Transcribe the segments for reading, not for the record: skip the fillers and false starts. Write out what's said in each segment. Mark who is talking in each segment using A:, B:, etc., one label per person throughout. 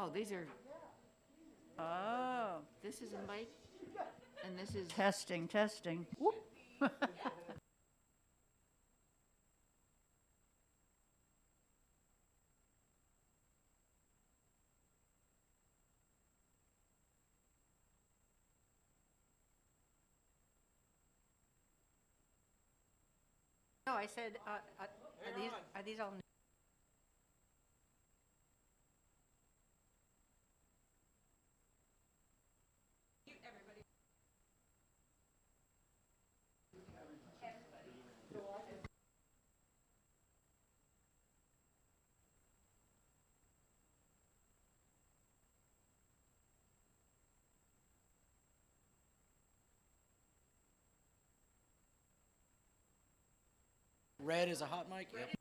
A: Oh, these are, oh, this is a mic, and this is. Testing, testing. Whoop. No, I said, are these all new?
B: Red is a hot mic? Yep.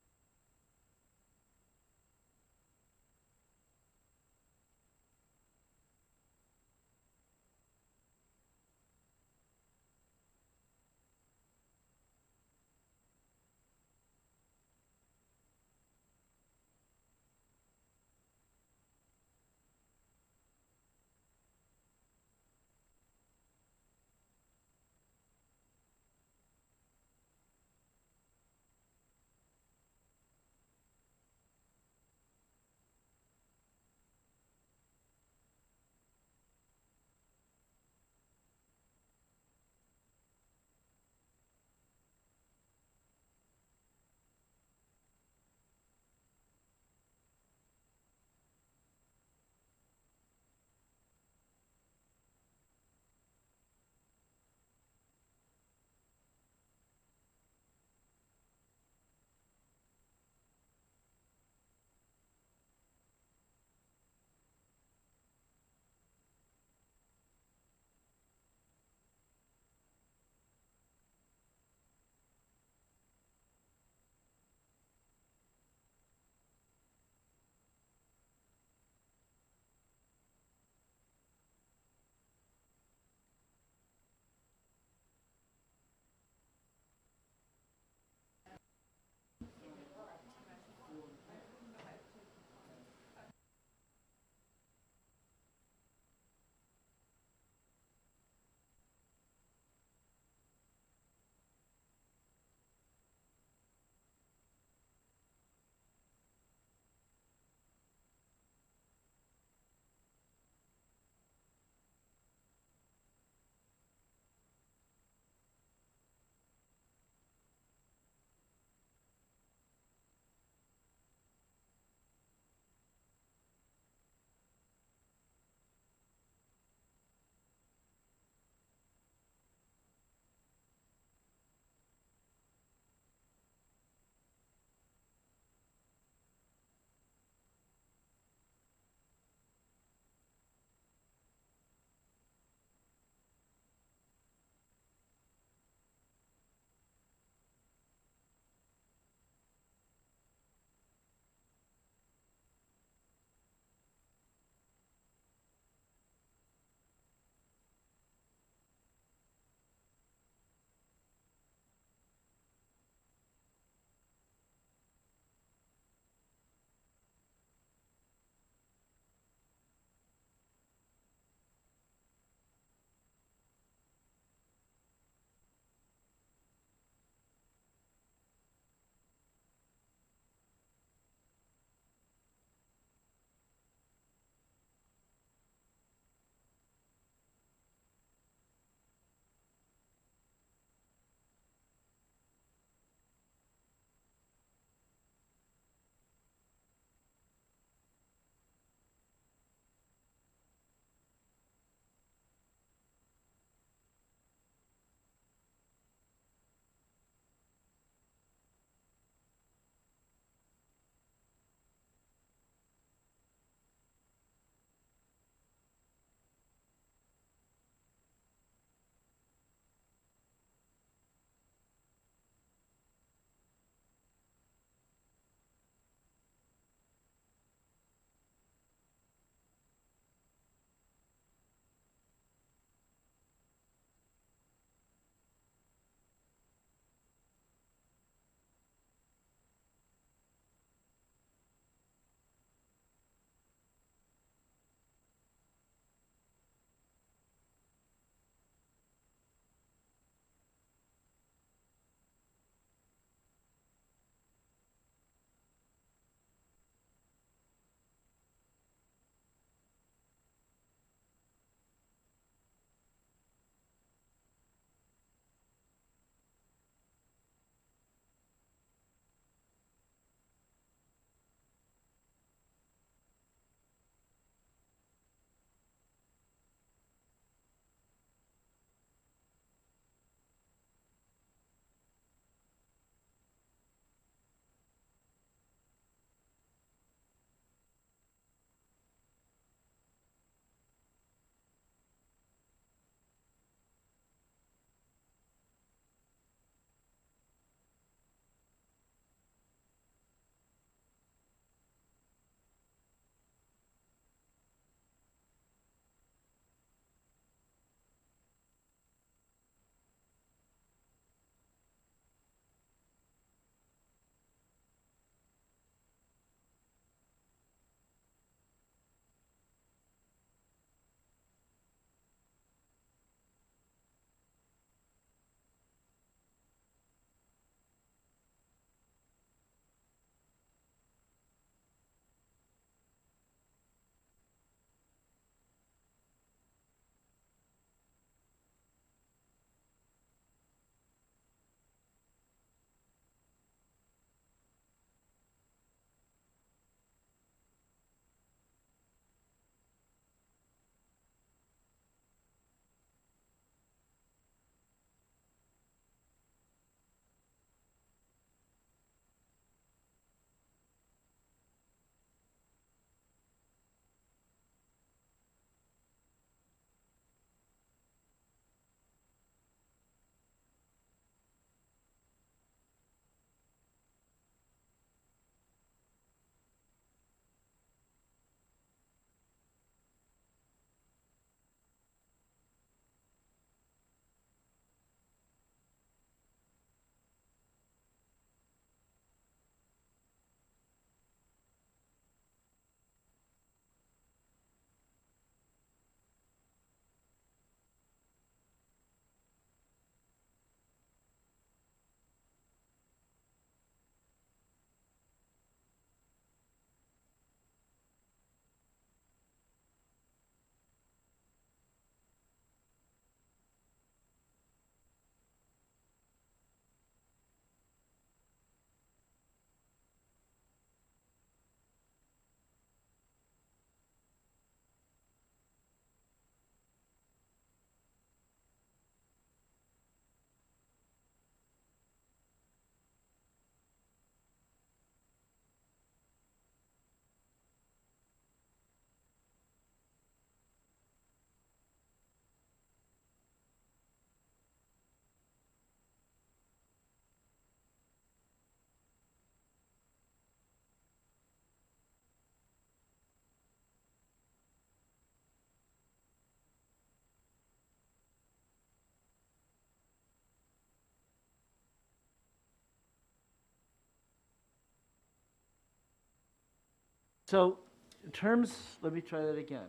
B: So, in terms, let me try that again.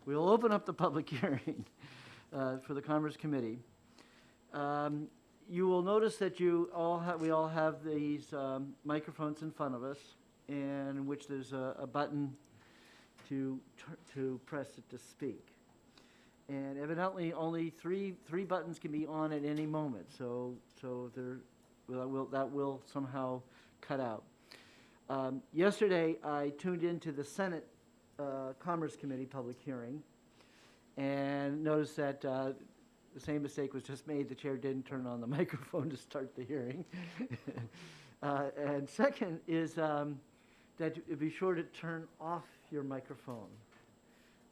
B: We'll open up the public hearing for the Commerce Committee. You will notice that we all have these microphones in front of us, and in which there's a button to press it to speak. And evidently, only three buttons can be on at any moment. So that will somehow cut out. Yesterday, I tuned into the Senate Commerce Committee public hearing and noticed that the same mistake was just made. The chair didn't turn on the microphone to start the hearing. And second is that you be sure to turn off your microphone.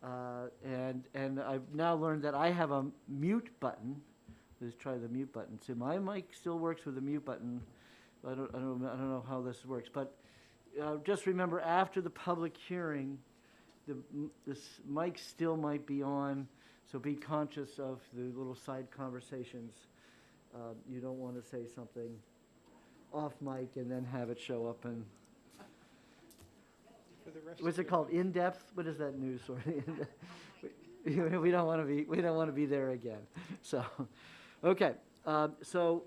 B: And I've now learned that I have a mute button. Let's try the mute button. So my mic still works with the mute button. I don't know how this works, but just remember, after the public hearing, this mic still might be on, so be conscious of the little side conversations. You don't want to say something off mic and then have it show up and. What's it called? In depth? What is that news story? We don't want to be there again. So, okay. So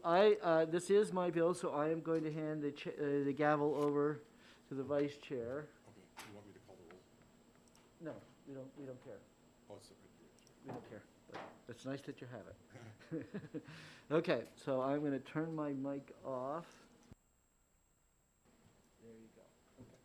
B: this is my bill. So I am going to hand the gavel over to the vice chair.
C: Okay, you want me to call the roll?
B: No, we don't care.
C: Oh, it's okay.
B: We don't care. But it's nice that you have it. Okay. So I'm going to turn my mic off. There you go. Okay.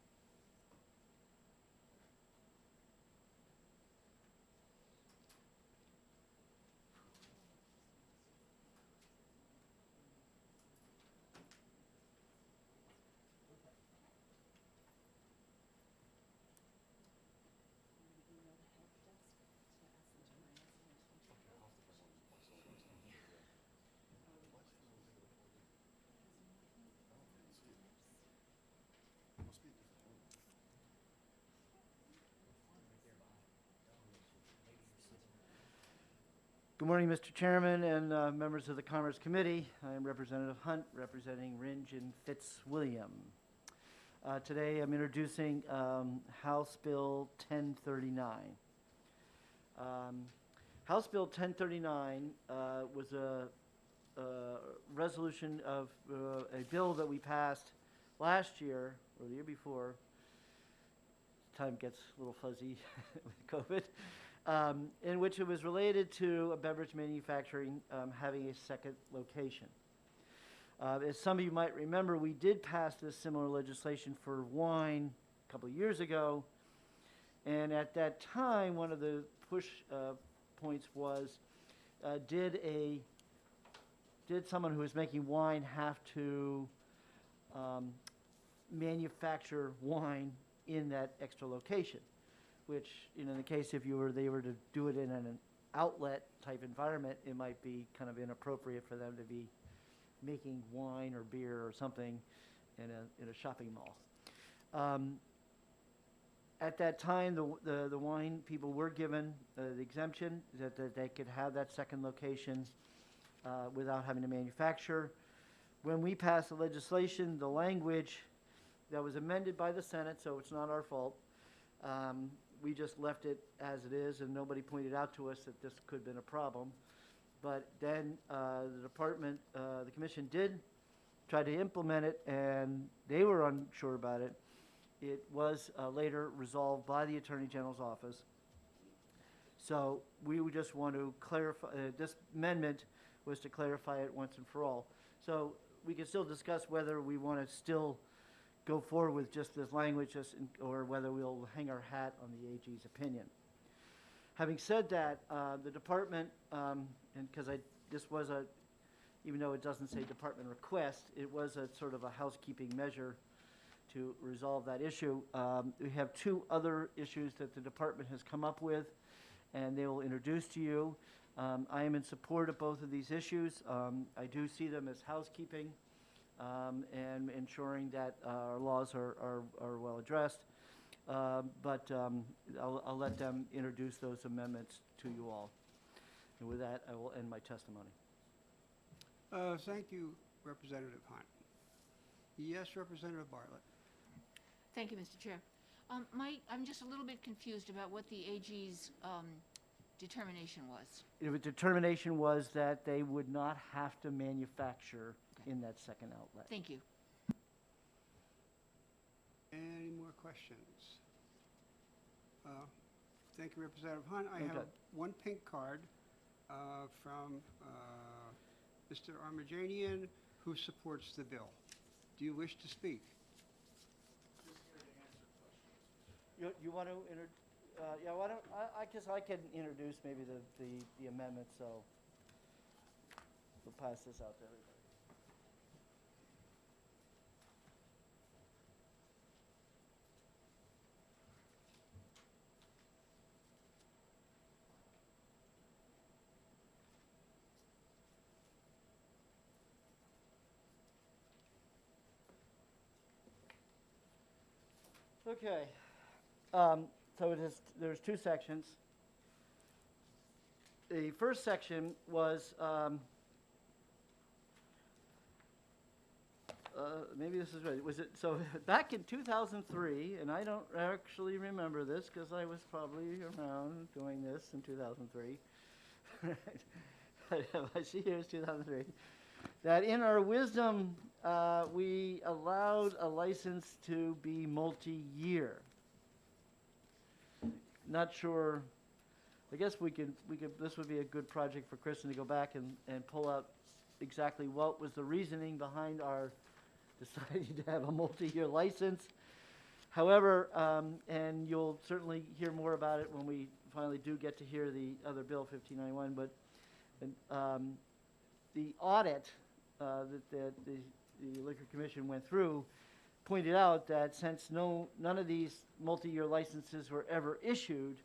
B: Good morning, Mr. Chairman and members of the Commerce Committee. I am Representative Hunt, representing Ringe and Fitzwilliam. Today I'm introducing House Bill 1039. House Bill 1039 was a resolution of a bill that we passed last year, or the year before. Time gets a little fuzzy with COVID. In which it was related to a beverage manufacturing having a second location. As some of you might remember, we did pass this similar legislation for wine a couple of years ago, and at that time, one of the push points was, did someone who was making wine have to manufacture wine in that extra location? Which, in the case if they were to do it in an outlet type environment, it might be kind of inappropriate for them to be making wine or beer or something in a shopping mall. At that time, the wine people were given the exemption that they could have that second location without having to manufacture. When we passed the legislation, the language that was amended by the Senate, so it's not our fault, we just left it as it is, and nobody pointed out to us that this could have been a problem. But then the department, the commission did try to implement it, and they were unsure about it. It was later resolved by the Attorney General's office. So we would just want to clarify, this amendment was to clarify it once and for all. So we can still discuss whether we want to still go forward with just this language, or whether we'll hang our hat on the AG's opinion. Having said that, the department, and because this was even though it doesn't say department request, it was a sort of a housekeeping measure to resolve that issue. We have two other issues that the department has come up with, and they will introduce to you. I am in support of both of these issues. I do see them as housekeeping. And ensuring that our laws are well addressed. But I'll let them introduce those amendments to you all. And with that, I will end my testimony.
D: Thank you, Representative Hunt. Yes, Representative Bartlett.
E: Thank you, Mr. Chair. I'm just a little bit confused about what the AG's determination was.
B: The determination was that they would not have to manufacture in that second outlet.
E: Thank you.
D: Any more questions? Thank you, Representative Hunt. I have
B: Okay.
D: one pink card from Mr. Armajanian, who supports the bill. Do you wish to speak?
B: You want to yeah, why don't, I guess I can introduce maybe the amendment, so we'll pass this out to everybody. Okay, so there's two sections. The first section was, maybe this is right, was it, so back in 2003, and I don't actually remember this because I was probably around doing this in 2003. I see here it's 2003. That in our wisdom, we allowed a license to be multi-year. Not sure, I guess this would be a good project for Kristen to go back and pull out exactly what was the reasoning behind our deciding to have a multi-year license. However, and you'll certainly hear more about it when we finally do get to hear the other bill, 1591, but the audit that the Liquor Commission went through pointed out that since none of these multi-year licenses were ever issued,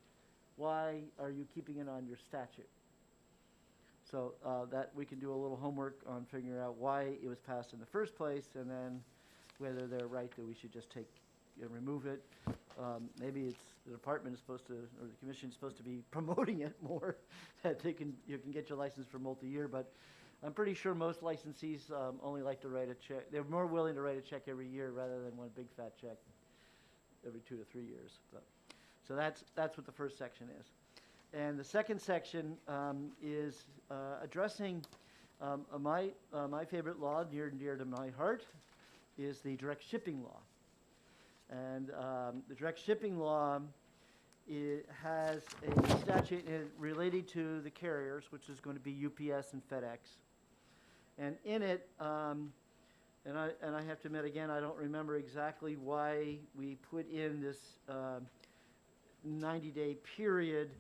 B: why are you keeping it on your statute? So that we can do a little homework on figuring out why it was passed in the first place, and then whether they're right that we should just remove it. Maybe it's the department is supposed to, or the commission is supposed to be promoting it more, that you can get your license for multi-year, but I'm pretty sure most licensees only like to write a check. They're more willing to write a check every year rather than one big fat check every 2 to 3 years. So that's what the first section is. And the second section is addressing my favorite law, near and dear to my heart, is the direct shipping law. And the direct shipping law has a statute related to the carriers, which is going to be UPS and FedEx. And in it, and I have to admit again, I don't remember exactly why we put in this 90-day period.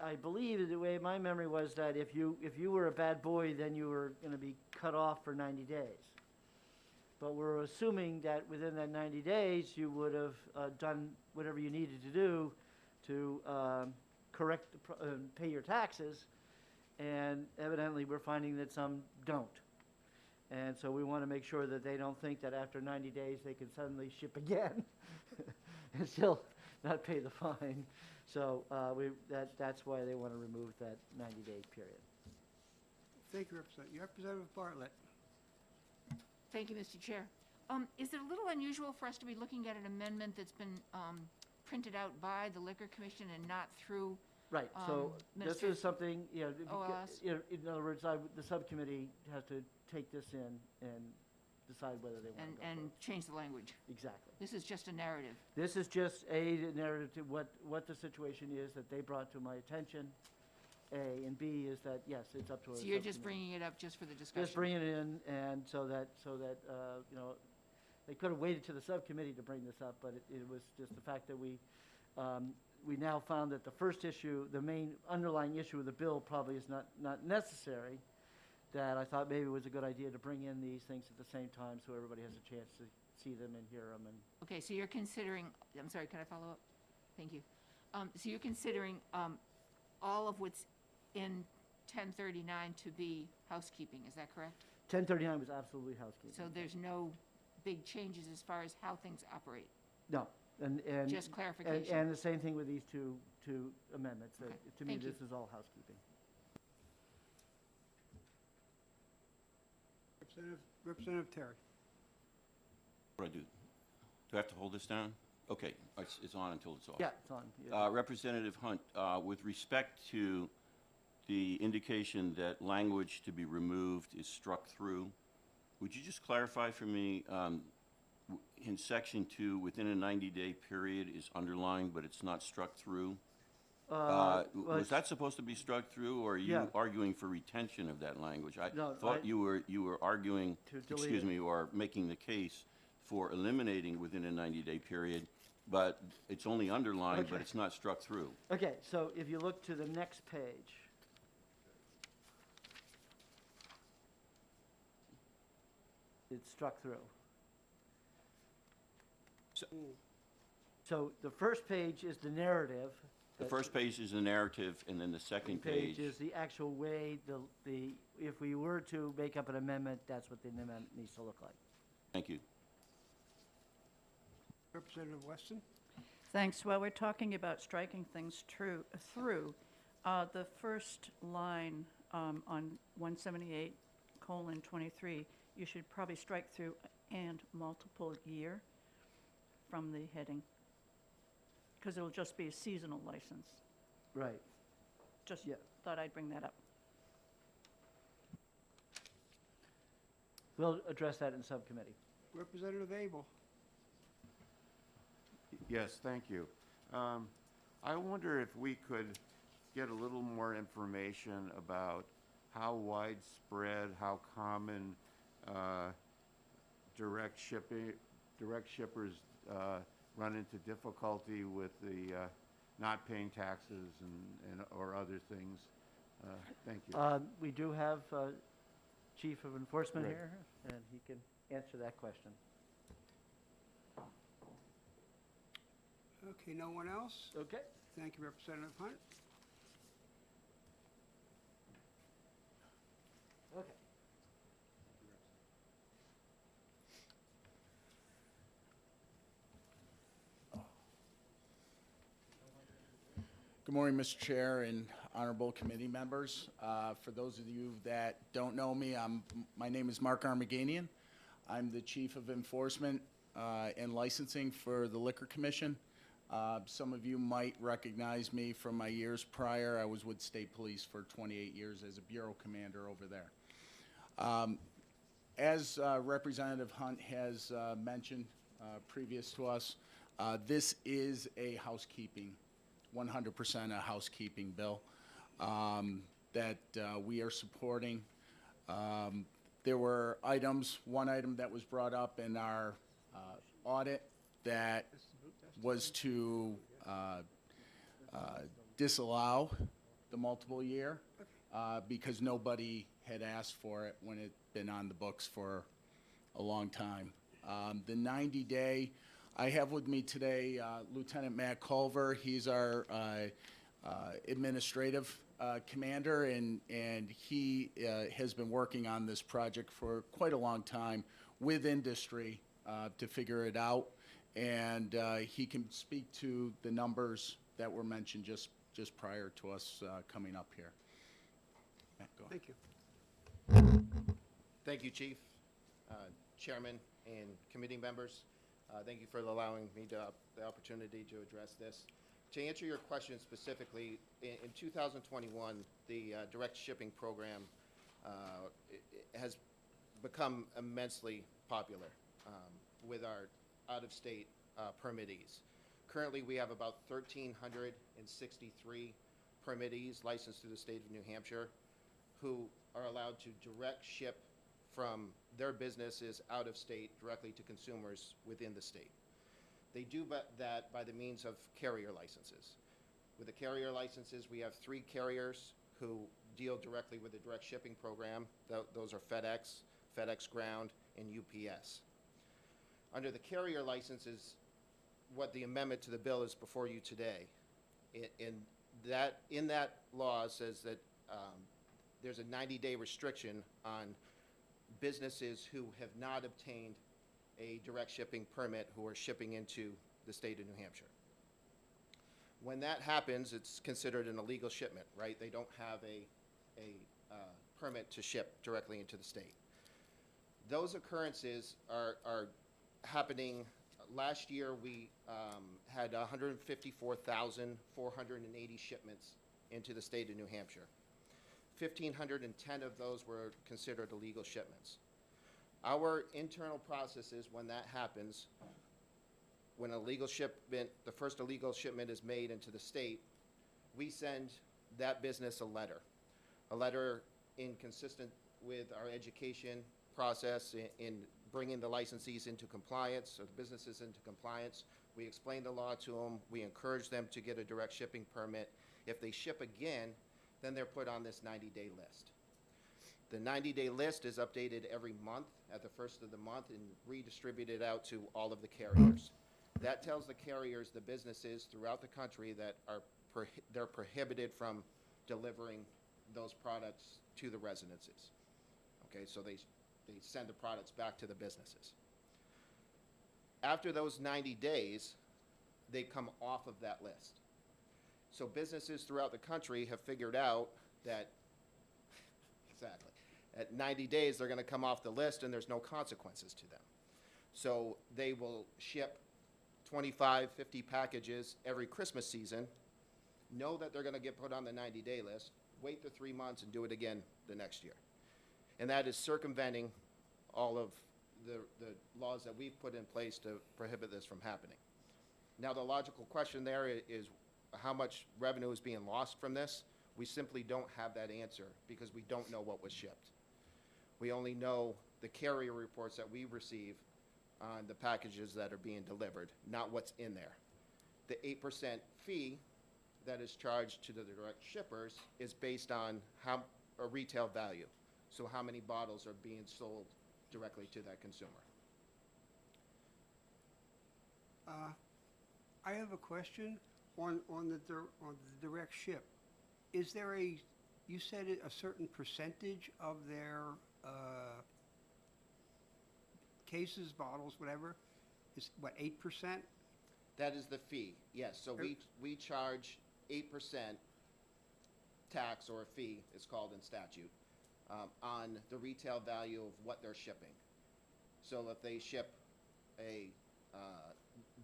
B: I believe the way my memory was that if you were a bad boy, then you were going to be cut off for 90 days. But we're assuming that within that 90 days, you would have done whatever you needed to do to correct, pay your taxes. And evidently, we're finding that some don't. And so we want to make sure that they don't think that after 90 days, they can suddenly ship again and still not pay the fine. So that's why they want to remove that 90-day period.
D: Thank you, Representative Bartlett.
E: Thank you, Mr. Chair. Is it a little unusual for us to be looking at an amendment that's been printed out by the Liquor Commission and not through?
B: Right, so this
E: Minister
B: is something,
E: OLS?
B: in other words, the subcommittee has to take this in and decide whether they want to go
E: And
B: forward.
E: change the language.
B: Exactly.
E: This is just a narrative.
B: This is just a narrative to what the situation is that they brought to my attention, A, and B is that, yes, it's up to a
E: So you're just
B: subcommittee.
E: bringing it up just for the discussion?
B: Just bringing it in, and so that they could have waited to the subcommittee to bring this up, but it was just the fact that we now found that the first issue, the main underlying issue of the bill probably is not necessary, that I thought maybe it was a good idea to bring in these things at the same time so everybody has a chance to see them and hear them. And
E: Okay, so you're considering, I'm sorry, can I follow up? Thank you. So you're considering all of what's in 1039 to be housekeeping, is that correct?
B: 1039 was absolutely housekeeping.
E: So there's no big changes as far as how things operate?
B: No, and
E: Just clarification.
B: And the same thing with these two amendments. That,
E: Okay,
B: to me,
E: thank you.
B: this is all housekeeping.
D: Representative Terry.
F: What do I do? Do I have to hold this down? Okay, it's on until it's off.
B: Yeah, it's on. Yeah.
F: Representative Hunt, with respect to the indication that language to be removed is struck through, would you just clarify for me, in section 2, within a 90-day period is underlined, but it's not struck through?
B: Well,
F: Was
B: it's-
F: that supposed to be struck through, or are
B: Yeah.
F: you arguing for retention of that language? I
B: No,
F: thought you were arguing,
B: To delete
F: excuse
B: it.
F: me, or making the case for eliminating within a 90-day period, but it's only underlined, but
B: Okay.
F: it's not struck through.
B: Okay, so if you look to the next page. It's struck through. So the first page is the narrative.
F: The first page is the narrative, and then the second
B: Page
F: page.
B: is the actual way, if we were to make up an amendment, that's what the amendment needs to look like.
F: Thank you.
D: Representative Weston?
A: Thanks. Well, we're talking about striking things through. The first line on 178:23, you should probably strike through and multiple year from the heading, because it'll just be a seasonal license.
B: Right.
A: Just
B: Yeah.
A: thought I'd bring that up.
B: We'll address that in subcommittee.
D: Representative Abel?
G: Yes, thank you. I wonder if we could get a little more information about how widespread, how common direct shippers run into difficulty with the not paying taxes or other things. Thank you.
B: We do have Chief of Enforcement
G: Right.
B: here, and he can answer that question.
D: Okay, no one else?
B: Okay.
D: Thank you, Representative Hunt.
B: Okay.
H: Good morning, Mr. Chair and honorable committee members. For those of you that don't know me, my name is Mark Armaganian. I'm the Chief of Enforcement and Licensing for the Liquor Commission. Some of you might recognize me from my years prior. I was with State Police for 28 years as a bureau commander over there. As Representative Hunt has mentioned previous to us, this is a housekeeping 100% a housekeeping bill that we are supporting. There were one item that was brought up in our audit that was to disallow the multiple year because nobody had asked for it when it had been on the books for a long time. The 90-day, I have with me today Lieutenant Matt Culver. He's our administrative commander, and he has been working on this project for quite a long time with industry to figure it out. And he can speak to the numbers that were mentioned just prior to us coming up here. Matt, go ahead.
D: Thank you.
I: Thank you, Chief, Chairman, and committee members. Thank you for allowing me the opportunity to address this. To answer your question specifically, in 2021, the direct shipping program has become immensely popular with our out-of-state permittees. Currently, we have about 1,363 permittees licensed through the state of New Hampshire who are allowed to direct ship from their businesses out of state directly to consumers within the state. They do that by the means of carrier licenses. With the carrier licenses, we have 3 carriers who deal directly with the direct shipping program. Those are FedEx, FedEx Ground, and UPS. Under the carrier licenses, what the amendment to the bill is before you today, in that law says that there's a 90-day restriction on businesses who have not obtained a direct shipping permit who are shipping into the state of New Hampshire. When that happens, it's considered an illegal shipment, right? They don't have a permit to ship directly into the state. Those occurrences are happening Last year, we had 154,480 shipments into the state of New Hampshire. 1,510 of those were considered illegal shipments. Our internal process is when that happens, when a legal shipment, the first illegal shipment is made into the state, we send that business a letter inconsistent with our education process in bringing the licensees into compliance, or the businesses into compliance. We explain the law to them. We encourage them to get a direct shipping permit. If they ship again, then they're put on this 90-day list. The 90-day list is updated every month at the first of the month and redistributed out to all of the carriers. That tells the carriers, the businesses throughout the country, that they're prohibited from delivering those products to the residences. Okay, so they send the products back to the businesses. After those 90 days, they come off of that list. So businesses throughout the country have figured out that, exactly, at 90 days, they're gonna come off the list and there's no consequences to them. So they will ship 25, 50 packages every Christmas season, know that they're gonna get put on the 90-day list, wait the 3 months and do it again the next year. And that is circumventing all of the laws that we've put in place to prohibit this from happening. Now, the logical question there is how much revenue is being lost from this? We simply don't have that answer because we don't know what was shipped. We only know the carrier reports that we receive on the packages that are being delivered, not what's in there. The 8% fee that is charged to the direct shippers is based on a retail value. So how many bottles are being sold directly to that consumer?
D: I have a question on the direct ship. Is there you said a certain percentage of their cases, bottles, whatever, is what, 8%?
I: That is the fee, yes. So we charge 8% tax or a fee, it's called in statute, on the retail value of what they're shipping. So if they ship a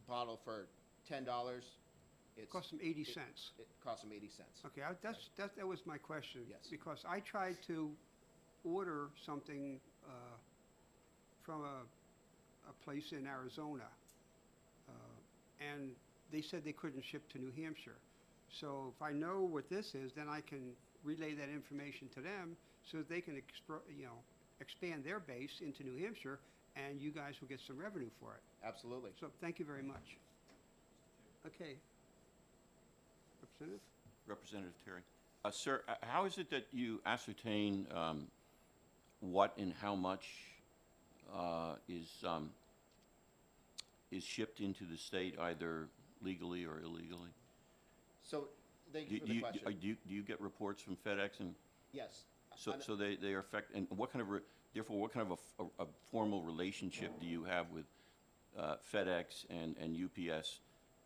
I: bottle for $10, it
D: Cost them 80 cents.
I: It costs them 80 cents.
D: Okay, that was my question.
I: Yes.
D: Because I tried to order something from a place in Arizona, and they said they couldn't ship to New Hampshire. So if I know what this is, then I can relay that information to them so that they can expand their base into New Hampshire, and you guys will get some revenue for it.
I: Absolutely.
D: So thank you very much. Okay. Representative?
F: Representative Terry. Sir, how is it that you ascertain what and how much is shipped into the state, either legally or illegally?
I: So, thank you for the question.
F: Do you get reports from FedEx and?
I: Yes.
F: So they are and what kind of, therefore, what kind of a formal relationship do you have with FedEx and UPS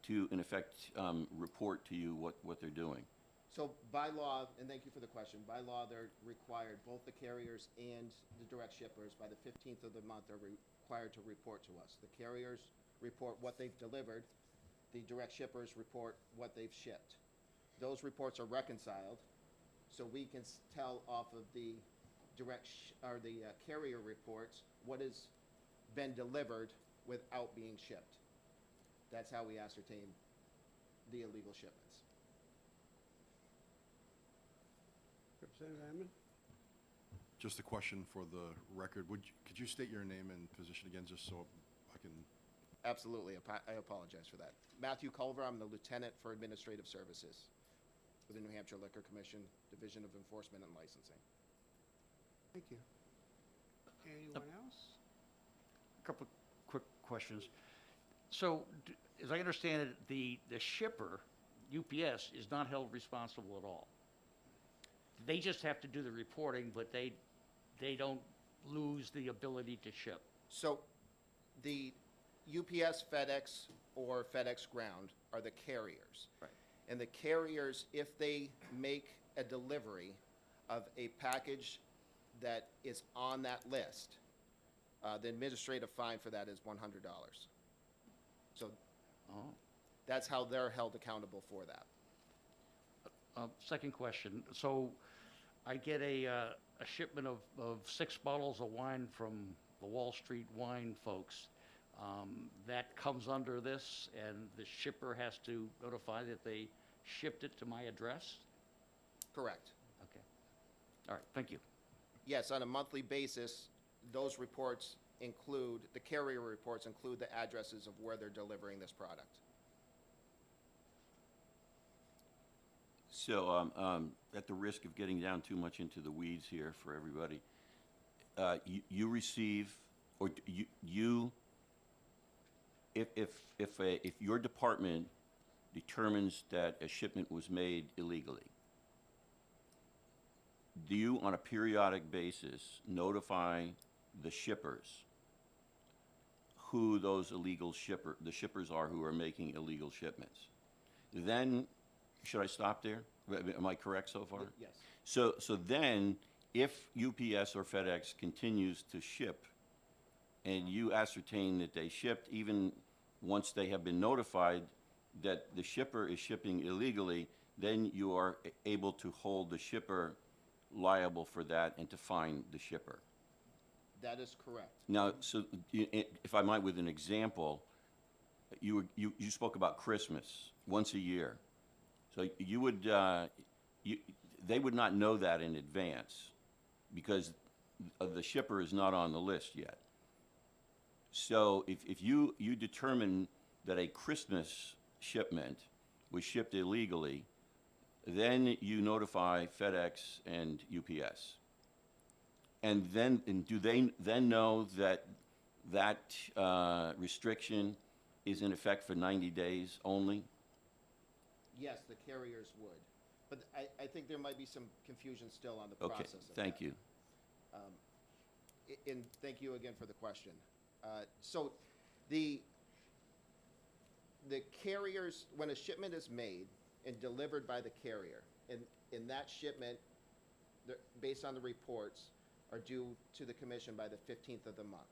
F: to, in effect, report to you what they're doing?
I: So by law, and thank you for the question, by law, they're required, both the carriers and the direct shippers, by the 15th of the month, are required to report to us. The carriers report what they've delivered, the direct shippers report what they've shipped. Those reports are reconciled, so we can tell off of the carrier reports what has been delivered without being shipped. That's how we ascertain the illegal shipments.
D: Representative Hammond?
C: Just a question for the record. Could you state your name and position again, just so I can?
I: Absolutely. I apologize for that. Matthew Culver, I'm the Lieutenant for Administrative Services with the New Hampshire Liquor Commission, Division of Enforcement and Licensing.
D: Thank you. Anyone else?
J: A couple of quick questions. So, as I understand it, the shipper, UPS, is not held responsible at all. They just have to do the reporting, but they don't lose the ability to ship.
I: So the UPS, FedEx, or FedEx Ground are the carriers.
J: Right.
I: And the carriers, if they make a delivery of a package that is on that list, the administrative fine for that is $100. So
J: Oh.
I: that's how they're held accountable for that.
J: Second question. So I get a shipment of 6 bottles of wine from the Wall Street wine folks. That comes under this, and the shipper has to notify that they shipped it to my address?
I: Correct.
J: Okay. All right, thank you.
I: Yes, on a monthly basis, those reports include, the carrier reports include the addresses of where they're delivering this product.
F: So, at the risk of getting down too much into the weeds here for everybody, you receive, or if your department determines that a shipment was made illegally, do you, on a periodic basis, notify the shippers who those illegal the shippers are who are making illegal shipments? Then, should I stop there? Am I correct so far?
I: Yes.
F: So then, if UPS or FedEx continues to ship, and you ascertain that they shipped, even once they have been notified that the shipper is shipping illegally, then you are able to hold the shipper liable for that and to fine the shipper.
I: That is correct.
F: Now, so if I might, with an example, you spoke about Christmas once a year. So you would, they would not know that in advance because the shipper is not on the list yet. So if you determine that a Christmas shipment was shipped illegally, then you notify FedEx and UPS. And then, do they then know that restriction is in effect for 90 days only?
I: Yes, the carriers would. But I think there might be some confusion still on the
F: Okay,
I: process of that.
F: thank you.
I: And thank you again for the question. So the carriers, when a shipment is made and delivered by the carrier, and in that shipment, based on the reports, are due to the commission by the 15th of the month.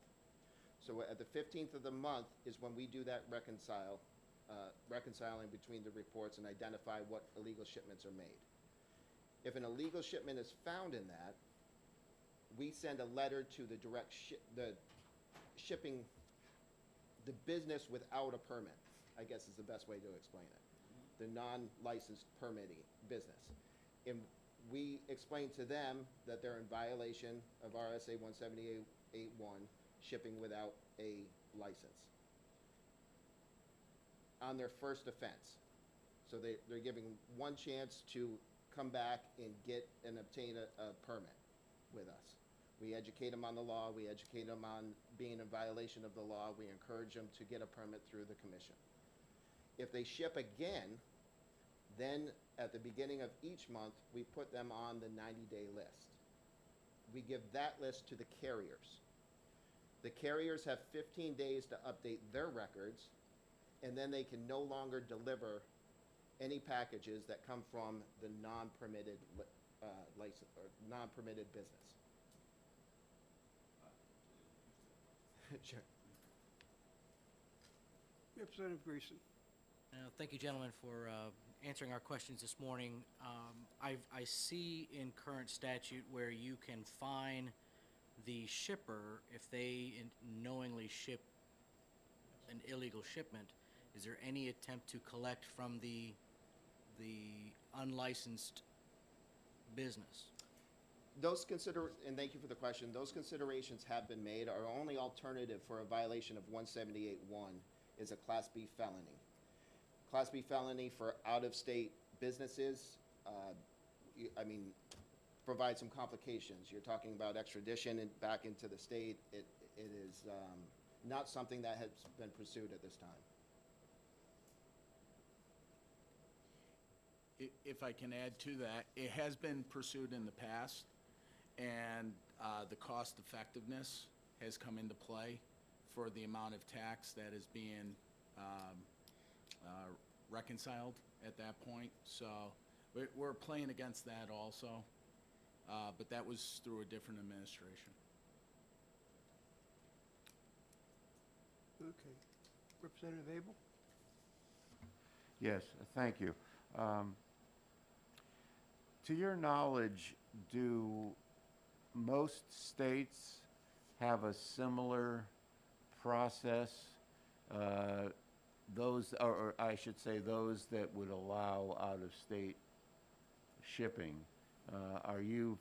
I: So at the 15th of the month is when we do that reconciling between the reports and identify what illegal shipments are made. If an illegal shipment is found in that, we send a letter to the shipping, the business without a permit, I guess is the best way to explain it. The non-licensed permitting business. And we explain to them that they're in violation of RSA 178.1, shipping without a license, on their first offense. So they're giving one chance to come back and get and obtain a permit with us. We educate them on the law, we educate them on being in violation of the law, we encourage them to get a permit through the commission. If they ship again, then at the beginning of each month, we put them on the 90-day list. We give that list to the carriers. The carriers have 15 days to update their records, and then they can no longer deliver any packages that come from the non-permitted license or non-permitted business. Sure.
D: Representative Greason.
K: Thank you, gentlemen, for answering our questions this morning. I see in current statute where you can fine the shipper if they knowingly ship an illegal shipment. Is there any attempt to collect from the unlicensed business?
I: And thank you for the question, those considerations have been made. Our only alternative for a violation of 178.1 is a Class B felony. Class B felony for out-of-state businesses, provide some complications. You're talking about extradition and back into the state. It is not something that has been pursued at this time.
H: If I can add to that, it has been pursued in the past, and the cost effectiveness has come into play for the amount of tax that is being reconciled at that point. So we're playing against that also, but that was through a different administration.
D: Okay. Representative Abel?
G: Yes, thank you. To your knowledge, do most states have a similar process? Those, or I should say, those that would allow out-of-state shipping. Are you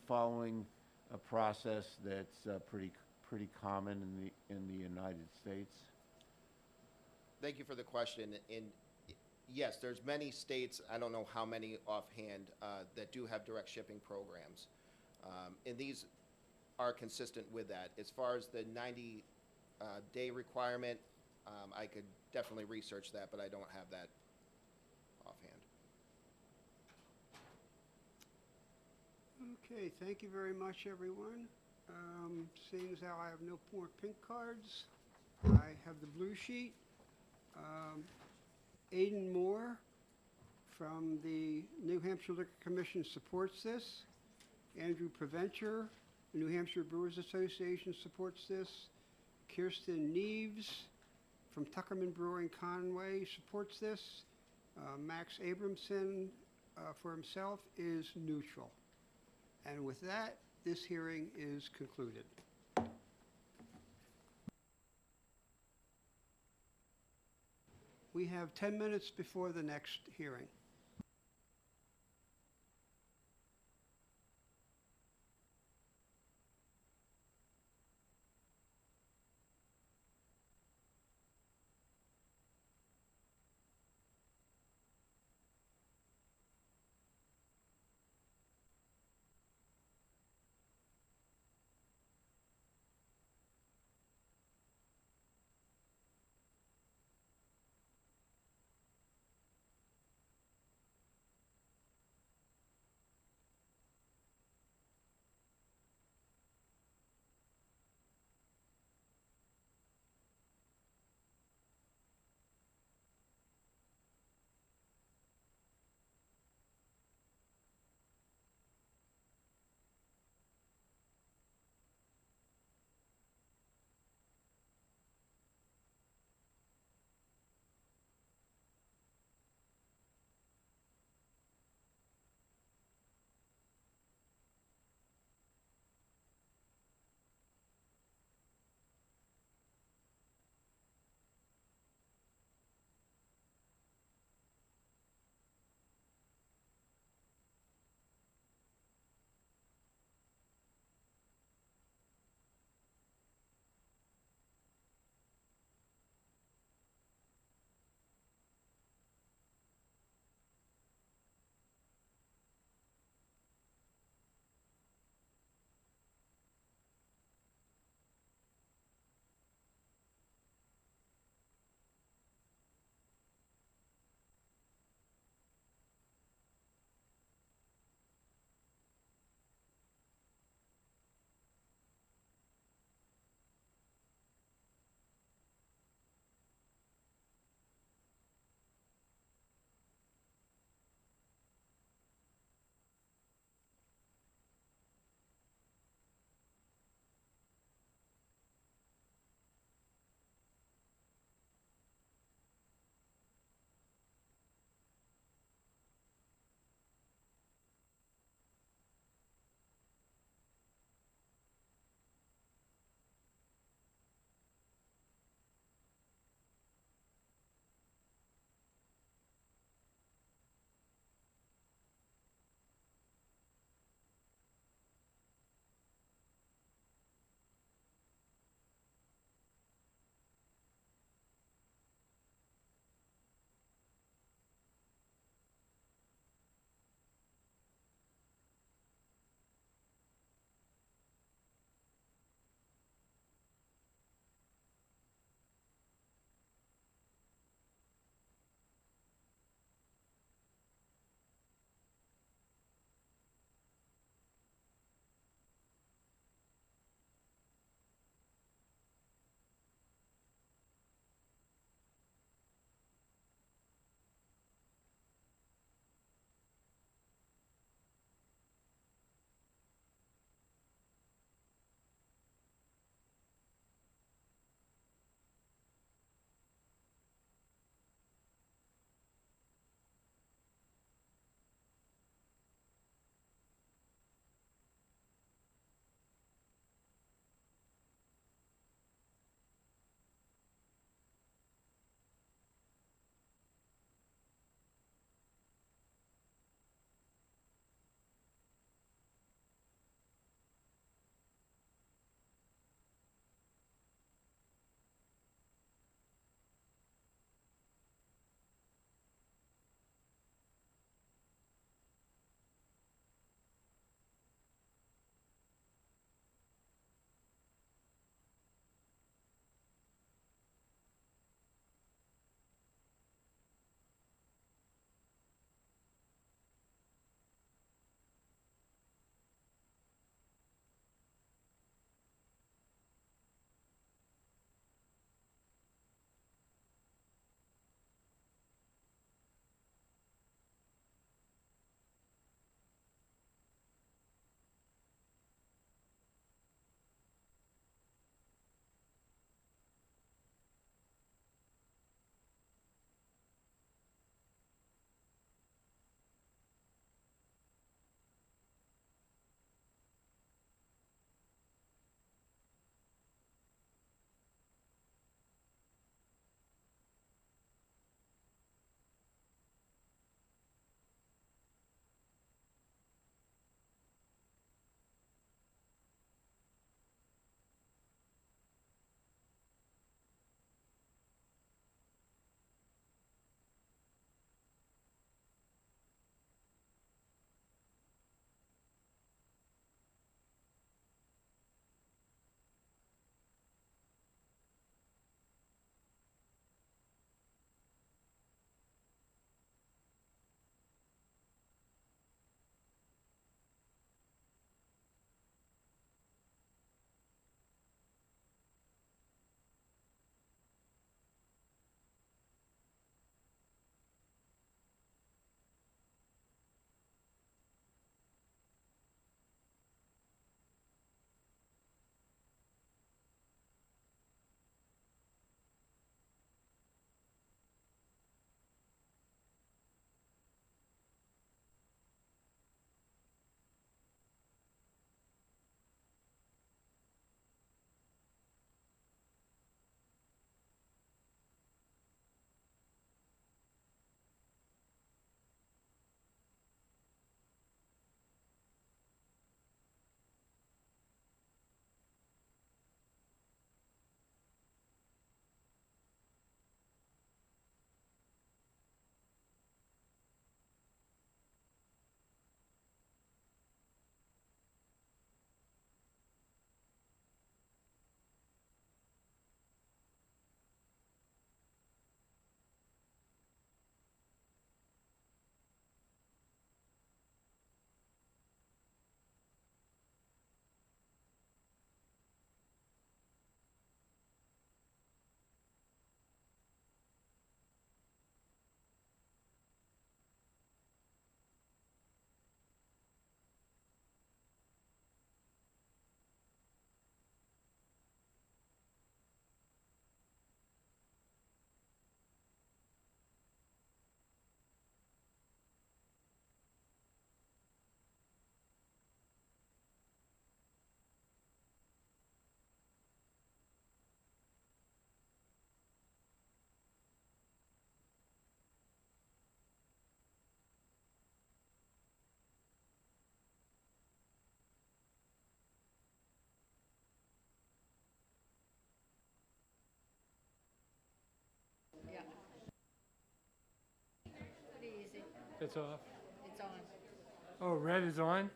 G: following a process that's pretty common in the United States?
I: Thank you for the question. And yes, there's many states, I don't know how many offhand, that do have direct shipping programs. And these are consistent with that. As far as the 90-day requirement, I could definitely research that, but I don't have that offhand.
D: Okay, thank you very much, everyone. Seeing as how I have no more pink cards, I have the blue sheet. Aidan Moore from the New Hampshire Liquor Commission supports this. Andrew Preventure, the New Hampshire Brewers Association supports this. Kirsten Neves from Tuckerman Brewing Conway supports this. Max Abramson for himself is neutral. And with that, this hearing is concluded. We have 10 minutes before the next hearing.
L: It's off.
E: It's on.
L: Oh, red is on?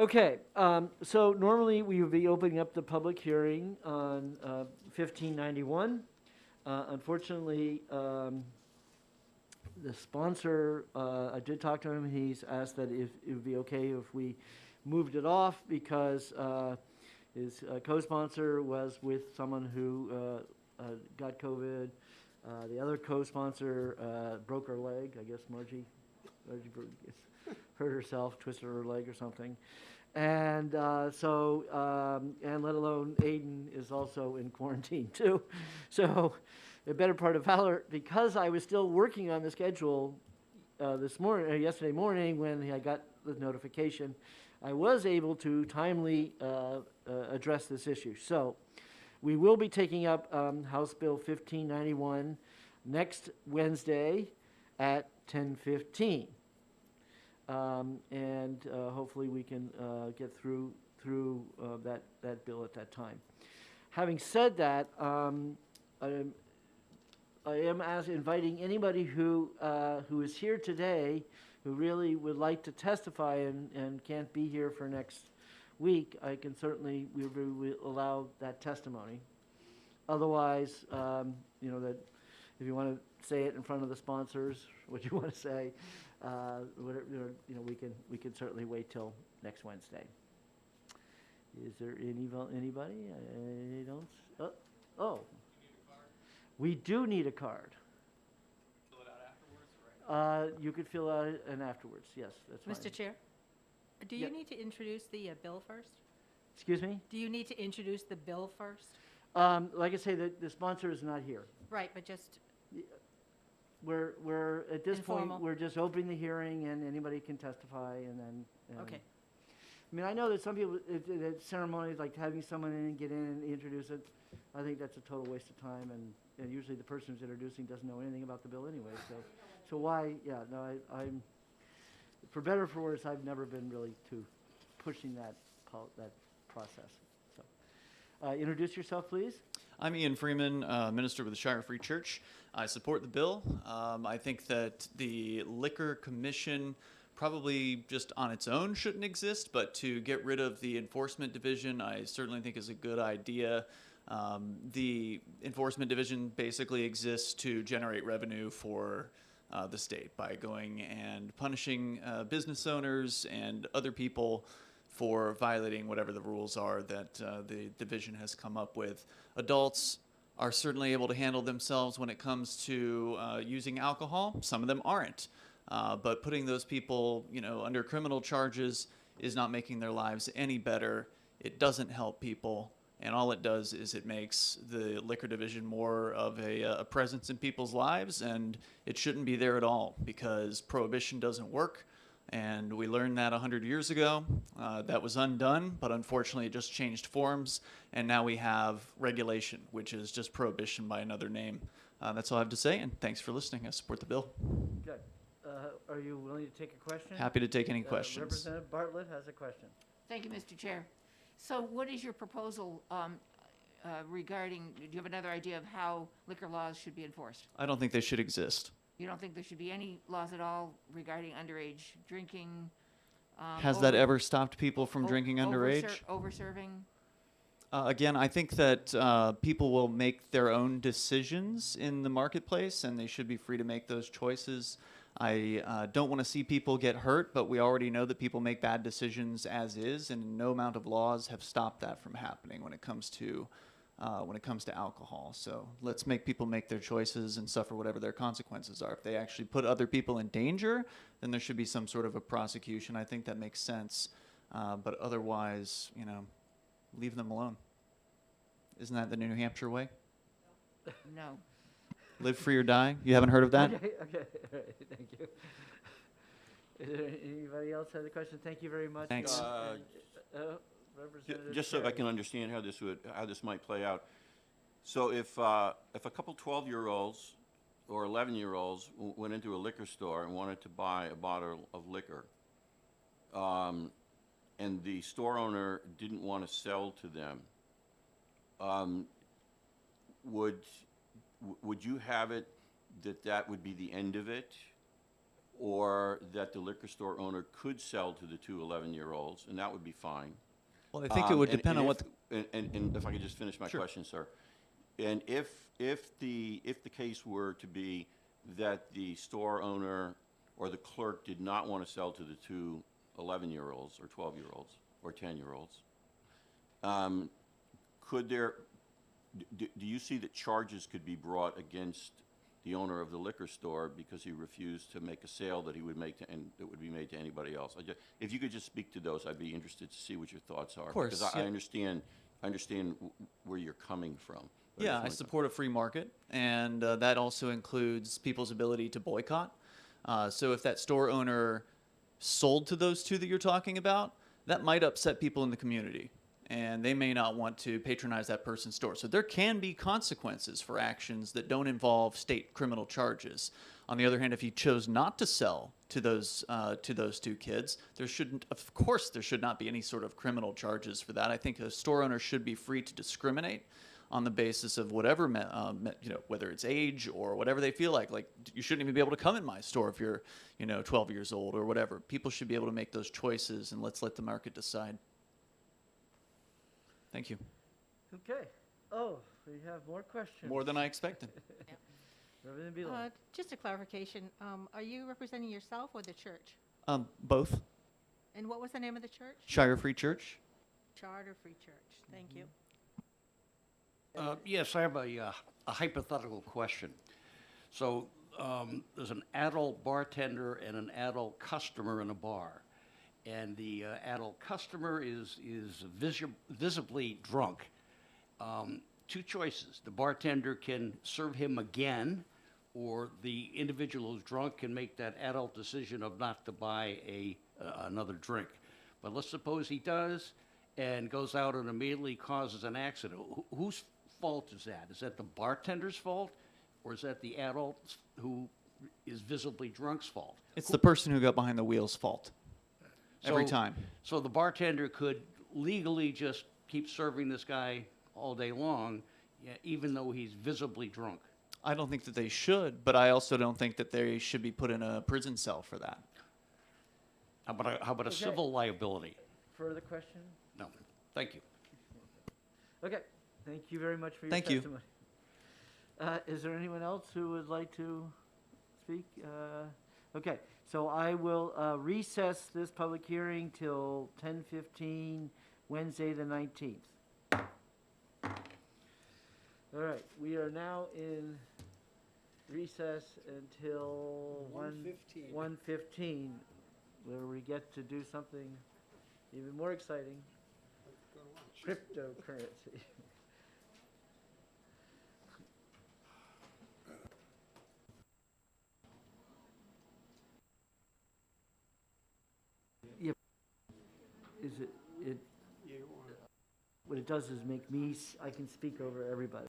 B: Okay, so normally we would be opening up the public hearing on 1591. Unfortunately, the sponsor, I did talk to him, he's asked that if it would be okay if we moved it off because his co-sponsor was with someone who got COVID. The other co-sponsor broke her leg, I guess Margie hurt herself, twisted her leg or something. And and let alone Aiden is also in quarantine too. So the better part of Valor, because I was still working on the schedule yesterday morning when I got the notification, I was able to timely address this issue. So we will be taking up House Bill 1591 next Wednesday at 10:15. And hopefully we can get through that bill at that time. Having said that, I am inviting anybody who is here today who really would like to testify and can't be here for next week. I can certainly we will allow that testimony. Otherwise, that if you want to say it in front of the sponsors, what you want to say. Whatever, we can certainly wait till next Wednesday. Is there anybody? I don't. Oh. We do need a card. Fill it out afterwards, you could fill out an afterwards. Yes, that's fine.
M: Mr. Chair, do you need to introduce the bill first?
B: Excuse me?
M: Do you need to introduce the bill first?
B: Like I say, the sponsor is not here.
M: Right, but just
B: We're at this
M: Informal.
B: point, we're just opening the hearing and anybody can testify and then.
M: Okay.
B: I mean, I know that some people, that ceremonies, like having someone in and get in and introduce it, I think that's a total waste of time and usually the person who's introducing doesn't know anything about the bill anyway, so why, I'm, for better or for worse, I've never been really too pushing that process, so. Introduce yourself, please.
N: I'm Ian Freeman, minister with the Shire Free Church. I support the bill. I think that the Liquor Commission probably just on its own shouldn't exist, but to get rid of the Enforcement Division, I certainly think is a good idea. The Enforcement Division basically exists to generate revenue for the state by going and punishing business owners and other people for violating whatever the rules are that the division has come up with. Adults are certainly able to handle themselves when it comes to using alcohol. Some of them aren't. But putting those people, under criminal charges is not making their lives any better. It doesn't help people. And all it does is it makes the liquor division more of a presence in people's lives, and it shouldn't be there at all because prohibition doesn't work. And we learned that 100 years ago. That was undone, but unfortunately it just changed forms, and now we have regulation, which is just prohibition by another name. That's all I have to say, and thanks for listening. I support the bill.
B: Good. Are you willing to take a question?
N: Happy to take any questions.
B: Representative Bartlett has a question.
E: Thank you, Mr. Chair. So what is your proposal regarding, do you have another idea of how liquor laws should be enforced?
N: I don't think they should exist.
E: You don't think there should be any laws at all regarding underage drinking?
N: Has that ever stopped people from drinking underage?
E: Over-serving?
N: Again, I think that people will make their own decisions in the marketplace, and they should be free to make those choices. I don't want to see people get hurt, but we already know that people make bad decisions as is, and no amount of laws have stopped that from happening when it comes to alcohol. So let's make people make their choices and suffer whatever their consequences are. If they actually put other people in danger, then there should be some sort of a prosecution. I think that makes sense. But otherwise, leave them alone. Isn't that the New Hampshire way?
E: No.
N: Live free or die? You haven't heard of that?
B: Okay, all right, thank you. Is there anybody else have a question? Thank you very much.
N: Thanks.
B: Representative
F: Just so I
B: Terry.
F: can understand how this might play out. So if a couple 12-year-olds or 11-year-olds went into a liquor store and wanted to buy a bottle of liquor, and the store owner didn't want to sell to them, would you have it that would be the end of it? or that the liquor store owner could sell to the two 11-year-olds, and that would be fine.
N: Well, I think it would
F: And-
N: depend
F: and
N: on what.
F: And if I could just finish my
N: Sure.
F: question, sir. And if the case were to be that the store owner or the clerk did not want to sell to the two 11-year-olds or 12-year-olds or 10-year-olds, could there, do you see that charges could be brought against the owner of the liquor store because he refused to make a sale that he would make to, and that would be made to anybody else? If you could just speak to those, I'd be interested to see what your thoughts are.
N: Of course,
F: Because I
N: yeah.
F: understand where you're coming from. But
N: Yeah,
F: just
N: I
F: wanted to-
N: support a free market, and that also includes people's ability to boycott. So if that store owner sold to those two that you're talking about, that might upset people in the community, and they may not want to patronize that person's store. So there can be consequences for actions that don't involve state criminal charges. On the other hand, if he chose not to sell to those two kids, of course, there should not be any sort of criminal charges for that. I think a store owner should be free to discriminate on the basis of whatever, whether it's age or whatever they feel like. Like, you shouldn't even be able to come in my store if you're, 12 years old or whatever. People should be able to make those choices, and let's let the market decide. Thank you.
B: Okay. Oh, we have more questions.
N: More than I expected.
B: Reverend Beelan.
M: Just a clarification, are you representing yourself or the church?
N: Both.
M: And what was the name of the church?
N: Shire Free Church.
M: Charter Free Church, thank you.
J: Yes, I have a hypothetical question. So there's an adult bartender and an adult customer in a bar. And the adult customer is visibly drunk. Two choices. The bartender can serve him again, or the individual who's drunk can make that adult decision of not to buy another drink. But let's suppose he does and goes out and immediately causes an accident. Whose fault is that? Is that the bartender's fault, or is that the adult who is visibly drunk's fault?
N: It's the person who got behind the wheel's fault. Every time.
J: So the bartender could legally just keep serving this guy all day long, even though he's visibly drunk.
N: I don't think that they should, but I also don't think that they should be put in a prison cell for that.
J: How about a
B: Okay.
J: civil liability?
B: Further question?
J: No, thank you.
B: Okay. Thank you very much for your
N: Thank you.
B: testimony. Is there anyone else who would like to speak? Okay, so I will recess this public hearing till 10:15, Wednesday, the 19th. All right, we are now in recess until
D: 1:15.
B: 1:15, where we get to do something even more exciting,
D: Go to lunch.
B: cryptocurrency. Yeah. Is it,
D: You want-
B: what it does is make me, I can speak over everybody.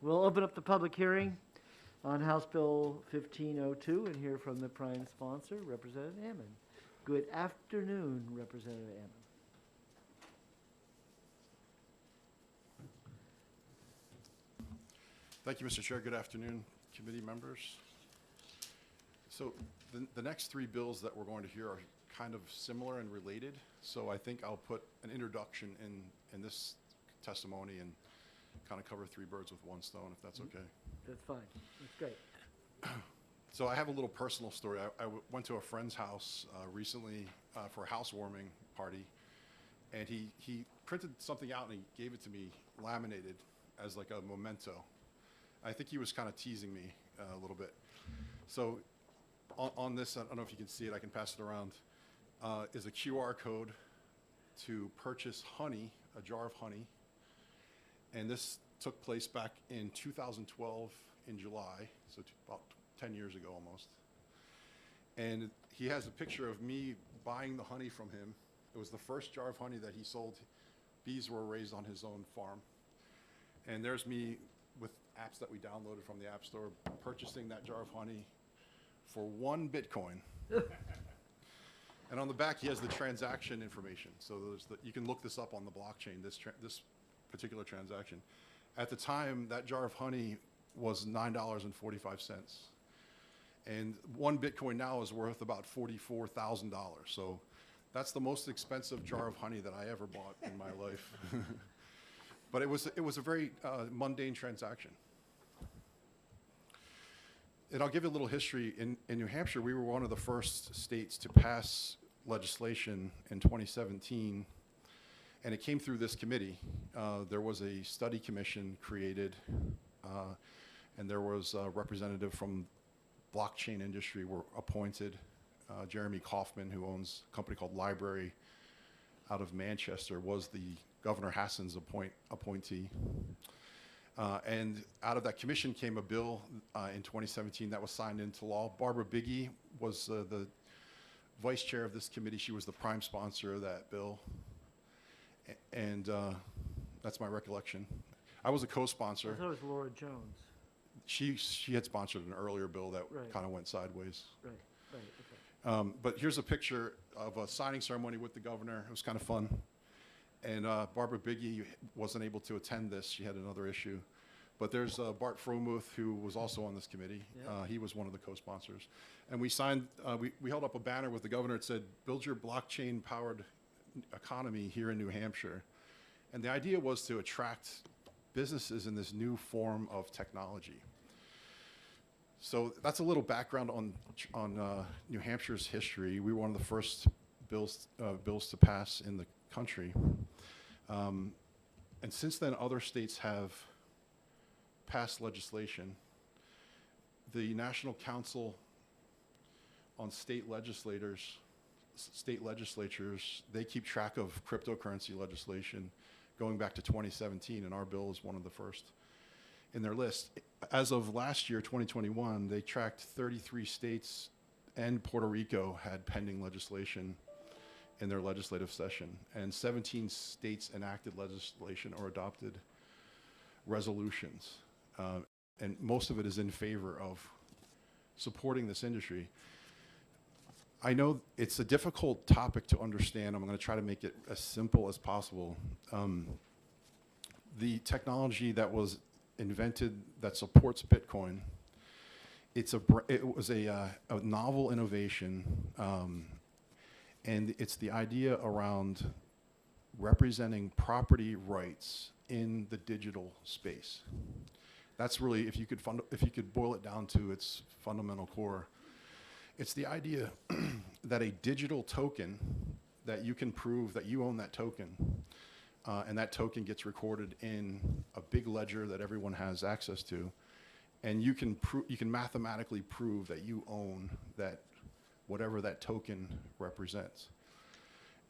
B: we'll open up the public hearing on House Bill 1502 and hear from the prime sponsor, Representative Ammon. Good afternoon, Representative Ammon.
C: Thank you, Mr. Chair. Good afternoon, committee members. So the next three bills that we're going to hear are kind of similar and related. So I think I'll put an introduction in this testimony and kind of cover three birds with one stone, if that's okay.
B: That's fine. That's great.
C: So I have a little personal story. I went to a friend's house recently for a housewarming party, and he printed something out and he gave it to me laminated as like a memento. I think he was kind of teasing me a little bit. So on this, I don't know if you can see it, I can pass it around, is a QR code to purchase honey, a jar of honey. And this took place back in 2012 in July, so about 10 years ago almost. And he has a picture of me buying the honey from him. It was the first jar of honey that he sold. Bees were raised on his own farm. And there's me with apps that we downloaded from the App Store, purchasing that jar of honey for 1 Bitcoin. And on the back, he has the transaction information. So you can look this up on the blockchain, this particular transaction. At the time, that jar of honey was $9.45. And 1 Bitcoin now is worth about $44,000. So that's the most expensive jar of honey that I ever bought in my life. But it was a very mundane transaction. And I'll give you a little history. In New Hampshire, we were one of the first states to pass legislation in 2017, and it came through this committee. There was a study commission created, and there was a representative from blockchain industry were appointed. Jeremy Kaufman, who owns a company called Library out of Manchester, was the Governor Hassan's appointee. And out of that commission came a bill in 2017 that was signed into law. Barbara Biggie was the vice chair of this committee. She was the prime sponsor of that bill. And that's my recollection. I was a co-sponsor.
B: I thought it was Laura Jones.
C: She had sponsored an earlier bill that
B: Right.
C: kind of went sideways.
B: Right, okay.
C: But here's a picture of a signing ceremony with the governor. It was kind of fun. And Barbara Biggie wasn't able to attend this. She had another issue. But there's Bart Fromuth, who was also on this committee.
B: Yeah.
C: He was one of the co-sponsors. And we signed, we held up a banner with the governor. It said, "Build your blockchain-powered economy here in New Hampshire." And the idea was to attract businesses in this new form of technology. So that's a little background on New Hampshire's history. We were one of the first bills to pass in the country. And since then, other states have passed legislation. The National Council on State Legislatures, they keep track of cryptocurrency legislation going back to 2017, and our bill is one of the first in their list. As of last year, 2021, they tracked 33 states and Puerto Rico had pending legislation in their legislative session, and 17 states enacted legislation or adopted resolutions. And most of it is in favor of supporting this industry. I know it's a difficult topic to understand. I'm going to try to make it as simple as possible. The technology that was invented that supports Bitcoin, it was a novel innovation, and it's the idea around representing property rights in the digital space. That's really, if you could boil it down to its fundamental core, it's the idea that a digital token, that you can prove that you own that token, and that token gets recorded in a big ledger that everyone has access to, and you can mathematically prove that you own that, whatever that token represents.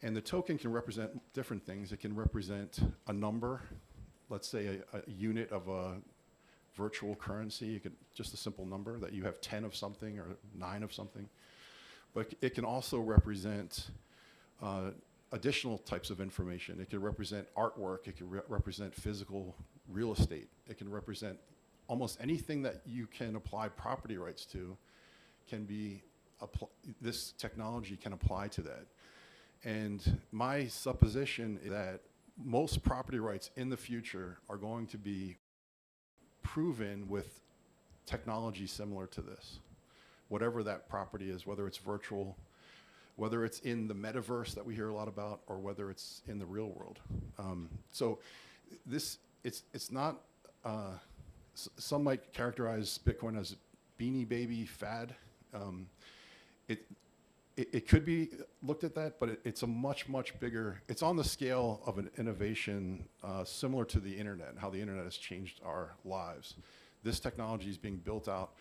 C: And the token can represent different things. It can represent a number, let's say a unit of a virtual currency, just a simple number that you have 10 of something or 9 of something. But it can also represent additional types of information. It can represent artwork. It can represent physical real estate. It can represent almost anything that you can apply property rights to can be, this technology can apply to that. And my supposition is that most property rights in the future are going to be proven with technology similar to this, whatever that property is, whether it's virtual, whether it's in the metaverse that we hear a lot about, or whether it's in the real world. So this, it's not, some might characterize Bitcoin as Beanie Baby fad. It could be looked at that, but it's a much, much bigger, it's on the scale of an innovation similar to the internet, and how the internet has changed our lives. This technology is being built out.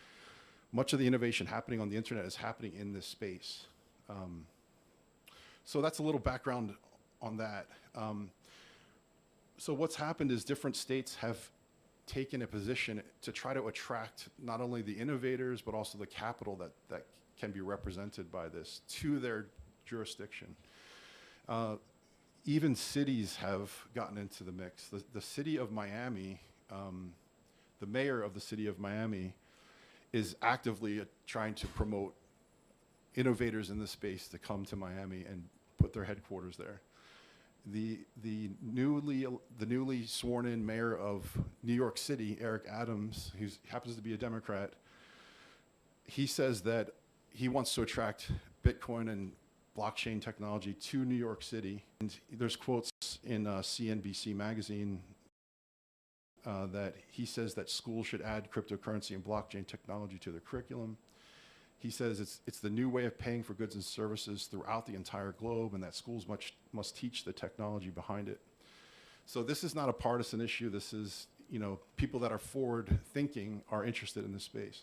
C: Much of the innovation happening on the internet is happening in this space. So that's a little background on that. So what's happened is different states have taken a position to try to attract not only the innovators, but also the capital that can be represented by this to their jurisdiction. Even cities have gotten into the mix. The city of Miami, the mayor of the city of Miami is actively trying to promote innovators in this space to come to Miami and put their headquarters there. The newly sworn in mayor of New York City, Eric Adams, who happens to be a Democrat, he says that he wants to attract Bitcoin and blockchain technology to New York City. And there's quotes in CNBC magazine that he says that schools should add cryptocurrency and blockchain technology to their curriculum. He says it's the new way of paying for goods and services throughout the entire globe, and that schools must teach the technology behind it. So this is not a partisan issue. This is, people that are forward thinking are interested in this space.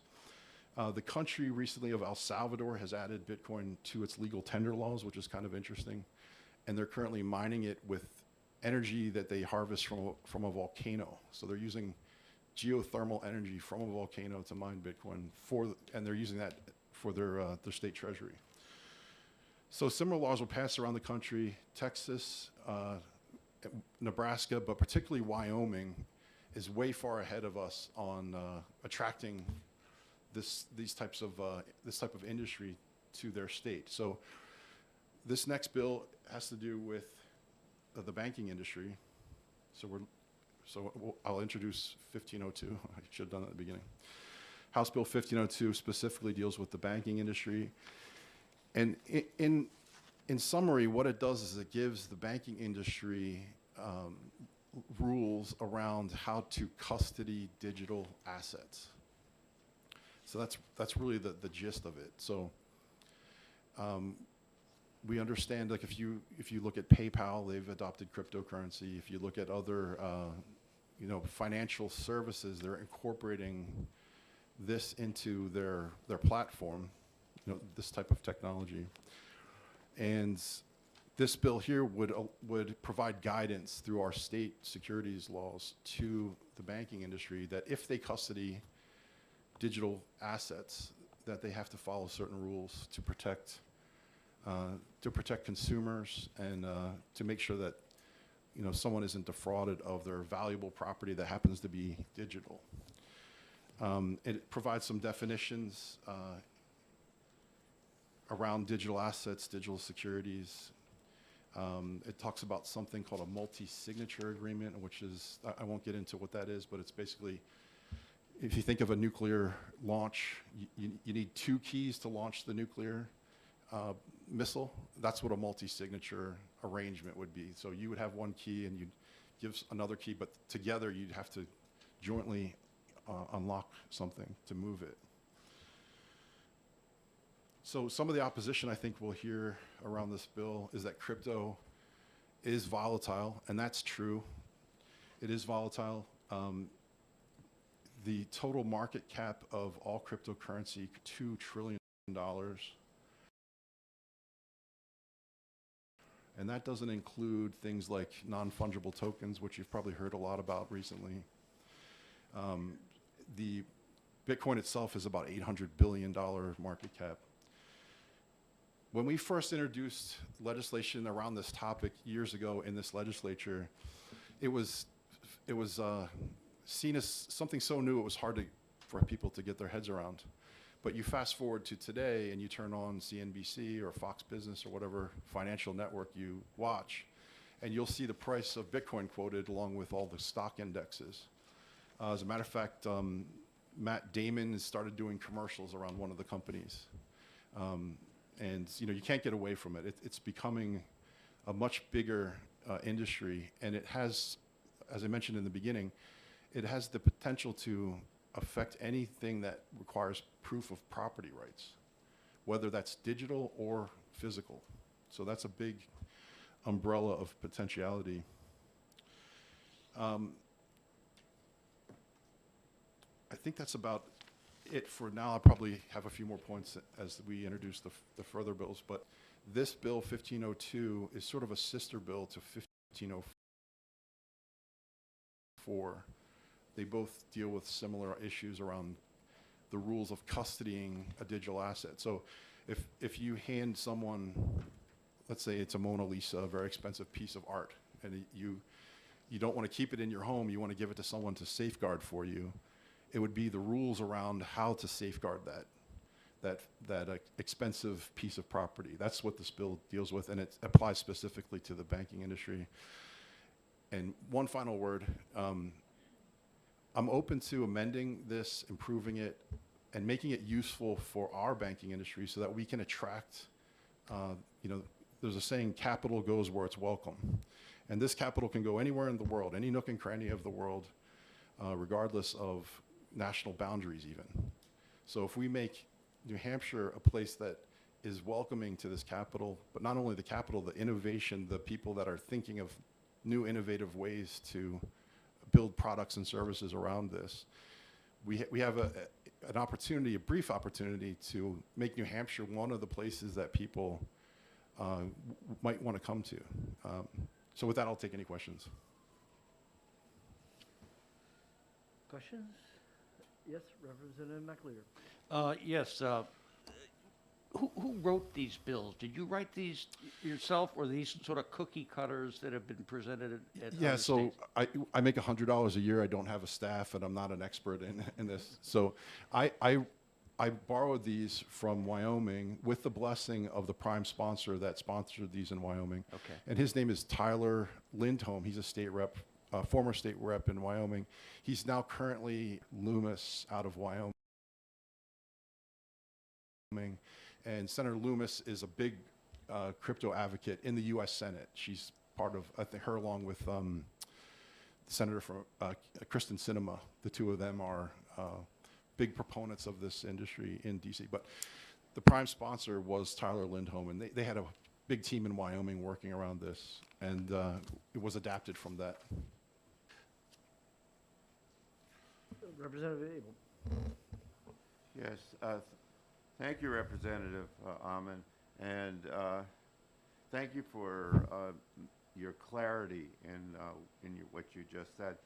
C: The country recently of El Salvador has added Bitcoin to its legal tender laws, which is kind of interesting. And they're currently mining it with energy that they harvest from a volcano. So they're using geothermal energy from a volcano to mine Bitcoin and they're using that for their state treasury. So similar laws will pass around the country. Texas, Nebraska, but particularly Wyoming is way far ahead of us on attracting this type of industry to their state. So this next bill has to do with the banking industry. I'll introduce 1502. I should have done that at the beginning. House Bill 1502 specifically deals with the banking industry. And in summary, what it does is it gives the banking industry rules around how to custody digital assets. So that's really the gist of it. So we understand, like if you look at PayPal, they've adopted cryptocurrency. If you look at other financial services, they're incorporating this into their platform, this type of technology. And this bill here would provide guidance through our state securities laws to the banking industry that if they custody digital assets, that they have to follow certain rules to protect consumers and to make sure that someone isn't defrauded of their valuable property that happens to be digital. It provides some definitions around digital assets, digital securities. It talks about something called a multi-signature agreement, which is, I won't get into what that is, but it's basically, if you think of a nuclear launch, you need 2 keys to launch the nuclear missile. That's what a multi-signature arrangement would be. So you would have 1 key and you'd give another key, but together you'd have to jointly unlock something to move it. So some of the opposition I think we'll hear around this bill is that crypto is volatile, and that's true. It is volatile. The total market cap of all cryptocurrency, $2 trillion. And that doesn't include things like non-fungible tokens, which you've probably heard a lot about recently. The Bitcoin itself is about $800 billion market cap. When we first introduced legislation around this topic years ago in this legislature, it was seen as something so new it was hard for people to get their heads around. But you fast forward to today and you turn on CNBC or Fox Business or whatever financial network you watch, and you'll see the price of Bitcoin quoted along with all the stock indexes. As a matter of fact, Matt Damon has started doing commercials around one of the companies. And you can't get away from it. It's becoming a much bigger industry, and it has, as I mentioned in the beginning, it has the potential to affect anything that requires proof of property rights, whether that's digital or physical. So that's a big umbrella of potentiality. I think that's about it for now. I'll probably have a few more points as we introduce the further bills, but this bill 1502 is sort of a sister bill to 1504. They both deal with similar issues around the rules of custodying a digital asset. So if you hand someone, let's say it's a Mona Lisa, a very expensive piece of art, and you don't want to keep it in your home, you want to give it to someone to safeguard for you, it would be the rules around how to safeguard that expensive piece of property. That's what this bill deals with, and it applies specifically to the banking industry. And one final word, I'm open to amending this, improving it, and making it useful for our banking industry so that we can attract, there's a saying, capital goes where it's welcome. And this capital can go anywhere in the world, any nook and cranny of the world, regardless of national boundaries even. So if we make New Hampshire a place that is welcoming to this capital, but not only the capital, the innovation, the people that are thinking of new innovative ways to build products and services around this, we have an opportunity, a brief opportunity, to make New Hampshire one of the places that people might want to come to. So with that, I'll take any questions.
B: Questions? Yes, Representative McAleer.
J: Yes. Who wrote these bills? Did you write these yourself, or these sort of cookie cutters that have been presented at
C: Yeah,
J: other
C: so
J: states?
C: I make $100 a year. I don't have a staff, and I'm not an expert in this. So I borrowed these from Wyoming with the blessing of the prime sponsor that sponsored these in Wyoming.
J: Okay.
C: And his name is Tyler Lindholm. He's a state rep, former state rep in Wyoming. He's now currently Loomis out of Wyoming. And Senator Loomis is a big crypto advocate in the U.S. Senate. She's part of, I think, her along with Senator from Kristen Sinema. The two of them are big proponents of this industry in D.C. But the prime sponsor was Tyler Lindholm, and they had a big team in Wyoming working around this, and it was adapted from that.
B: Representative Abel.
G: Yes, thank you, Representative Amon, and thank you for your clarity in what you just said.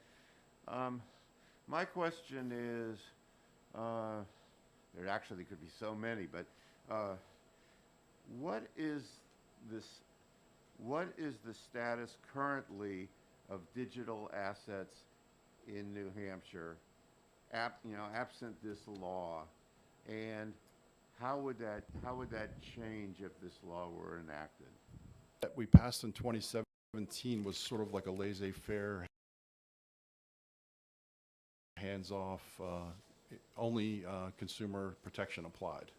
G: My question is, there actually could be so many, but what is the status currently of digital assets in New Hampshire, absent this law, and how would that change if this law were enacted?
C: That we passed in 2017 was sort of like a laissez-faire, hands-off, only consumer protection applied.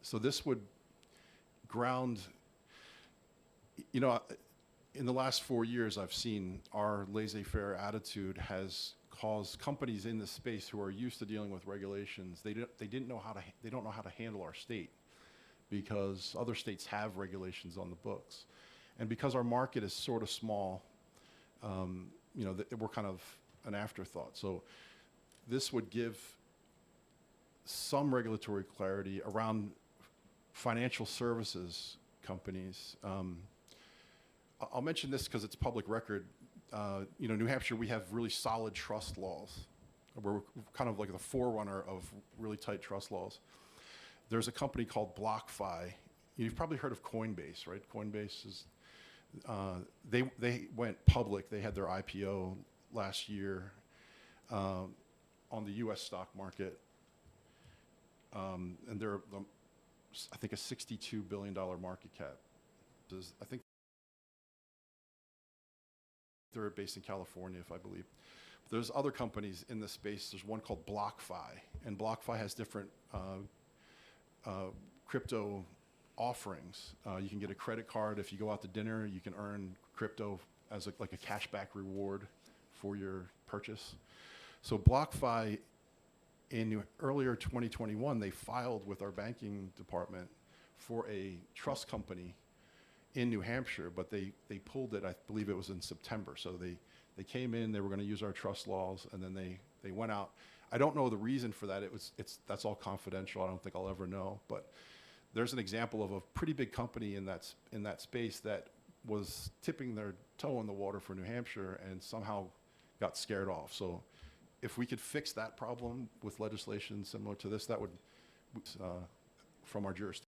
C: So this would ground, in the last 4 years I've seen our laissez-faire attitude has caused companies in this space who are used to dealing with regulations, they don't know how to handle our state, because other states have regulations on the books. And because our market is sort of small, we're kind of an afterthought. So this would give some regulatory clarity around financial services companies. I'll mention this because it's public record. New Hampshire, we have really solid trust laws. We're kind of like the forerunner of really tight trust laws. There's a company called BlockFi. You've probably heard of Coinbase, right? Coinbase is, they went public. They had their IPO last year on the U.S. stock market, and they're, I think, a $62 billion market cap. I think they're based in California, if I believe. There's other companies in this space. There's one called BlockFi, and BlockFi has different crypto offerings. You can get a credit card. If you go out to dinner, you can earn crypto as like a cashback reward for your purchase. So BlockFi, in earlier 2021, they filed with our banking department for a trust company in New Hampshire, but they pulled it, I believe it was in September. So they came in, they were going to use our trust laws, and then they went out. I don't know the reason for that. That's all confidential. I don't think I'll ever know. But there's an example of a pretty big company in that space that was tipping their toe in the water for New Hampshire and somehow got scared off. So if we could fix that problem with legislation similar to this, that would, from our jurisdiction.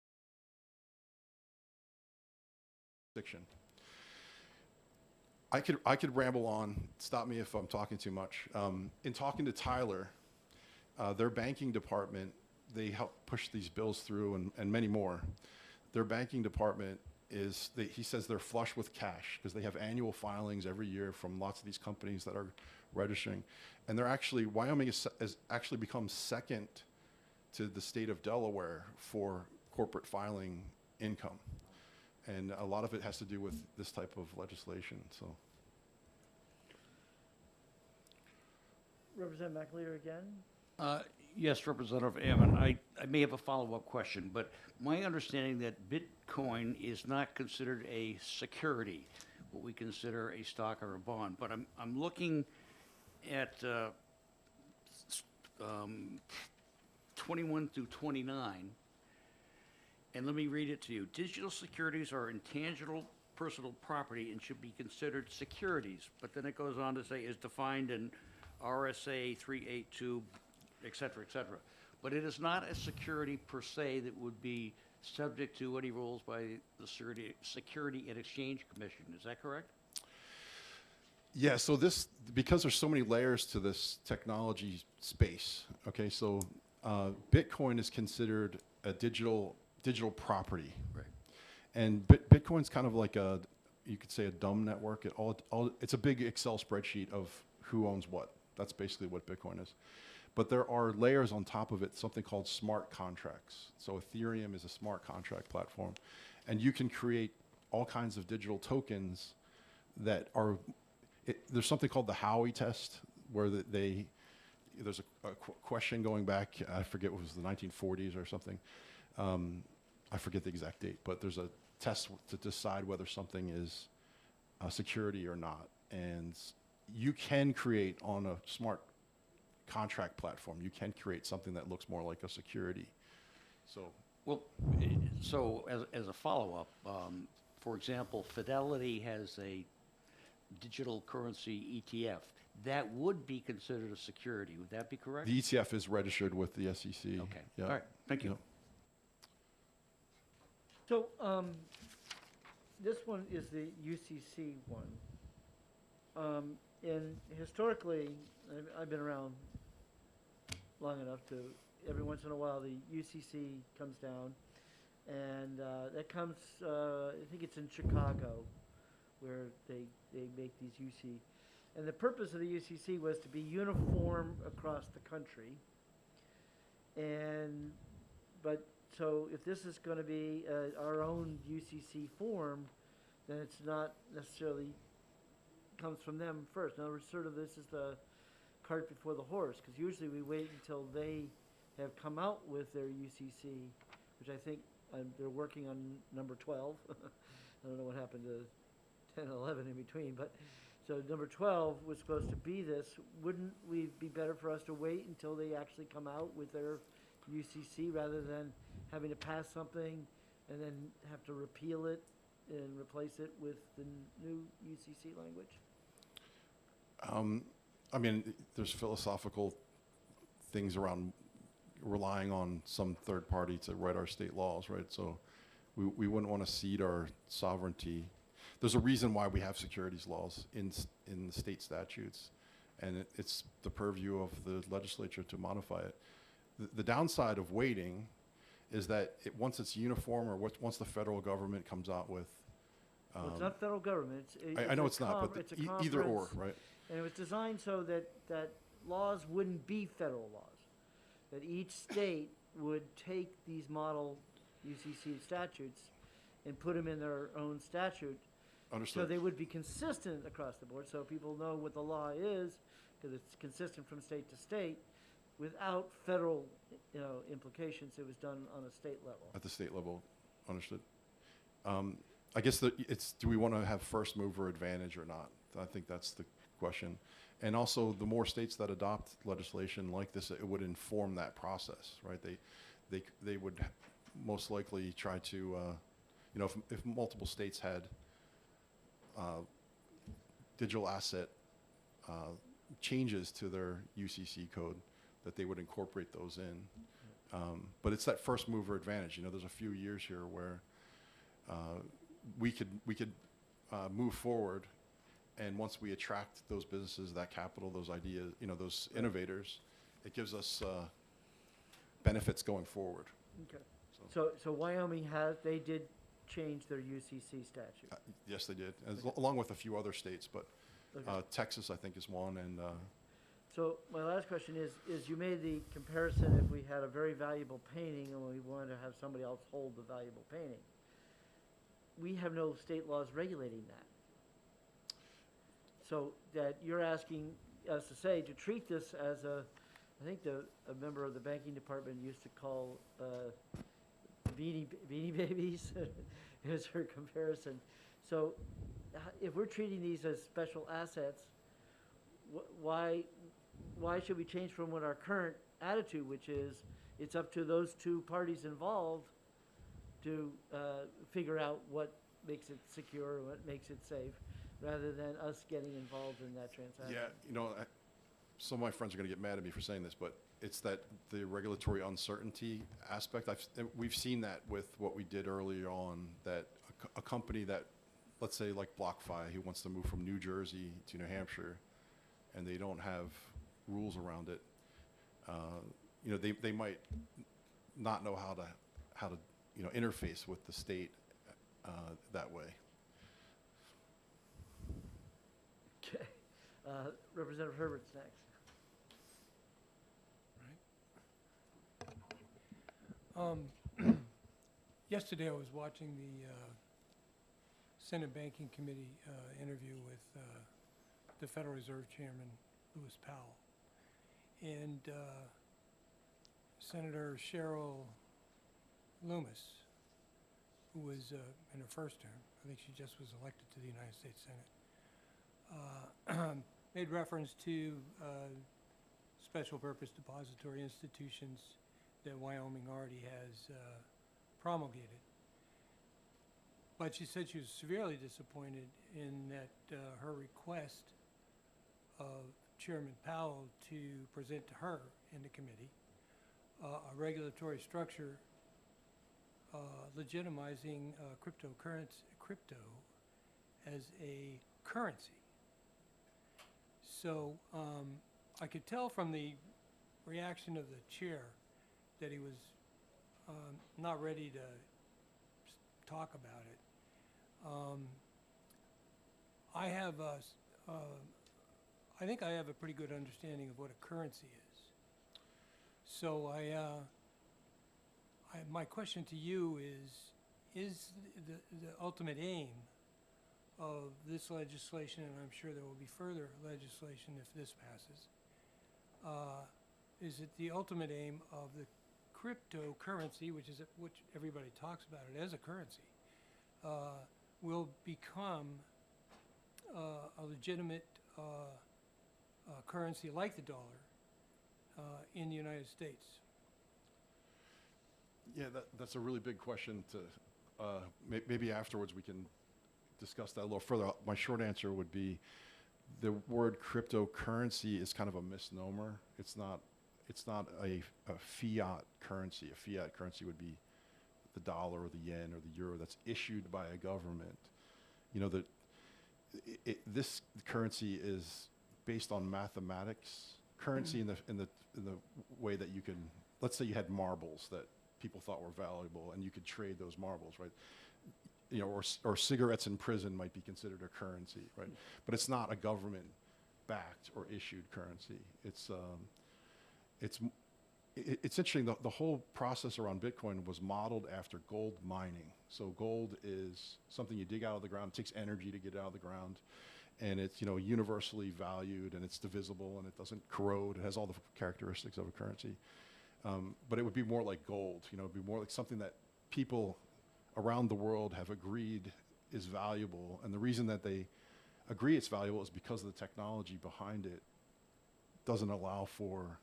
C: I could ramble on. Stop me if I'm talking too much. In talking to Tyler, their banking department, they help push these bills through and many more. Their banking department he says they're flush with cash because they have annual filings every year from lots of these companies that are registering. And Wyoming has actually become second to the state of Delaware for corporate filing income. And a lot of it has to do with this type of legislation, so.
B: Representative McAleer again?
J: Yes, Representative Ammon, I may have a follow-up question, but my understanding that Bitcoin is not considered a security, what we consider a stock or a bond. But I'm looking at 21 through 29, and let me read it to you. Digital securities are intangible personal property and should be considered securities. But then it goes on to say is defined in RSA 382, et cetera, et cetera. But it is not a security per se that would be subject to any rules by the Security and Exchange Commission. Is that correct?
C: Yeah, so because there's so many layers to this technology space, okay, so Bitcoin is considered a digital property.
J: Right.
C: And Bitcoin's kind of like you could say a dumb network. It's a big Excel spreadsheet of who owns what. That's basically what Bitcoin is. But there are layers on top of it, something called smart contracts. So Ethereum is a smart contract platform. And you can create all kinds of digital tokens that are, there's something called the Howey test, where there's a question going back, I forget what was the 1940s or something. I forget the exact date, but there's a test to decide whether something is a security or not. And you can create on a smart contract platform, you can create something that looks more like a security. So,
J: well, so as a follow-up, for example, Fidelity has a digital currency ETF. That would be considered a security. Would that be correct?
C: the ETF is registered with the SEC.
J: Okay.
C: Yeah.
J: All right. Thank you.
C: Yeah.
B: So, this one is the UCC one. And historically, I've been around long enough to, every once in a while, the UCC comes down. And that comes, I think it's in Chicago, where they make these UC. And the purpose of the UCC was to be uniform across the country. But so if this is going to be our own UCC form, then it's not necessarily comes from them first. In other words, sort of this is the cart before the horse, because usually we wait until they have come out with their UCC, which I think they're working on number 12. I don't know what happened to 10 and 11 in between, but so number 12 was supposed to be this. Wouldn't we be better for us to wait until they actually come out with their UCC rather than having to pass something and then have to repeal it and replace it with the new UCC language?
C: I mean, there's philosophical things around relying on some third party to write our state laws, right? So we wouldn't want to cede our sovereignty. There's a reason why we have securities laws in the state statutes. and it's the purview of the legislature to modify it. The downside of waiting is that once it's uniform, or once the federal government comes out with,
B: Well, it's not federal government.
C: I know it's not, but
B: it's a
C: either or,
B: conference,
C: right?
B: And it was designed so that laws wouldn't be federal laws. That each state would take these model UCC statutes and put them in their own statute. So
C: Understood.
B: they would be consistent across the board, so people know what the law is, because it's consistent from state to state, without federal, implications. It was done on a state level.
C: At the state level, understood. I guess do we want to have first mover advantage or not? I think that's the question. And also, the more states that adopt legislation like this, it would inform that process, right? They would most likely try to, if multiple states had digital asset changes to their UCC code, that they would incorporate those in. But it's that first mover advantage. There's a few years here where we could move forward, and once we attract those businesses, that capital, those ideas, those innovators, it gives us benefits going forward.
B: Okay. So Wyoming they did change their UCC statute.
C: Yes, they did, along with a few other states, but
B: Okay.
C: Texas, I think, is one, and
B: So my last question is you made the comparison if we had a very valuable painting and we wanted to have somebody else hold the valuable painting. We have no state laws regulating that. So that you're asking us to treat this as I think a member of the banking department used to call beanie babies is her comparison. So if we're treating these as special assets, why should we change from what our current attitude, which is it's up to those two parties involved to figure out what makes it secure, what makes it safe, rather than us getting involved in that transaction?
C: Yeah, some of my friends are going to get mad at me for saying this, but it's that the regulatory uncertainty aspect. We've seen that with what we did earlier on, that a company that, let's say like BlockFi, who wants to move from New Jersey to New Hampshire, and they don't have rules around it, they might not know how to interface with the state that way.
B: Okay. Representative Herbert's next.
L: Yesterday, I was watching the Senate Banking Committee interview with the Federal Reserve Chairman, Lewis Powell. And Senator Cheryl Loomis, who was in her first term, I think she just was elected to the United States Senate, made reference to special purpose depository institutions that Wyoming already has promulgated. But she said she was severely disappointed in that her request of Chairman Powell to present to her in the committee a regulatory structure legitimizing crypto as a currency. So I could tell from the reaction of the chair that he was not ready to talk about it. I think I have a pretty good understanding of what a currency is. So my question to you is the ultimate aim of this legislation, and I'm sure there will be further legislation if this passes, is it the ultimate aim of the cryptocurrency, which everybody talks about it as a currency, will become a legitimate currency like the dollar in the United States?
C: Yeah, that's a really big question to, maybe afterwards we can discuss that a little further. My short answer would be the word cryptocurrency is kind of a misnomer. It's not a fiat currency. A fiat currency would be the dollar or the yen or the euro that's issued by a government. This currency is based on mathematics. Currency in the way that you can, let's say you had marbles that people thought were valuable, and you could trade those marbles, right? You know, or cigarettes in prison might be considered a currency, right? But it's not a government-backed or issued currency. It's interesting. The whole process around Bitcoin was modeled after gold mining. So gold is something you dig out of the ground. It takes energy to get it out of the ground, and it's, you know, universally valued, and it's divisible, and it doesn't corrode. It has all the characteristics of a currency. But it would be more like gold. You know, it'd be more like something that people around the world have agreed is valuable, and the reason that they agree it's valuable is because of the technology behind it doesn't allow for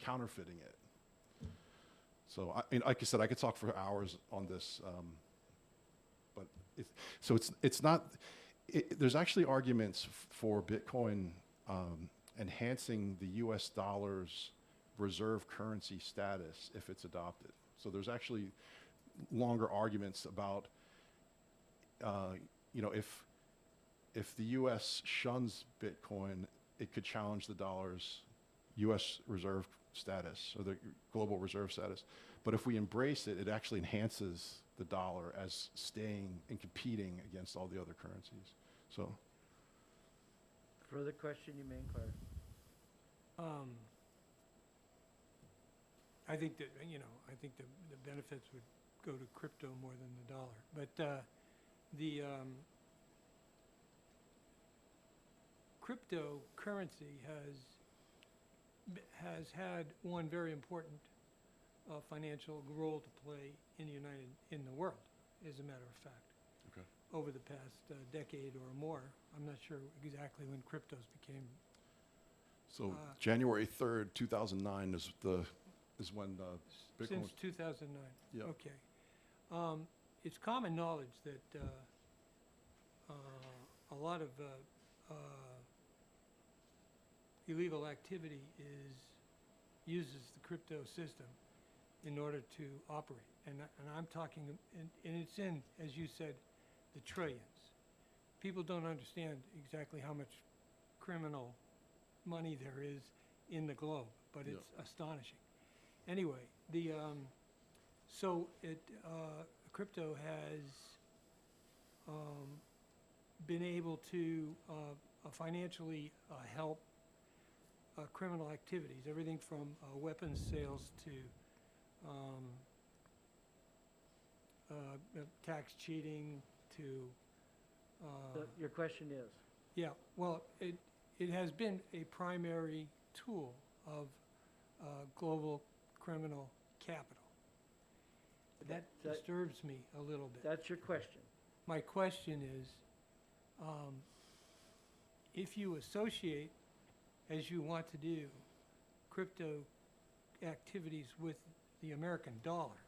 C: counterfeiting it. So, I mean, like I said, I could talk for hours on this, but it's not. There's actually arguments for Bitcoin enhancing the U.S. dollar's reserve currency status if it's adopted. So there's actually longer arguments about, you know, if the U.S. shuns Bitcoin, it could challenge the dollar's U.S. reserve status or the global reserve status. But if we embrace it, it actually enhances the dollar as staying and competing against all the other currencies. So.
B: Further question, you may inquire.
L: I think that, you know, I think the benefits would go to crypto more than the dollar. But cryptocurrency has had one very important financial role to play in the world, as a matter of fact.
C: Okay.
L: Over the past decade or more. I'm not sure exactly when cryptos became.
C: So January 3rd, 2009 is when Bitcoin.
L: Since 2009.
C: Yeah.
L: Okay. It's common knowledge that a lot of illegal activity uses the crypto system in order to operate, and I'm talking, and it's in, as you said, the trillions. People don't understand exactly how much criminal money there is in the globe, but it's astonishing. Anyway, crypto has been able to financially help criminal activities, everything from weapons sales to tax cheating to.
B: Your question is?
L: Yeah, well, it has been a primary tool of global criminal capital. That disturbs me a little bit.
B: That's your question.
L: My question is, if you associate, as you want to do, crypto activities with the American dollar,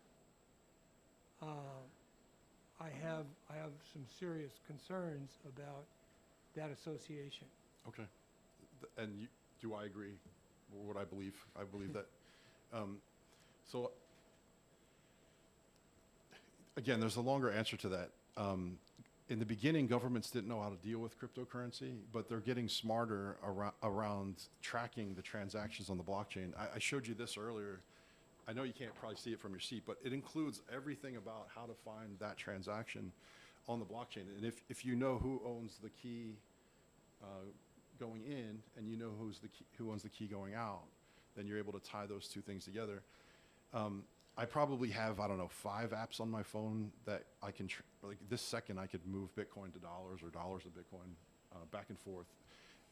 L: I have some serious concerns about that association.
C: Okay. And do I agree? What I believe? I believe that. So again, there's a longer answer to that. In the beginning, governments didn't know how to deal with cryptocurrency, but they're getting smarter around tracking the transactions on the blockchain. I showed you this earlier. I know you can't probably see it from your seat, but it includes everything about how to find that transaction on the blockchain. And if you know who owns the key going in, and you know who owns the key going out, then you're able to tie those two things together. I probably have, I don't know, 5 apps on my phone that I can, like this second I could move Bitcoin to dollars or dollars to Bitcoin back and forth.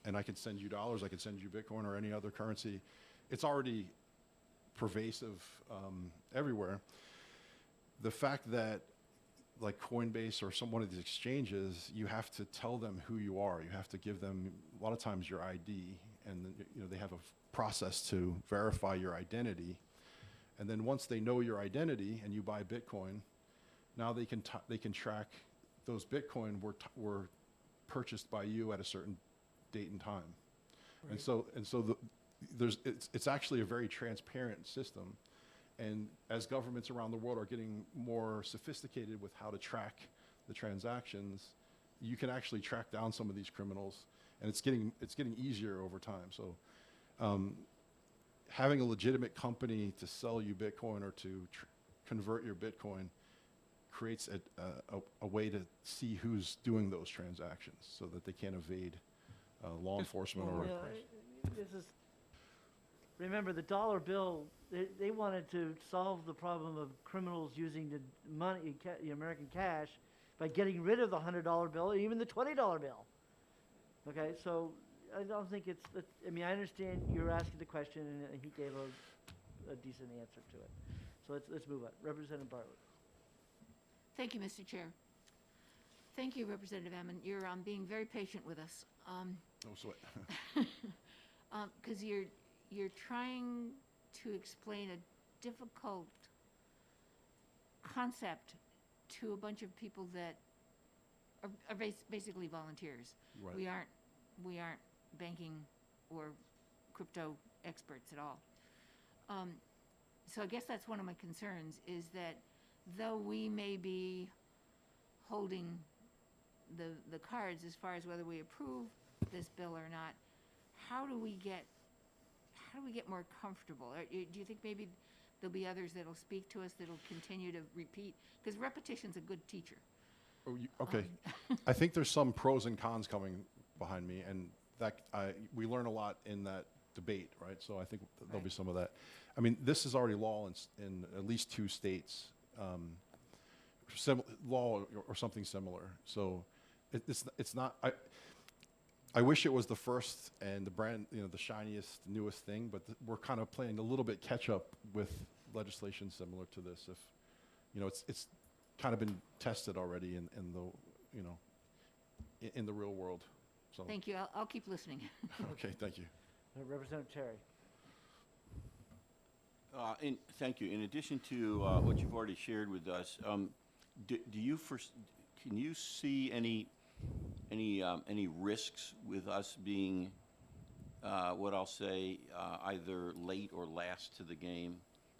C: And I could send you dollars, I could send you Bitcoin or any other currency. It's already pervasive everywhere. The fact that like Coinbase or one of these exchanges, you have to tell them who you are. You have to give them, a lot of times, your ID, and you know they have a process to verify your identity. And then once they know your identity and you buy Bitcoin, now they can track those Bitcoin were purchased by you at a certain date and time. Right. And so it's actually a very transparent system. And as governments around the world are getting more sophisticated with how to track the transactions, you can actually track down some of these criminals and it's getting easier over time. So, having a legitimate company to sell you Bitcoin or to convert your Bitcoin creates a way to see who's doing those transactions, so that they can't evade law enforcement or.
B: Yeah, this is, remember, the dollar bill, they wanted to solve the problem of criminals using the money, the American cash, by getting rid of the $100 bill, or even the $20 bill. Okay, so I don't think I mean, I understand you're asking the question, and he gave a decent answer to it. So let's move on. Representative Bartlett.
E: Thank you, Mr. Chair. Thank you, Representative Ammon. You're being very patient with us.
C: No sweat.
E: Because you're trying to explain a difficult concept to a bunch of people that are basically volunteers.
C: Right.
E: We aren't banking or crypto experts at all. So I guess that's one of my concerns, is that though we may be holding the cards as far as whether we approve this bill or not, how do we get more comfortable? Do you think maybe there'll be others that'll speak to us, that'll continue to repeat? Because repetition's a good teacher.
C: Oh, okay. I think there's some pros and cons coming behind me, and we learn a lot in that debate, right? So I think there'll be some of that. I mean, this is already law in at least 2 states, law or something similar. So it's not. I wish it was the first and the shiniest, newest thing, but we're kind of playing a little bit catch up with legislation similar to this. If it's kind of been tested already in the real world. So.
E: Thank you. I'll keep listening.
C: Okay, thank you.
B: Representative Terry.
F: Thank you. In addition to what you've already shared with us, can you see any risks with us being what I'll say either late or last to the game?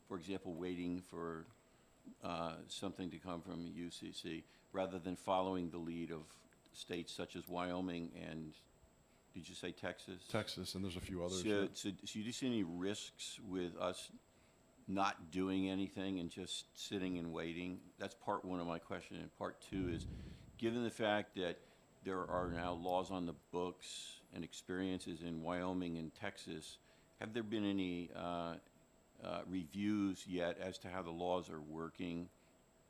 F: For example, waiting for something to come from UCC rather than following the lead of states such as Wyoming and, did you say Texas?
C: Texas, and there's a few others.
F: So do you see any risks with us not doing anything and just sitting and waiting? That's part one of my question. And part two is, given the fact that there are now laws on the books and experiences in Wyoming and Texas, have there been any reviews yet as to how the laws are working?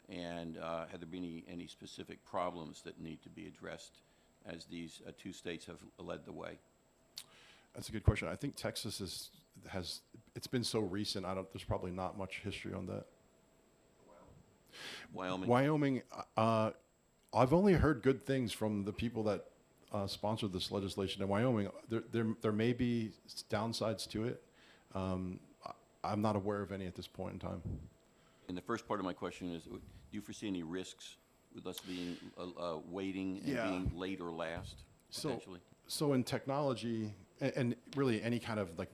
F: And have there been any specific problems that need to be addressed as these 2 states have led the way?
C: That's a good question. I think Texas it's been so recent. There's probably not much history on that. Wyoming. I've only heard good things from the people that sponsored this legislation in Wyoming. There may be downsides to it. I'm not aware of any at this point in time.
F: And the first part of my question is, do you foresee any risks with us being waiting and being late or last, potentially?
C: So in technology, and really any kind of like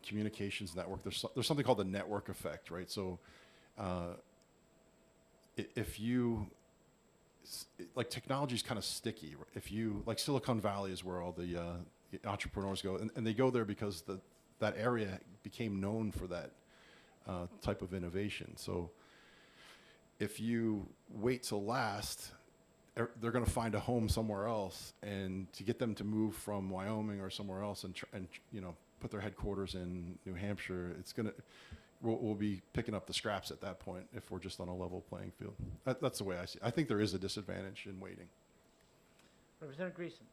C: communications network, there's something called the network effect, right? So if you, like, technology is kind of sticky. If you, like, Silicon Valley is where all the entrepreneurs go, and they go there because that area became known for that type of innovation. So if you wait till last, they're going to find a home somewhere else, and to get them to move from Wyoming or somewhere else and put their headquarters in New Hampshire, we'll be picking up the scraps at that point if we're just on a level playing field. That's the way I see it. I think there is a disadvantage in waiting.
B: Representative Greason.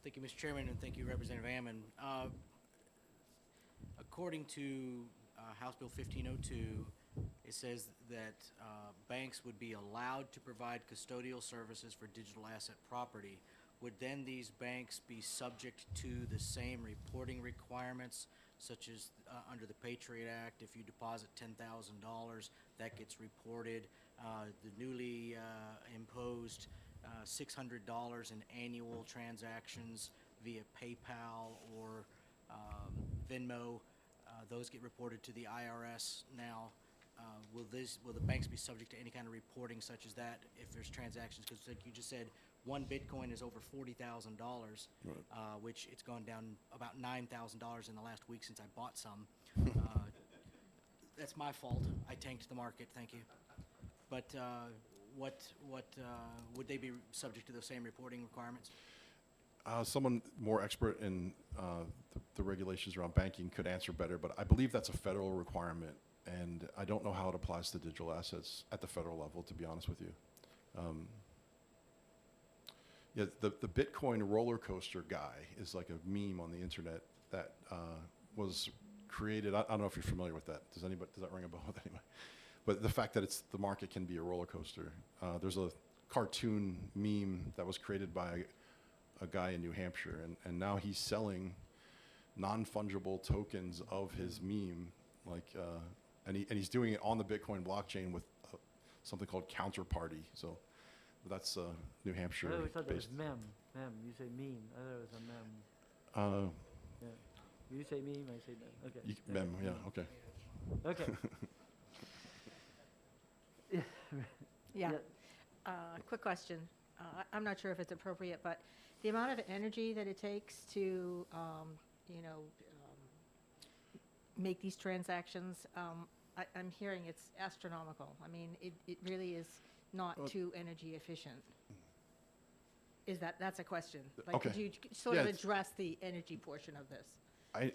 K: Thank you, Mr. Chairman, and thank you, Representative Ammon. According to House Bill 1502, it says that banks would be allowed to provide custodial services for digital asset property. Would then these banks be subject to the same reporting requirements, such as under the Patriot Act? If you deposit $10,000, that gets reported. The newly imposed $600 in annual transactions via PayPal or Venmo, those get reported to the IRS now. Will the banks be subject to any kind of reporting such as that if there's transactions? Because like you just said, one Bitcoin is over $40,000, which it's gone down about $9,000 in the last week since I bought some. That's my fault. I tanked the market, thank you. But what would they be subject to the same reporting requirements?
C: Someone more expert in the regulations around banking could answer better, but I believe that's a federal requirement, and I don't know how it applies to digital assets at the federal level, to be honest with you. Yeah, the Bitcoin roller coaster guy is like a meme on the internet that was created. I don't know if you're familiar with that. Does that ring a bell with anybody? But the fact that the market can be a roller coaster. There's a cartoon meme that was created by a guy in New Hampshire, and now he's selling non-fungible tokens of his meme, and he's doing it on the Bitcoin blockchain with something called Counterparty. So that's New Hampshire.
B: I always thought that was
C: based.
B: mem. You say meme. I thought it was a mem. Yeah. You say meme, I say mem. Okay.
C: Mem, yeah, okay.
B: Okay.
M: Yeah.
B: Yeah.
M: Quick question. I'm not sure if it's appropriate, but the amount of energy that it takes to, make these transactions, I'm hearing it's astronomical. I mean, it really is not too energy efficient. That's a question. Like,
C: Okay.
M: could you sort of
C: Yeah, it's-
M: address the energy portion of this?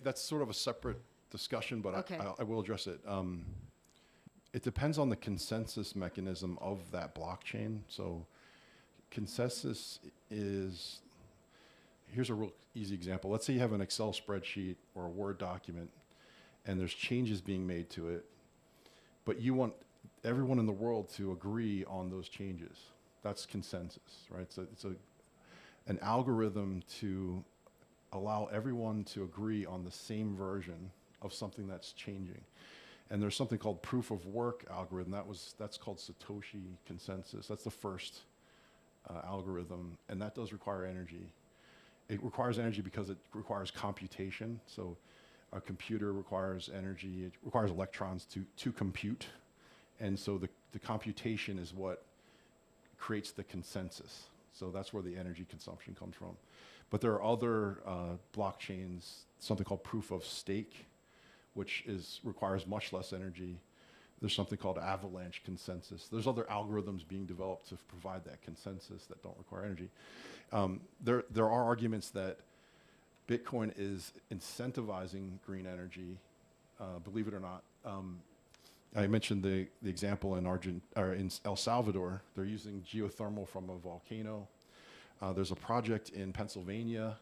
C: That's sort of a separate discussion, but
M: Okay.
C: I will address it. It depends on the consensus mechanism of that blockchain. So consensus is, here's a real easy example. Let's say you have an Excel spreadsheet or a Word document, and there's changes being made to it, but you want everyone in the world to agree on those changes. That's consensus, right? So it's an algorithm to allow everyone to agree on the same version of something that's changing. And there's something called proof of work algorithm. That's called Satoshi consensus. That's the first algorithm, and that does require energy. It requires energy because it requires computation. So a computer requires energy. It requires electrons to compute. And so the computation is what creates the consensus. So that's where the energy consumption comes from. But there are other blockchains, something called proof of stake, which requires much less energy. There's something called avalanche consensus. There's other algorithms being developed to provide that consensus that don't require energy. There are arguments that Bitcoin is incentivizing green energy, believe it or not. I mentioned the example in in El Salvador. They're using geothermal from a volcano. There's a project in Pennsylvania.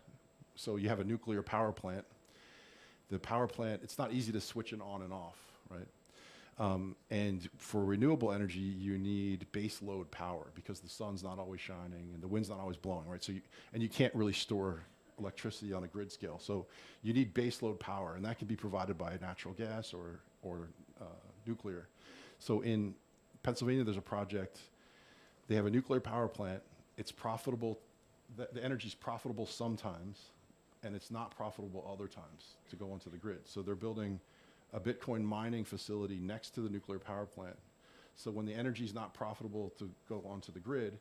C: So you have a nuclear power plant. The power plant, it's not easy to switch it on and off, right? And for renewable energy, you need base load power because the sun's not always shining and the wind's not always blowing, right? So you can't really store electricity on a grid scale. So you need base load power, and that can be provided by natural gas or nuclear. So in Pennsylvania, there's a project. They have a nuclear power plant. It's profitable. The energy's profitable sometimes, and it's not profitable other times to go onto the grid. So they're building a Bitcoin mining facility next to the nuclear power plant. So when the energy is not profitable to go onto the grid,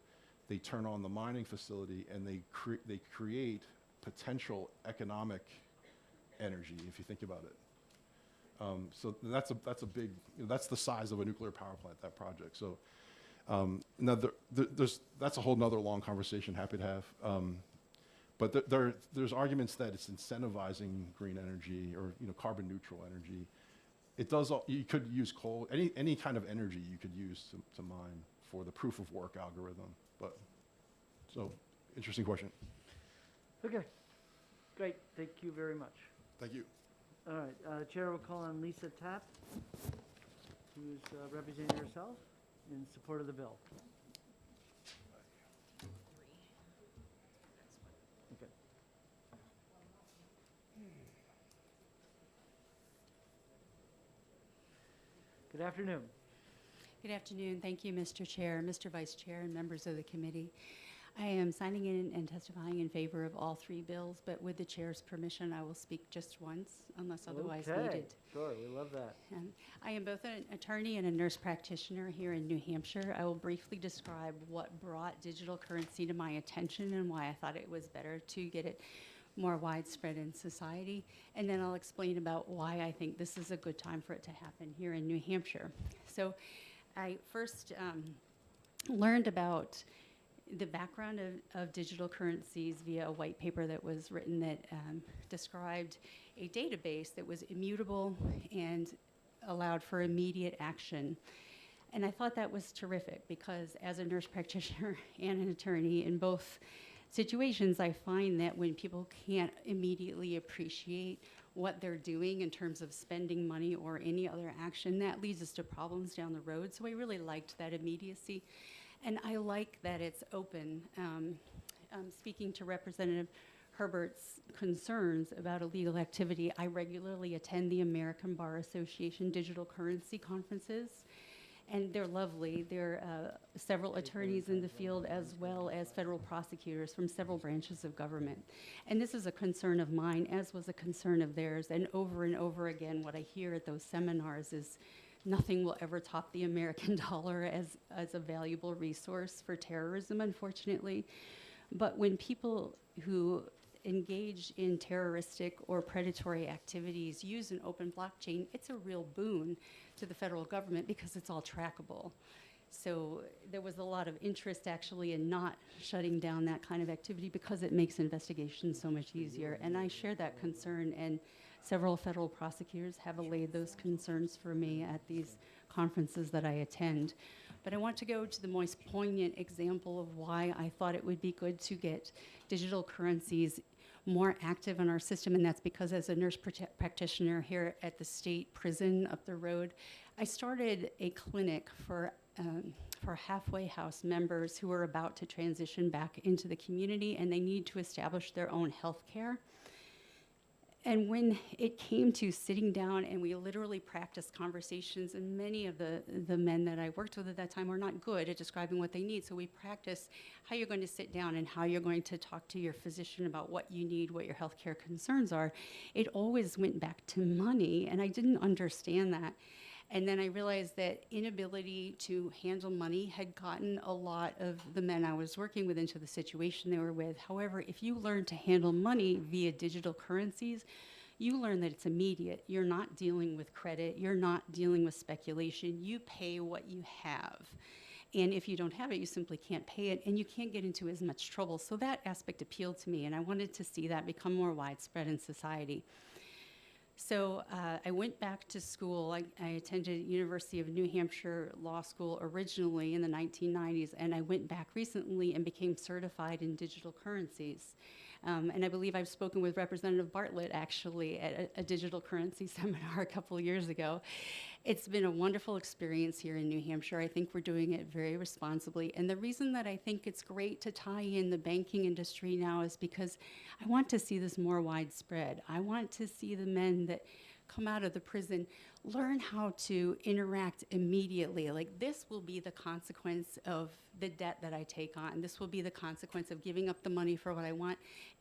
C: they turn on the mining facility and they create potential economic energy, if you think about it. So that's a big, that's the size of a nuclear power plant, that project. So now that's a whole nother long conversation, happy to have. But there's arguments that it's incentivizing green energy or carbon neutral energy. It does. You could use coal, any kind of energy you could use to mine for the proof of work algorithm. But so interesting question.
B: Okay. Great. Thank you very much.
C: Thank you.
B: All right. Chair will call on Lisa Tapp, who's representing herself in support of the bill. Okay. Good afternoon.
O: Good afternoon. Thank you, Mr. Chair, Mr. Vice Chair, and members of the committee. I am signing in and testifying in favor of all three bills, but with the chair's permission, I will speak just once unless otherwise
B: Okay,
O: needed.
B: sure, we love that.
O: I am both an attorney and a nurse practitioner here in New Hampshire. I will briefly describe what brought digital currency to my attention and why I thought it was better to get it more widespread in society. And then I'll explain about why I think this is a good time for it to happen here in New Hampshire. So I first learned about the background of digital currencies via a white paper that was written that described a database that was immutable and allowed for immediate action. And I thought that was terrific because as a nurse practitioner and an attorney in both situations, I find that when people can't immediately appreciate what they're doing in terms of spending money or any other action, that leads us to problems down the road. So I really liked that immediacy. And I like that it's open. Speaking to Representative Herbert's concerns about illegal activity, I regularly attend the American Bar Association digital currency conferences, and they're lovely. There are several attorneys in the field as well as federal prosecutors from several branches of government. And this is a concern of mine, as was a concern of theirs. And over again, what I hear at those seminars is nothing will ever top the American dollar as a valuable resource for terrorism, unfortunately. But when people who engage in terroristic or predatory activities use an open blockchain, it's a real boon to the federal government because it's all trackable. So there was a lot of interest actually in not shutting down that kind of activity because it makes investigations so much easier. And I share that concern, and several federal prosecutors have allayed those concerns for me at these conferences that I attend. But I want to go to the most poignant example of why I thought it would be good to get digital currencies more active in our system, and that's because as a nurse practitioner here at the state prison up the road, I started a clinic for halfway house members who are about to transition back into the community and they need to establish their own health care. And when it came to sitting down and we literally practiced conversations, and many of the men that I worked with at that time were not good at describing what they need, so we practiced how you're going to sit down and how you're going to talk to your physician about what you need, what your healthcare concerns are. It always went back to money, and I didn't understand that. And then I realized that inability to handle money had gotten a lot of the men I was working with into the situation they were with. However, if you learn to handle money via digital currencies, you learn that it's immediate. You're not dealing with credit. You're not dealing with speculation. You pay what you have. And if you don't have it, you simply can't pay it, and you can't get into as much trouble. So that aspect appealed to me, and I wanted to see that become more widespread in society. So I went back to school. I attended University of New Hampshire Law School originally in the 1990s, and I went back recently and became certified in digital currencies. And I believe I've spoken with Representative Bartlett actually at a digital currency seminar a couple of years ago. It's been a wonderful experience here in New Hampshire. I think we're doing it very responsibly. And the reason that I think it's great to tie in the banking industry now is because I want to see this more widespread. I want to see the men that come out of the prison learn how to interact immediately. Like, this will be the consequence of the debt that I take on. This will be the consequence of giving up the money for what I want.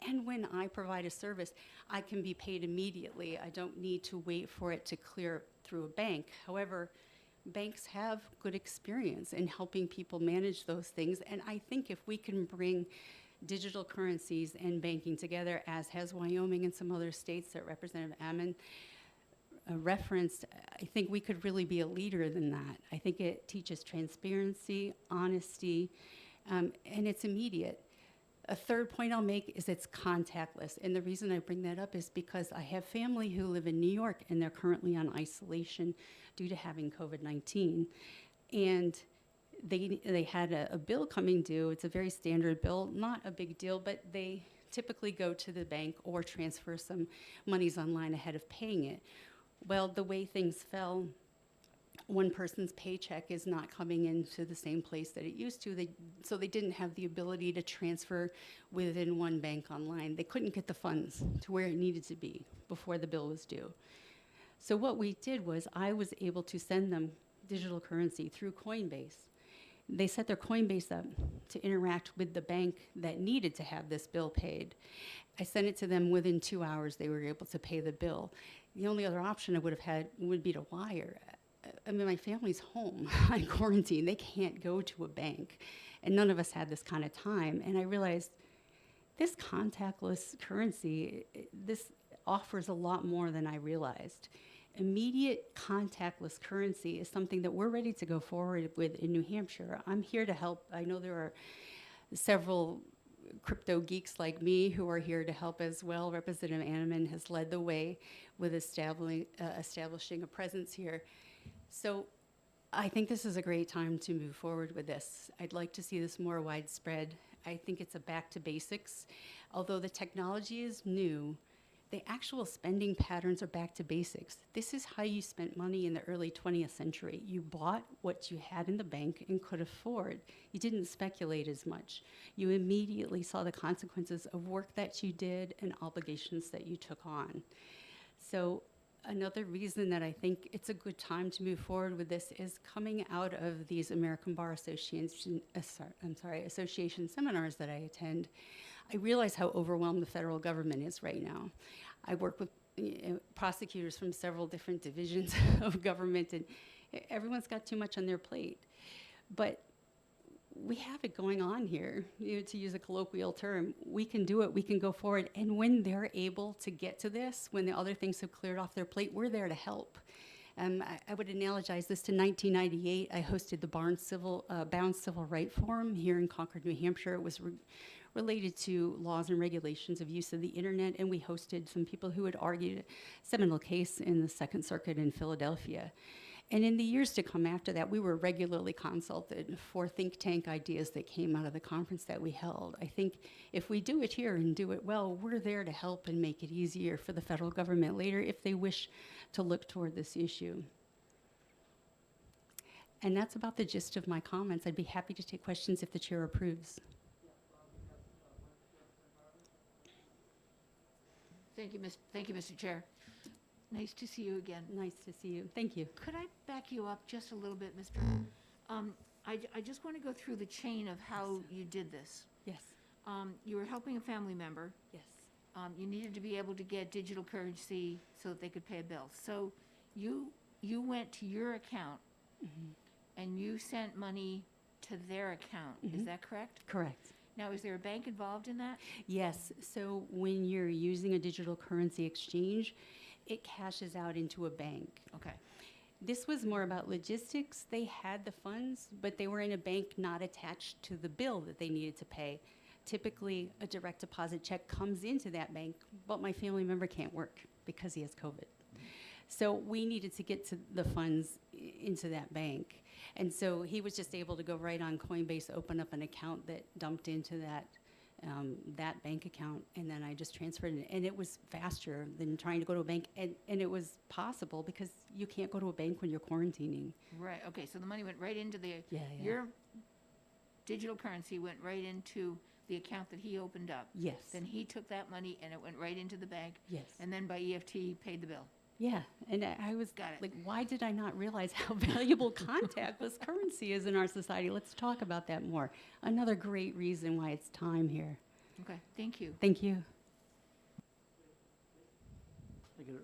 O: And when I provide a service, I can be paid immediately. I don't need to wait for it to clear through a bank. However, banks have good experience in helping people manage those things. And I think if we can bring digital currencies and banking together, as has Wyoming and some other states that Representative Ammon referenced, I think we could really be a leader in that. I think it teaches transparency, honesty, and it's immediate. A third point I'll make is it's contactless. And the reason I bring that up is because I have family who live in New York and they're currently on isolation due to having COVID-19. And they had a bill coming due. It's a very standard bill, not a big deal, but they typically go to the bank or transfer some monies online ahead of paying it. Well, the way things fell, one person's paycheck is not coming into the same place that it used to, so they didn't have the ability to transfer within one bank online. They couldn't get the funds to where it needed to be before the bill was due. So what we did was I was able to send them digital currency through Coinbase. They set their Coinbase up to interact with the bank that needed to have this bill paid. I sent it to them within 2 hours. They were able to pay the bill. The only other option I would have had would be to wire. I mean, my family's home on quarantine. They can't go to a bank. And none of us had this kind of time. And I realized this contactless currency, this offers a lot more than I realized. Immediate contactless currency is something that we're ready to go forward with in New Hampshire. I'm here to help. I know there are several crypto geeks like me who are here to help as well. Representative Anneman has led the way with establishing a presence here. So I think this is a great time to move forward with this. I'd like to see this more widespread. I think it's a back to basics. Although the technology is new, the actual spending patterns are back to basics. This is how you spent money in the early 20th century. You bought what you had in the bank and could afford. You didn't speculate as much. You immediately saw the consequences of work that you did and obligations that you took on. So another reason that I think it's a good time to move forward with this is coming out of these American Bar Association, Association seminars that I attend. I realize how overwhelmed the federal government is right now. I work with prosecutors from several different divisions of government, and everyone's got too much on their plate. But we have it going on here, to use a colloquial term. We can do it, we can go forward, and when they're able to get to this, when the other things have cleared off their plate, we're there to help. I would analogize this to 1998. I hosted the Bound Civil Rights Forum here in Concord, New Hampshire. It was related to laws and regulations of use of the internet, and we hosted some people who had argued a seminal case in the Second Circuit in Philadelphia. And in the years to come after that, we were regularly consulted for think tank ideas that came out of the conference that we held. I think if we do it here and do it well, we're there to help and make it easier for the federal government later if they wish to look toward this issue. And that's about the gist of my comments. I'd be happy to take questions if the chair approves.
E: Thank you, Mr. Chair. Nice to see you again.
O: Nice to see you. Thank you.
E: Could I back you up just a little bit, Mr.? I just want to go through the chain of how you did this.
O: Yes.
E: You were helping a family member.
O: Yes.
E: You needed to be able to get digital currency so that they could pay a bill. So you went to your account and you sent money to their account. Is that correct?
O: Correct.
E: Now, is there a bank involved in that?
O: Yes. So when you're using a digital currency exchange, it cashes out into a bank.
E: Okay.
O: This was more about logistics. They had the funds, but they were in a bank not attached to the bill that they needed to pay. Typically, a direct deposit check comes into that bank, but my family member can't work because he has COVID. So we needed to get to the funds into that bank. And so he was just able to go right on Coinbase, open up an account that dumped into that bank account, and then I just transferred it. And it was faster than trying to go to a bank, and it was possible because you can't go to a bank when you're quarantining.
E: Right, okay, so the money went right into the,
O: Yeah.
E: your digital currency went right into the account that he opened up.
O: Yes.
E: Then he took that money and it went right into the bank.
O: Yes.
E: And then by EFT paid the bill.
O: Yeah, and I was
E: Got it.
O: like, why did I not realize how valuable contactless currency is in our society? Let's talk about that more. Another great reason why it's time here.
E: Okay, thank you.
O: Thank you.
B: I get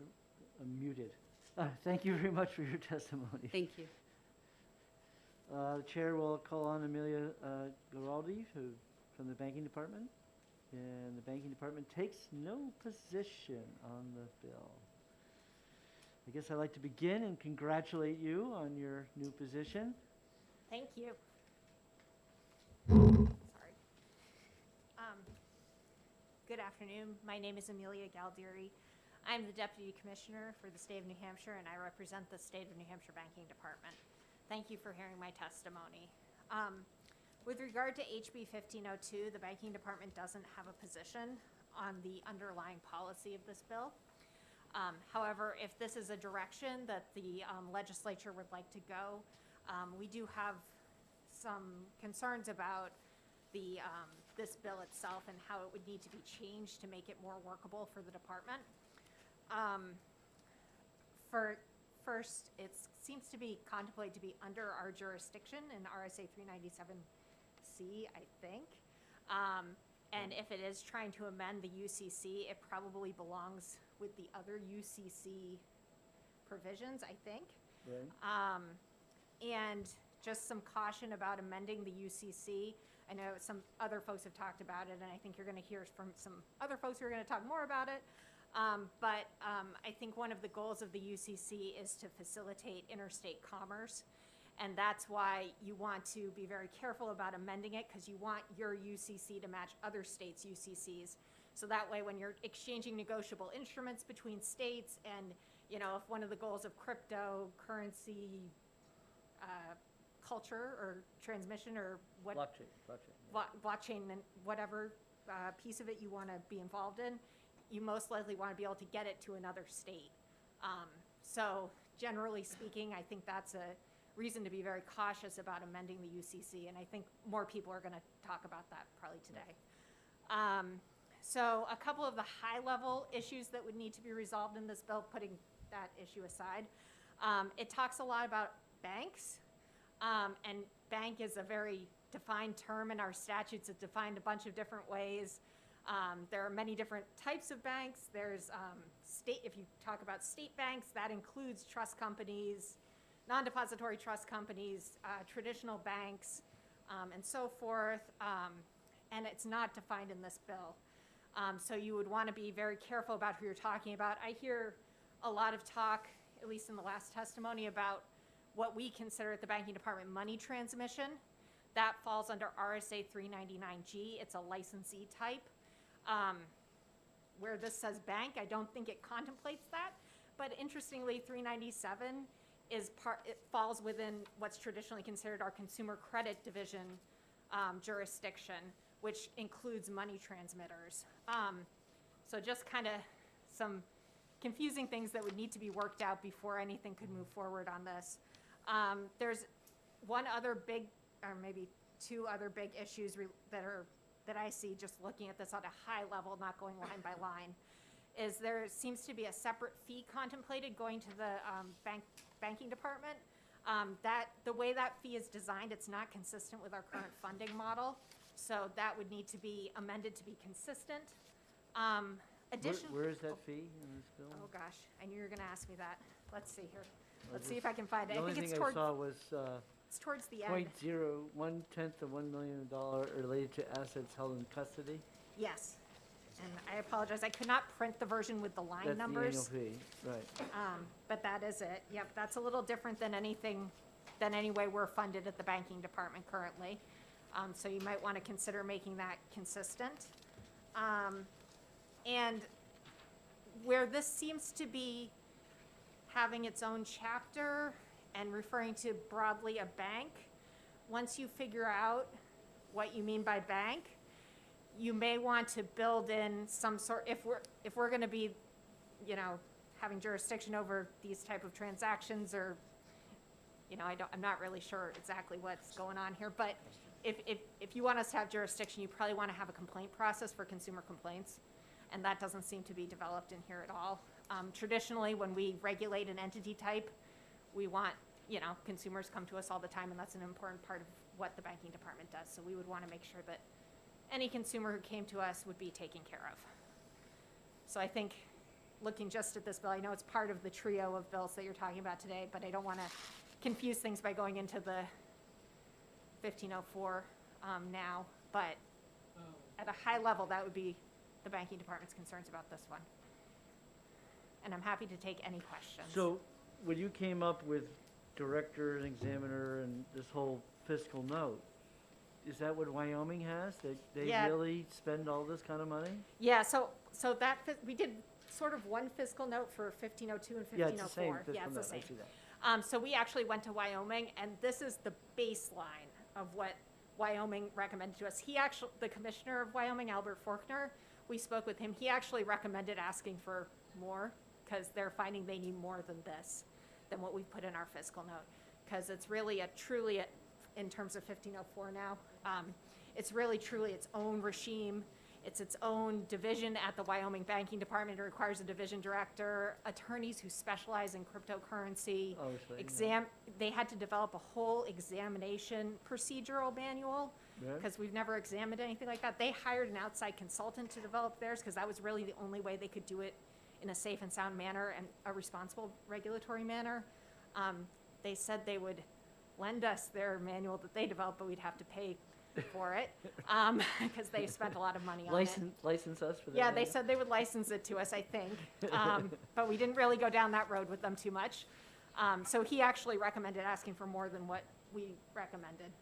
B: muted. Thank you very much for your testimony.
O: Thank you.
B: The chair will call on Amelia Giraldi from the banking department. And the banking department takes no position on the bill. I guess I'd like to begin and congratulate you on your new position.
P: Thank you. Sorry. Good afternoon. My name is Amelia Galdieri. I'm the Deputy Commissioner for the state of New Hampshire, and I represent the state of New Hampshire Banking Department. Thank you for hearing my testimony. With regard to HB 1502, the Banking Department doesn't have a position on the underlying policy of this bill. However, if this is a direction that the legislature would like to go, we do have some concerns about the this bill itself and how it would need to be changed to make it more workable for the department. For First, it seems to be contemplated to be under our jurisdiction in RSA 397C, I think. And if it is trying to amend the UCC, it probably belongs with the other UCC provisions, I think.
B: Right.
P: And just some caution about amending the UCC. I know some other folks have talked about it, and I think you're going to hear from some other folks who are going to talk more about it. But I think one of the goals of the UCC is to facilitate interstate commerce. And that's why you want to be very careful about amending it, because you want your UCC to match other states' UCCs. So that way, when you're exchanging negotiable instruments between states, and, you know, if one of the goals of cryptocurrency culture or transmission or what blockchain and whatever piece of it you want to be involved in, you most likely want to be able to get it to another state. So generally speaking, I think that's a reason to be very cautious about amending the UCC, and I think more people are going to talk about that probably today. So a couple of the high-level issues that would need to be resolved in this bill, putting that issue aside, it talks a lot about banks, and bank is a very defined term in our statutes. It's defined a bunch of different ways. There are many different types of banks. There's if you talk about state banks, that includes trust companies, non-depository trust companies, traditional banks, and so forth, and it's not defined in this bill. So you would want to be very careful about who you're talking about. I hear a lot of talk, at least in the last testimony, about what we consider at the banking department money transmission. That falls under RSA 399G. It's a licensee type. Where this says bank, I don't think it contemplates that. But interestingly, 397 it falls within what's traditionally considered our consumer credit division jurisdiction, which includes money transmitters. So just kind of some confusing things that would need to be worked out before anything could move forward on this. There's one other big, or maybe two other big issues that I see just looking at this on a high level, not going line by line, is there seems to be a separate fee contemplated going to the banking department. The way that fee is designed, it's not consistent with our current funding model, so that would need to be amended to be consistent.
B: Where is that fee in this bill?
P: Oh gosh, I knew you were going to ask me that. Let's see here. Let's see if I can find it.
B: The
P: I
B: only
P: think it's
B: thing I
P: towards,
B: saw was
P: it's towards the end.
B: 0.01 of $1 million related to assets held in custody.
P: Yes. And I apologize, I could not print the version with the line numbers.
B: That's the annual fee, right.
P: But that is it. Yep, that's a little different than any way we're funded at the banking department currently. So you might want to consider making that consistent. And where this seems to be having its own chapter and referring to broadly a bank, once you figure out what you mean by bank, you may want to build in some sort, if we're going to be, you know, having jurisdiction over these type of transactions, or, you know, I'm not really sure exactly what's going on here, but if you want us to have jurisdiction, you probably want to have a complaint process for consumer complaints, and that doesn't seem to be developed in here at all. Traditionally, when we regulate an entity type, we want, you know, consumers come to us all the time, and that's an important part of what the banking department does. So we would want to make sure that any consumer who came to us would be taken care of. So I think, looking just at this bill, I know it's part of the trio of bills that you're talking about today, but I don't want to confuse things by going into the 1504 now. But at a high level, that would be the banking department's concerns about this one. And I'm happy to take any questions.
B: So when you came up with director and examiner and this whole fiscal note, is that what Wyoming has? They
P: Yeah.
B: really spend all this kind of money?
P: Yeah, so that, we did sort of one fiscal note for 1502 and 1504.
B: Yeah, it's the same fiscal
P: Yeah, it's the
B: note, I
P: same.
B: see that.
P: So we actually went to Wyoming, and this is the baseline of what Wyoming recommended to us. The commissioner of Wyoming, Albert Faulkner, we spoke with him. He actually recommended asking for more, because they're finding they need more than this, than what we put in our fiscal note. Because it's really in terms of 1504 now, it's really truly its own regime. It's its own division at the Wyoming Banking Department. It requires a division director, attorneys who specialize in cryptocurrency.
B: Obviously, yeah.
P: They had to develop a whole examination procedural manual
B: Right.
P: because we've never examined anything like that. They hired an outside consultant to develop theirs because that was really the only way they could do it in a safe and sound manner and a responsible regulatory manner. They said they would lend us their manual that they developed, but we'd have to pay for it because they spent a lot of money on it.
B: License us for that.
P: Yeah, they said they would license it to us, I think. But we didn't really go down that road with them too much. So he actually recommended asking for more than what we recommended,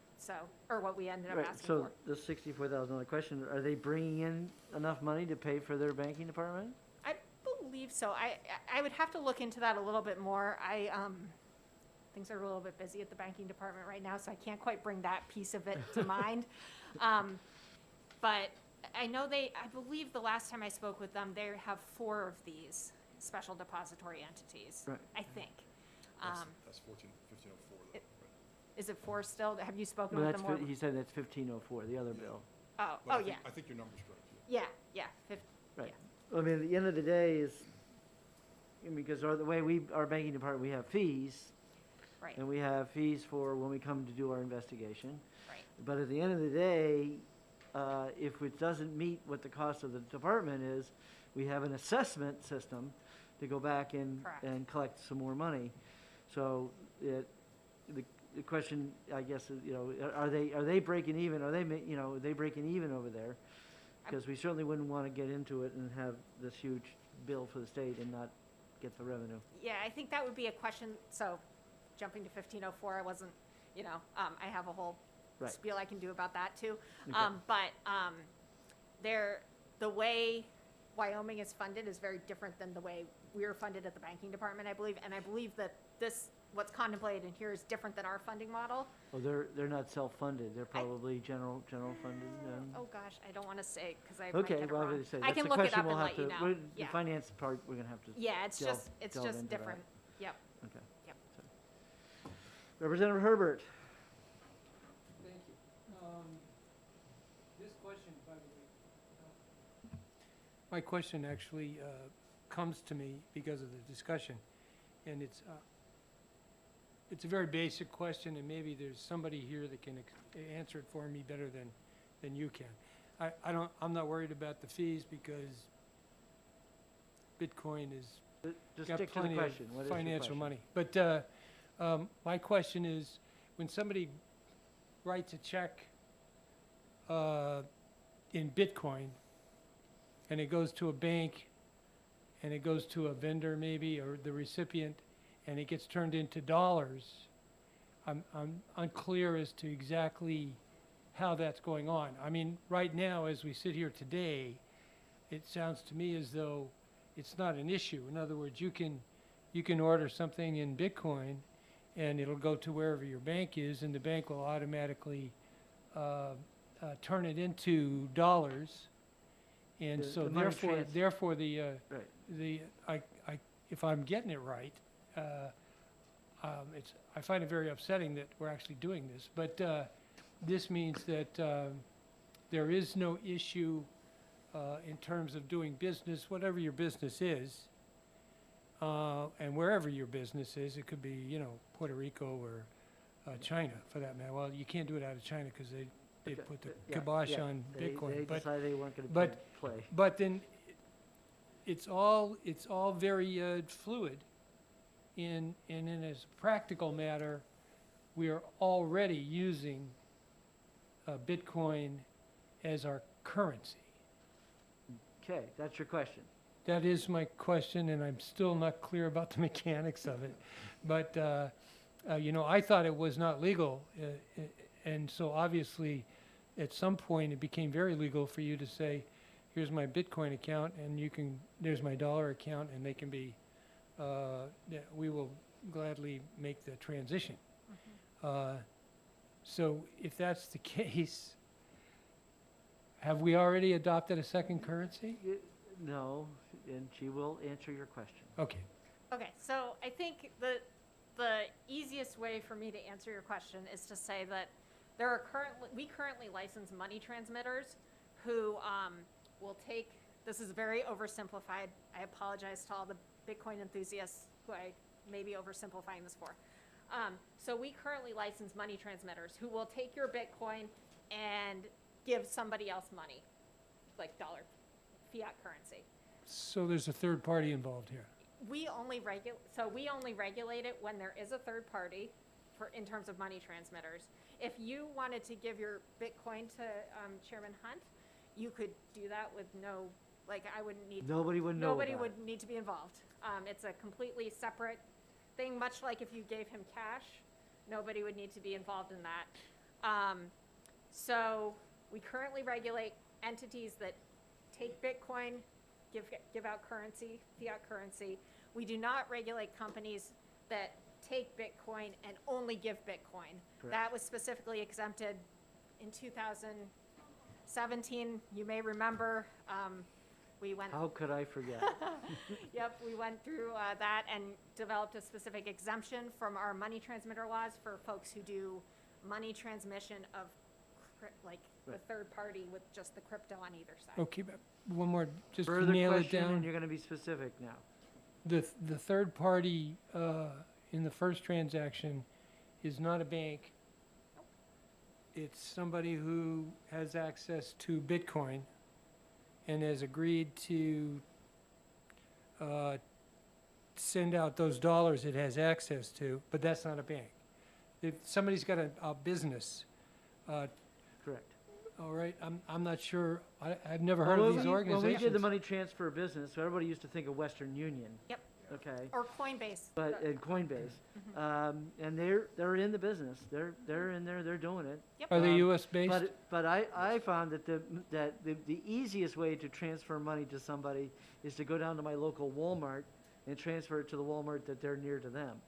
P: or what we ended up
B: Right,
P: asking
B: so
P: for.
B: the $64,000 question, are they bringing in enough money to pay for their banking department?
P: I believe so. I would have to look into that a little bit more. Things are a little bit busy at the banking department right now, so I can't quite bring that piece of it to mind. But I know I believe the last time I spoke with them, they have 4 of these special depository entities.
B: Right.
P: I think.
C: That's 1504.
P: it- Is it 4 still? Have you spoken
B: Well,
P: with
B: that's,
P: them more?
B: he said that's 1504, the other bill.
P: Oh,
C: But I
P: yeah.
C: think- I think your number's correct.
P: Yeah.
B: Right. I mean, at the end of the day is, because the way our banking department, we have fees,
P: Right.
B: and we have fees for when we come to do our investigation.
P: Right.
B: But at the end of the day, if it doesn't meet what the cost of the department is, we have an assessment system to go back
P: Correct.
B: and collect some more money. So the question, I guess, is, are they breaking even? Are they breaking even over there? Because we certainly wouldn't want to get into it and have this huge bill for the state and not get the revenue.
P: Yeah, I think that would be a question, so jumping to 1504, I wasn't, I have a whole
B: Right.
P: spiel I can do about that too.
B: Okay.
P: But the way Wyoming is funded is very different than the way we're funded at the banking department, I believe. And I believe that what's contemplated in here is different than our funding model.
B: Well, they're not self-funded. They're probably general funded.
P: Oh, gosh, I don't want to say, because I might
B: Okay,
P: get it
B: well, I
P: wrong.
B: was gonna say,
P: I
B: that's
P: can
B: the
P: look it
B: question
P: up
B: we'll
P: and
B: have
P: let you
B: to,
P: know.
B: the
P: Yeah.
B: finance part, we're gonna have to.
P: Yeah, it's
B: delve-
P: just
B: delve into that.
P: different. Yep.
B: Okay.
P: Yep.
B: So. Representative Herbert.
L: Thank you. This question, by the way, my question actually comes to me because of the discussion, and it's a very basic question, and maybe there's somebody here that can answer it for me better than you can. I'm not worried about the fees because Bitcoin is
B: Just
L: got
B: stick to the
L: plenty of
B: question. What is your
L: financial
B: question?
L: money. But my question is, when somebody writes a check in Bitcoin, and it goes to a bank, and it goes to a vendor maybe, or the recipient, and it gets turned into dollars, I'm unclear as to exactly how that's going on. I mean, right now, as we sit here today, it sounds to me as though it's not an issue. In other words, you can order something in Bitcoin, and it'll go to wherever your bank is, and the bank will automatically turn it into dollars. And
B: The-
L: so
B: the money
L: therefore,
B: Right.
L: if I'm getting it right, I find it very upsetting that we're actually doing this. But this means that there is no issue in terms of doing business, whatever your business is, and wherever your business is. It could be, Puerto Rico or China, for that matter. Well, you can't do it out of China because they
B: Okay,
L: put the
B: yeah,
L: kibosh
B: yeah.
L: on
B: They
L: Bitcoin.
B: decided they weren't gonna
L: but-
B: play.
L: But then it's all very fluid. And as a practical matter, we are already using Bitcoin as our currency.
B: Okay, that's your question.
L: That is my question, and I'm still not clear about the mechanics of it. But, I thought it was not legal, and so obviously, at some point, it became very legal for you to say, here's my Bitcoin account, and there's my dollar account, and they can be, we will gladly make the transition. So if that's the case, have we already adopted a second currency?
B: No, and she will answer your question.
L: Okay.
P: Okay, so I think the easiest way for me to answer your question is to say that we currently license money transmitters who will take, this is very oversimplified. I apologize to all the Bitcoin enthusiasts who I may be oversimplifying this for. So we currently license money transmitters who will take your Bitcoin and give somebody else money, like dollar, fiat currency.
L: So there's a third party involved here.
P: We only regulate it when there is a third party in terms of money transmitters. If you wanted to give your Bitcoin to Chairman Hunt, you could do that with no, like, I wouldn't need.
B: Nobody would know
P: Nobody
B: about
P: would need to be involved. It's a completely separate thing, much like if you gave him cash, nobody would need to be involved in that. So we currently regulate entities that take Bitcoin, give out currency, fiat currency. We do not regulate companies that take Bitcoin and only give Bitcoin.
B: Correct.
P: That was specifically exempted in 2017. You may remember, we went.
B: How could I forget?
P: Yep, we went through that and developed a specific exemption from our money transmitter laws for folks who do money transmission of like the
B: Right.
P: third party with just the crypto on either side.
L: Okay, but one more, just to
B: Further
L: nail it
B: question, and
L: down.
B: you're gonna be specific now.
L: The third party in the first transaction is not a bank. It's somebody who has access to Bitcoin and has agreed to send out those dollars it has access to, but that's not a bank. If somebody's got a business,
B: Correct.
L: all right, I'm not sure, I've never heard of
B: When
L: these
B: we-
L: organizations.
B: When we did the money transfer business, everybody used to think of Western Union.
P: Yep.
B: Okay.
P: Or Coinbase.
B: But, and Coinbase, and they're in the business, they're in there, they're doing it.
P: Yep.
L: Are they
B: Um,
L: US based?
B: But I found that the easiest way to transfer money to somebody is to go down to my local Walmart and transfer it to the Walmart that they're near to them.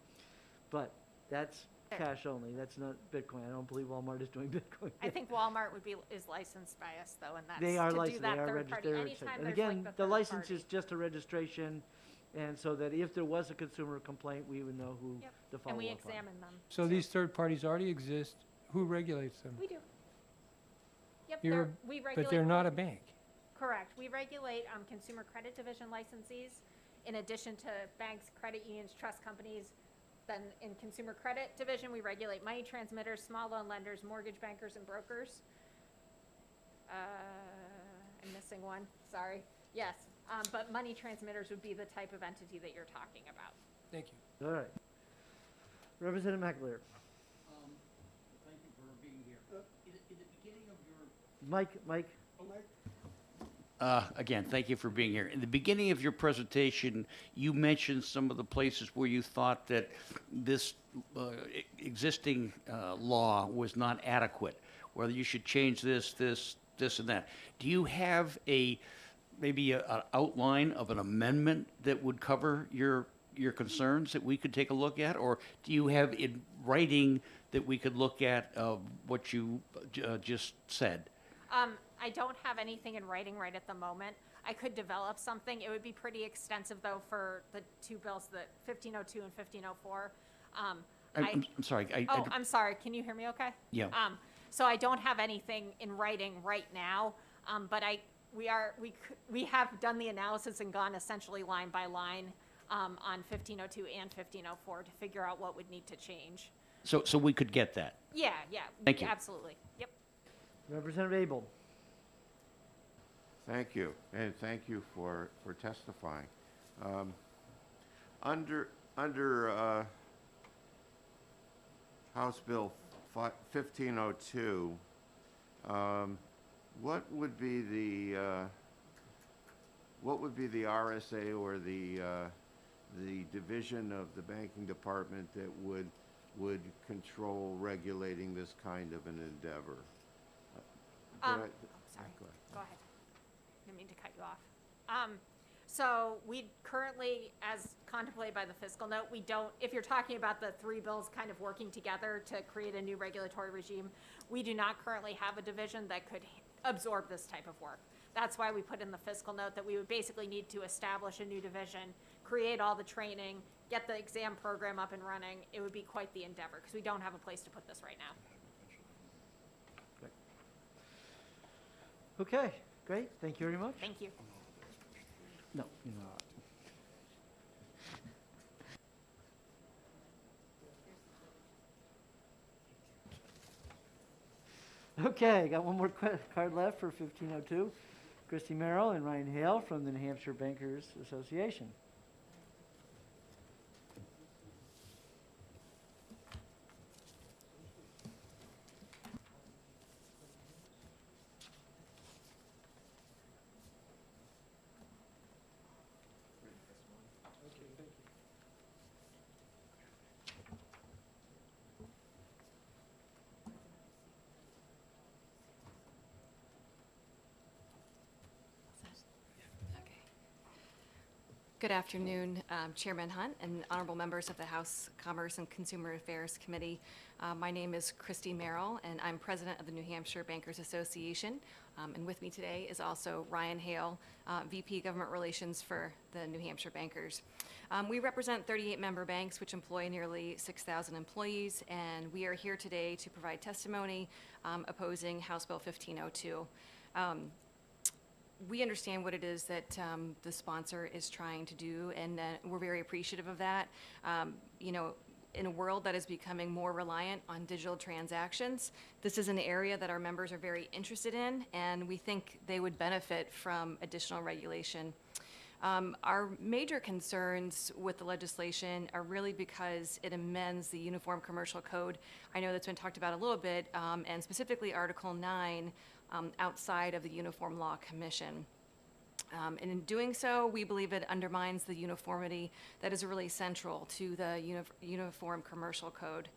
B: But that's cash only, that's not Bitcoin. I don't believe Walmart is doing Bitcoin.
P: I think Walmart is licensed by us though, and that's
B: They are
P: to do
B: licensed,
P: that
B: they are
P: third
B: registered.
P: party.
B: And
P: Anytime there's like
B: again,
P: the
B: the
P: third
B: license
P: party.
B: is just a registration, and so that if there was a consumer complaint, we would know who
P: Yep.
B: to follow
P: And we
B: up on.
P: examine them.
L: So these third parties already exist. Who regulates them?
P: We do. Yep,
L: You're-
P: we regulate.
L: But they're not a bank.
P: Correct. We regulate consumer credit division licensees in addition to banks, credit unions, trust companies. Then in consumer credit division, we regulate money transmitters, small loan lenders, mortgage bankers, and brokers. I'm missing one, sorry. Yes, but money transmitters would be the type of entity that you're talking about.
L: Thank you.
B: All right. Representative McAleer.
J: Thank you for being here. In the beginning of your
B: Mike,
J: Again, thank you for being here. In the beginning of your presentation, you mentioned some of the places where you thought that this existing law was not adequate, whether you should change this, and that. Do you have maybe an outline of an amendment that would cover your concerns that we could take a look at? Or do you have in writing that we could look at what you just said?
P: I don't have anything in writing right at the moment. I could develop something. It would be pretty extensive though for the two bills, the 1502 and 1504.
J: I'm sorry.
P: I'm sorry. Can you hear me okay?
J: Yeah.
P: So I don't have anything in writing right now, but we have done the analysis and gone essentially line by line on 1502 and 1504 to figure out what would need to change.
J: So we could get that.
P: Yeah,
J: Thank you.
P: absolutely. Yep.
B: Representative Abel.
G: Thank you, and thank you for testifying. Under House Bill 1502, what would be the RSA or the division of the banking department that would control regulating this kind of an endeavor?
P: Sorry. Go ahead. Didn't mean to cut you off. So we currently, as contemplated by the fiscal note, we don't, if you're talking about the three bills kind of working together to create a new regulatory regime, we do not currently have a division that could absorb this type of work. That's why we put in the fiscal note that we would basically need to establish a new division, create all the training, get the exam program up and running. It would be quite the endeavor because we don't have a place to put this right now.
B: Okay, Great, thank you very much.
P: Thank you.
B: No, you're not. Okay, got one more card left for 1502. Christy Merrill and Ryan Hale from the New Hampshire Bankers Association.
Q: Good afternoon, Chairman Hunt and honorable members of the House Commerce and Consumer Affairs Committee. My name is Christy Merrill, and I'm president of the New Hampshire Bankers Association. And with me today is also Ryan Hale, VP Government Relations for the New Hampshire Bankers. We represent 38 member banks, which employ nearly 6,000 employees, and we are here today to provide testimony opposing House Bill 1502. We understand what it is that the sponsor is trying to do, and we're very appreciative of that. You know, in a world that is becoming more reliant on digital transactions, this is an area that our members are very interested in, and we think they would benefit from additional regulation. Our major concerns with the legislation are really because it amends the Uniform Commercial Code. I know that's been talked about a little bit, and specifically Article 9, outside of the Uniform Law Commission. And in doing so, we believe it undermines the uniformity that is really central to the Uniform Commercial Code.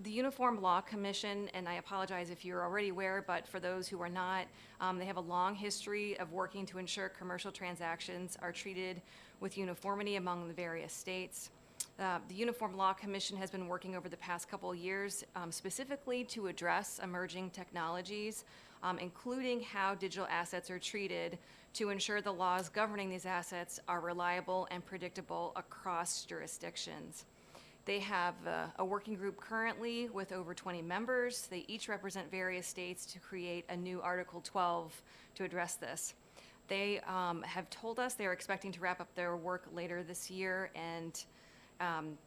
Q: The Uniform Law Commission, and I apologize if you're already aware, but for those who are not, they have a long history of working to ensure commercial transactions are treated with uniformity among the various states. The Uniform Law Commission has been working over the past couple of years specifically to address emerging technologies, including how digital assets are treated, to ensure the laws governing these assets are reliable and predictable across jurisdictions. They have a working group currently with over 20 members. They each represent various states to create a new Article 12 to address this. They have told us they're expecting to wrap up their work later this year, and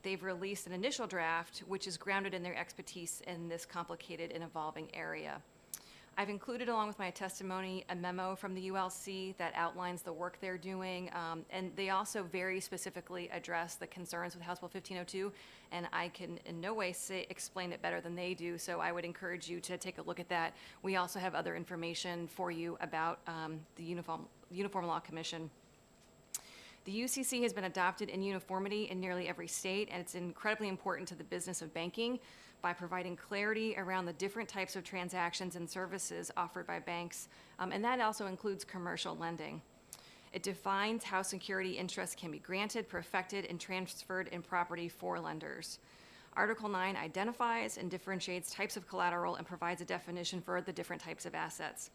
Q: they've released an initial draft which is grounded in their expertise in this complicated and evolving area. I've included, along with my testimony, a memo from the ULC that outlines the work they're doing, and they also very specifically address the concerns with House Bill 1502, and I can in no way explain it better than they do, so I would encourage you to take a look at that. We also have other information for you about the Uniform Law Commission. The UCC has been adopted in uniformity in nearly every state, and it's incredibly important to the business of banking by providing clarity around the different types of transactions and services offered by banks, and that also includes commercial lending. It defines how security interests can be granted, perfected, and transferred in property for lenders. Article 9 identifies and differentiates types of collateral and provides a definition for the different types of assets.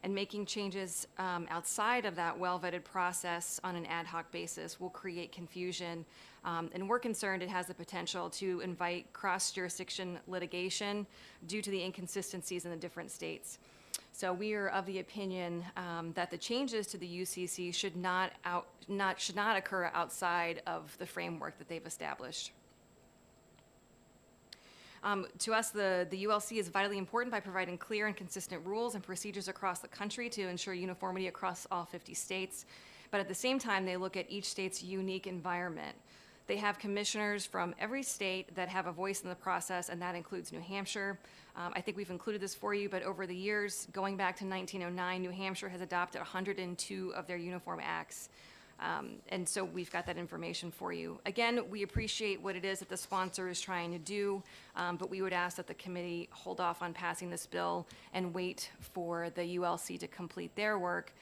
Q: And making changes outside of that well-vetted process on an ad hoc basis will create confusion. And we're concerned it has the potential to invite cross-jurisdiction litigation due to the inconsistencies in the different states. So we are of the opinion that the changes to the UCC should not occur outside of the framework that they've established. To us, the ULC is vitally important by providing clear and consistent rules and procedures across the country to ensure uniformity across all 50 states. But at the same time, they look at each state's unique environment. They have commissioners from every state that have a voice in the process, and that includes New Hampshire. I think we've included this for you, but over the years, going back to 1909, New Hampshire has adopted 102 of their uniform acts. And so we've got that information for you. Again, we appreciate what it is that the sponsor is trying to do, but we would ask that the committee hold off on passing this bill and wait for the ULC to complete their work,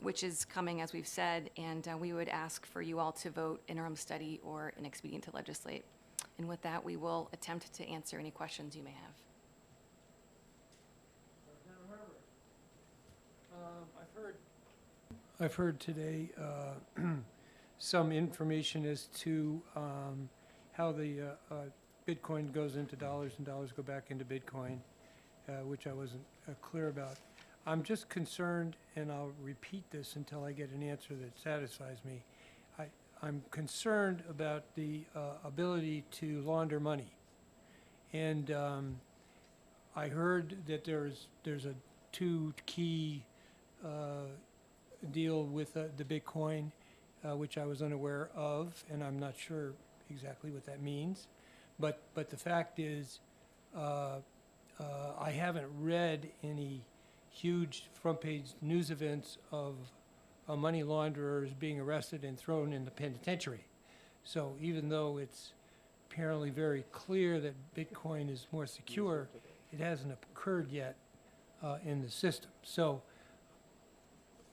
Q: which is coming, as we've said, and we would ask for you all to vote interim study or an expedient to legislate. And with that, we will attempt to answer any questions you may have.
L: I've heard today some information as to how the Bitcoin goes into dollars and dollars go back into Bitcoin, which I wasn't clear about. I'm just concerned, and I'll repeat this until I get an answer that satisfies me. I'm concerned about the ability to launder money. And I heard that there's a two key deal with the Bitcoin, which I was unaware of, and I'm not sure exactly what that means. But the fact is, I haven't read any huge front-page news events of money launderers being arrested and thrown in the penitentiary. So even though it's apparently very clear that Bitcoin is more secure, it hasn't occurred yet in the system. So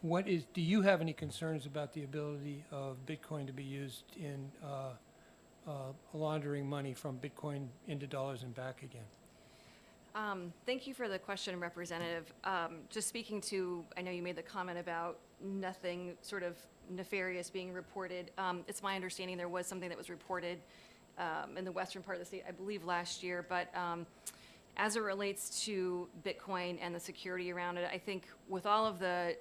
L: do you have any concerns about the ability of Bitcoin to be used in laundering money from Bitcoin into dollars and back again?
Q: Thank you for the question, Representative. Just speaking to, I know you made the comment about nothing sort of nefarious being reported. It's my understanding there was something that was reported in the western part of the state, I believe last year, but as it relates to Bitcoin and the security around it, I think with all of the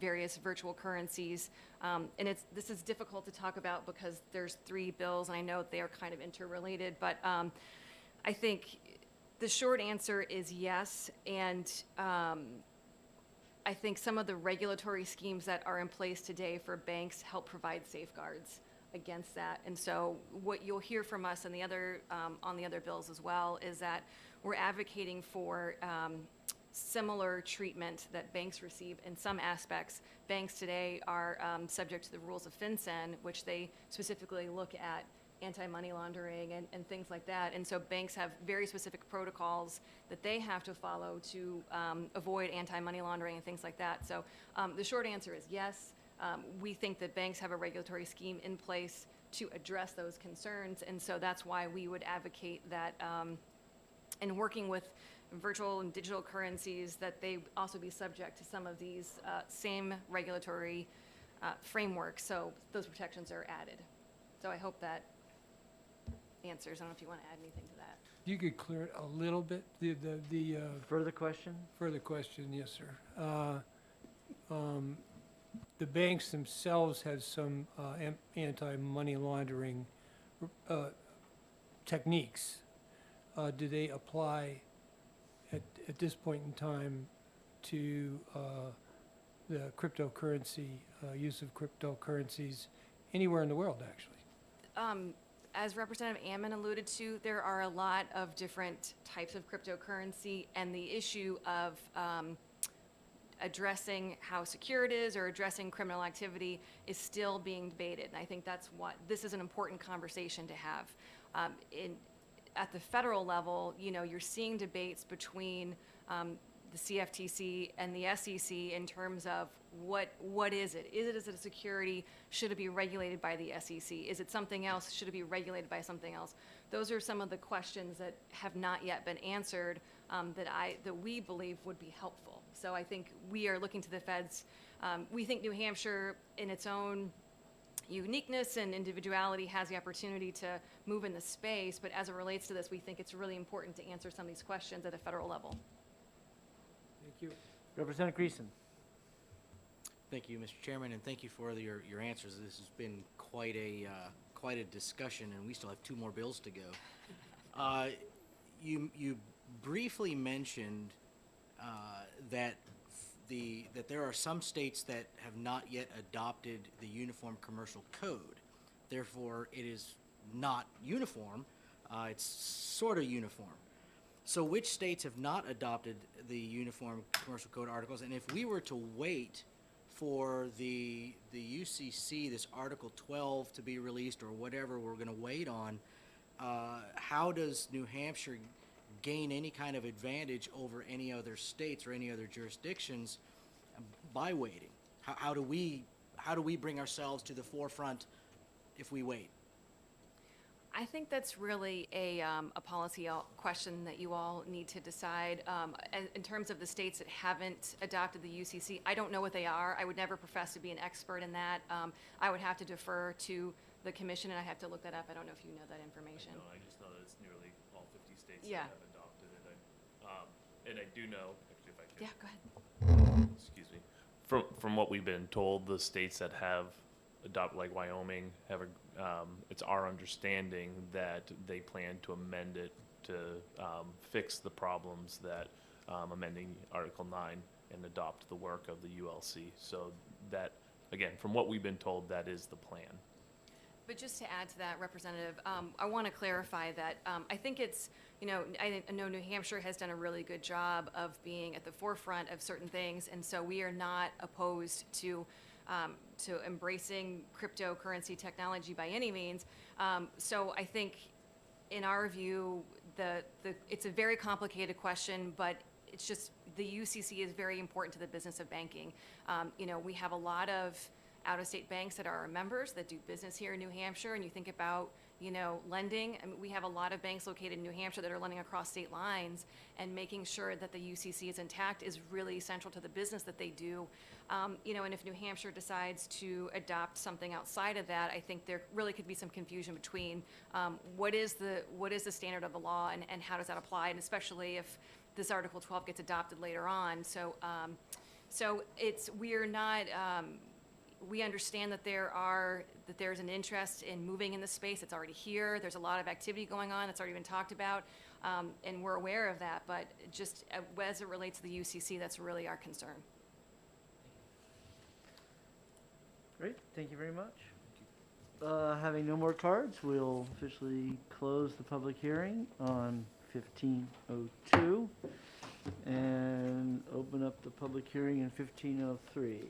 Q: various virtual currencies, and this is difficult to talk about because there's 3 bills, and I know they are kind of interrelated, but I think the short answer is yes, and I think some of the regulatory schemes that are in place today for banks help provide safeguards against that. And so what you'll hear from us and the other on the other bills as well is that we're advocating for similar treatment that banks receive in some aspects. Banks today are subject to the rules of FinCEN, which they specifically look at anti-money laundering and things like that. And so banks have very specific protocols that they have to follow to avoid anti-money laundering and things like that. So the short answer is yes. We think that banks have a regulatory scheme in place to address those concerns. And so that's why we would advocate that in working with virtual and digital currencies, that they also be subject to some of these same regulatory frameworks. So those protections are added. So I hope that answers. I don't know if you want to add anything to that.
L: You could clear it a little bit, the
B: Further question?
L: further question, yes, sir. The banks themselves have some anti-money laundering techniques. Do they apply at this point in time to the cryptocurrency, use of cryptocurrencies anywhere in the world, actually?
Q: As Representative Ammon alluded to, there are a lot of different types of cryptocurrency, and the issue of addressing how secure it is or addressing criminal activity is still being debated. And I think that's what, this is an important conversation to have. At the federal level, you know, you're seeing debates between the CFTC and the SEC in terms of what is it? Is it a security? Should it be regulated by the SEC? Is it something else? Should it be regulated by something else? Those are some of the questions that have not yet been answered that we believe would be helpful. So I think we are looking to the feds. We think New Hampshire, in its own uniqueness and individuality, has the opportunity to move in the space, but as it relates to this, we think it's really important to answer some of these questions at a federal level.
L: Thank you.
B: Representative Greason.
K: Thank you, Mr. Chairman, and thank you for your answers. This has been quite a discussion, and we still have 2 more bills to go. You briefly mentioned that there are some states that have not yet adopted the Uniform Commercial Code. Therefore, it is not uniform. It's sort of uniform. So which states have not adopted the Uniform Commercial Code articles? And if we were to wait for the UCC, this Article 12, to be released, or whatever we're going to wait on, how does New Hampshire gain any kind of advantage over any other states or any other jurisdictions by waiting? How do we bring ourselves to the forefront if we wait?
Q: I think that's really a policy question that you all need to decide. In terms of the states that haven't adopted the UCC, I don't know what they are. I would never profess to be an expert in that. I would have to defer to the commission, and I have to look that up. I don't know if you know that information.
R: No, I just know that it's nearly all 50 states
Q: Yeah.
R: that have adopted it. And I do know, actually, if I could.
Q: Yeah, go ahead.
R: from what we've been told, the states that have adopted, like Wyoming, have it's our understanding that they plan to amend it to fix the problems that amending Article 9 and adopt the work of the ULC. So that, again, from what we've been told, that is the plan.
Q: But just to add to that, Representative, I want to clarify that I think it's, I know New Hampshire has done a really good job of being at the forefront of certain things, and so we are not opposed to embracing cryptocurrency technology by any means. So I think, in our view, it's a very complicated question, but it's just the UCC is very important to the business of banking. We have a lot of out-of-state banks that are our members that do business here in New Hampshire, and you think about, lending. I mean, we have a lot of banks located in New Hampshire that are lending across state lines, and making sure that the UCC is intact is really central to the business that they do. And if New Hampshire decides to adopt something outside of that, I think there really could be some confusion between what is the standard of the law and how does that apply, and especially if this Article 12 gets adopted later on. So we're not. We understand that there's an interest in moving in the space. It's already here. There's a lot of activity going on. It's already been talked about, and we're aware of that. But just as it relates to the UCC, that's really our concern.
B: Great, thank you very much. Having no more cards, we'll officially close the public hearing on 1502 and open up the public hearing in 1503.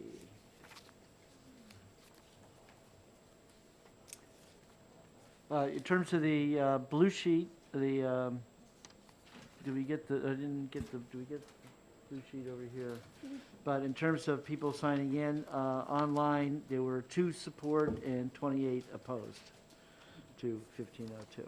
B: In terms of the blue sheet, do we get the, I didn't get the, do we get the blue sheet over here? But in terms of people signing in online, there were 2 support and 28 opposed to 1502.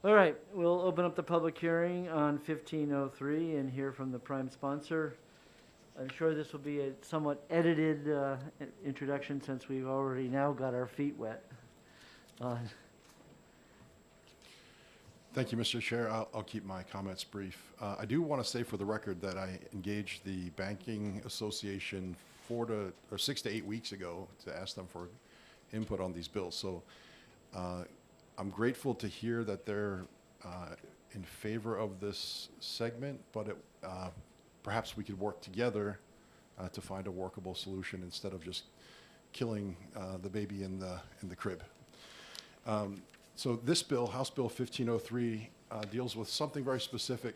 B: All right, we'll open up the public hearing on 1503 and hear from the prime sponsor. I'm sure this will be a somewhat edited introduction since we've already now got our feet wet.
C: Thank you, Mr. Chair. I'll keep my comments brief. I do want to say for the record that I engaged the Banking Association 6 to 8 weeks ago to ask them for input on these bills. So I'm grateful to hear that they're in favor of this segment, but perhaps we could work together to find a workable solution instead of just killing the baby in the crib. So this bill, House Bill 1503, deals with something very specific.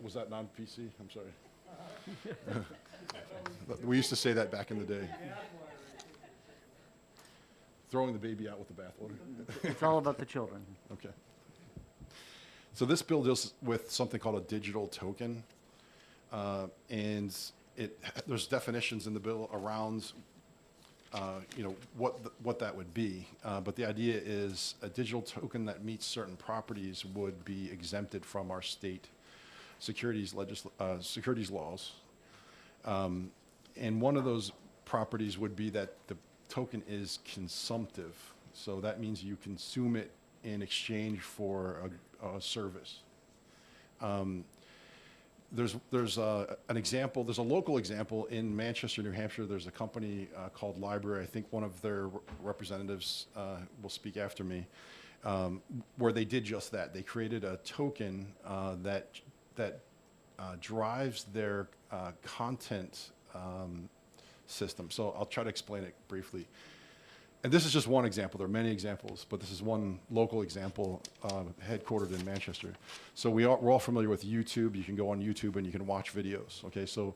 C: Was that non-PC? I'm sorry. We used to say that back in the day. Throwing the baby out with the bathwater.
B: It's all about the children.
C: Okay. So this bill deals with something called a digital token. And there's definitions in the bill around what that would be. But the idea is a digital token that meets certain properties would be exempted from our state securities laws. And one of those properties would be that the token is consumptive. So that means you consume it in exchange for a service. There's an example, there's a local example in Manchester, New Hampshire. There's a company called Library. I think one of their representatives will speak after me, where they did just that. They created a token that drives their content system. So I'll try to explain it briefly. And this is just one example. There are many examples, but this is one local example headquartered in Manchester. So we're all familiar with YouTube. You can go on YouTube and you can watch videos. Okay, so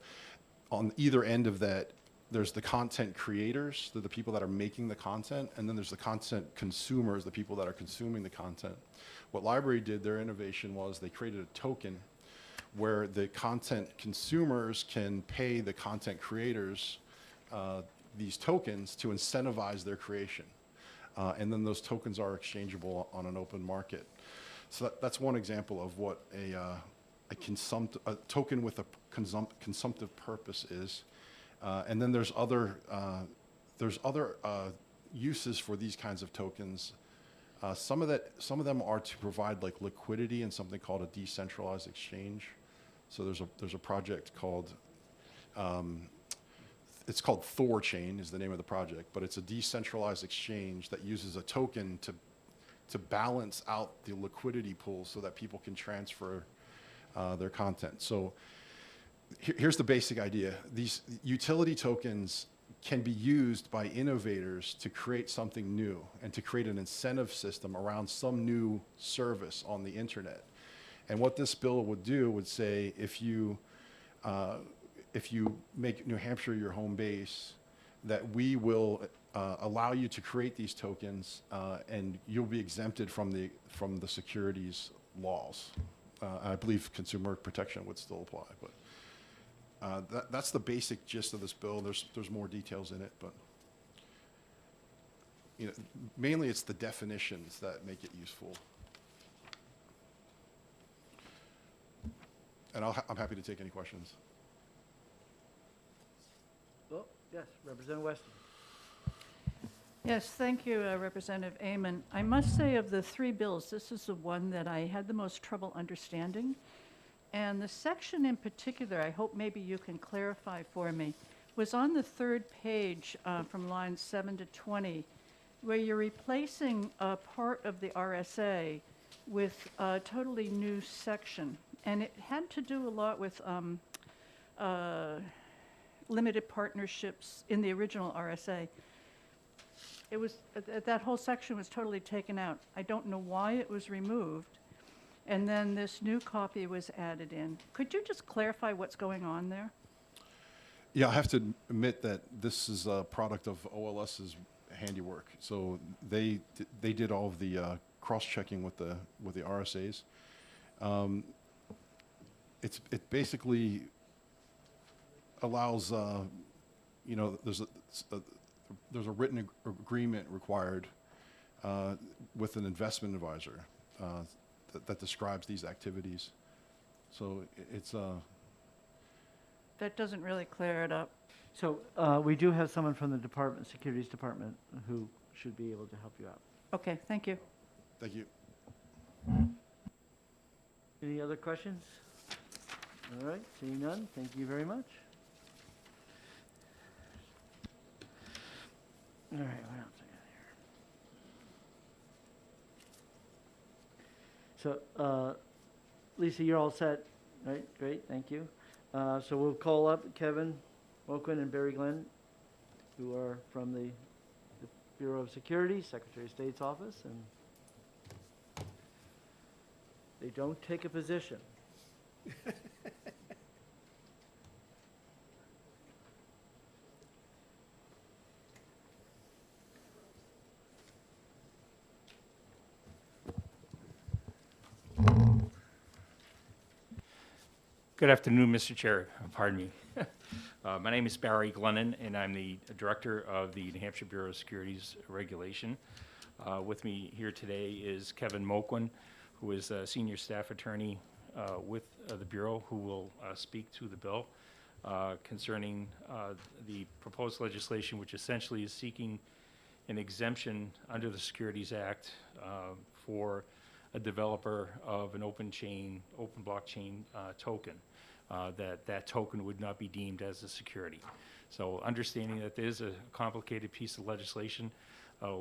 C: on either end of that, there's the content creators, they're the people that are making the content, and then there's the content consumers, the people that are consuming the content. What Library did, their innovation was they created a token where the content consumers can pay the content creators these tokens to incentivize their creation. And then those tokens are exchangeable on an open market. So that's one example of what a token with a consumptive purpose is. And then there's other uses for these kinds of tokens. Some of them are to provide like liquidity in something called a decentralized exchange. So there's a project called it's called Thorchain is the name of the project, but it's a decentralized exchange that uses a token to balance out the liquidity pool so that people can transfer their content. So here's the basic idea. These utility tokens can be used by innovators to create something new and to create an incentive system around some new service on the internet. And what this bill would do would say, if you make New Hampshire your home base, that we will allow you to create these tokens, and you'll be exempted from the securities laws. I believe consumer protection would still apply, but that's the basic gist of this bill. There's more details in it, but mainly it's the definitions that make it useful. And I'm happy to take any questions.
B: Oh, yes, Representative Weston.
A: Yes, thank you, Representative Amon. I must say of the three bills, this is the one that I had the most trouble understanding. And the section in particular, I hope maybe you can clarify for me, was on the third page from lines 7 to 20, where you're replacing a part of the RSA with a totally new section. And it had to do a lot with limited partnerships in the original RSA. It was, that whole section was totally taken out. I don't know why it was removed. And then this new copy was added in. Could you just clarify what's going on there?
C: Yeah, I have to admit that this is a product of OLS's handiwork. So they did all of the cross-checking with the RSAs. It basically allows, there's a written agreement required with an investment advisor that describes these activities. So it's
A: That doesn't really clear it up.
B: So we do have someone from the department, Securities Department, who should be able to help you out.
A: Okay, thank you.
C: Thank you.
B: Any other questions? All right, seeing none, thank you very much. All right, what else I got here? So, Lisa, you're all set, right? Great, thank you. So we'll call up Kevin Moquin and Barry Glenn, who are from the Bureau of Security, Secretary of State's office, and they don't take a position.
S: Good afternoon, Mr. Chair. Pardon me. My name is Barry Glennon, and I'm the Director of the New Hampshire Bureau of Securities Regulation. With me here today is Kevin Moquin, who is a Senior Staff Attorney with the Bureau, who will speak to the bill concerning the proposed legislation, which essentially is seeking an exemption under the Securities Act for a developer of an open blockchain token, that token would not be deemed as a security. So understanding that there is a complicated piece of legislation,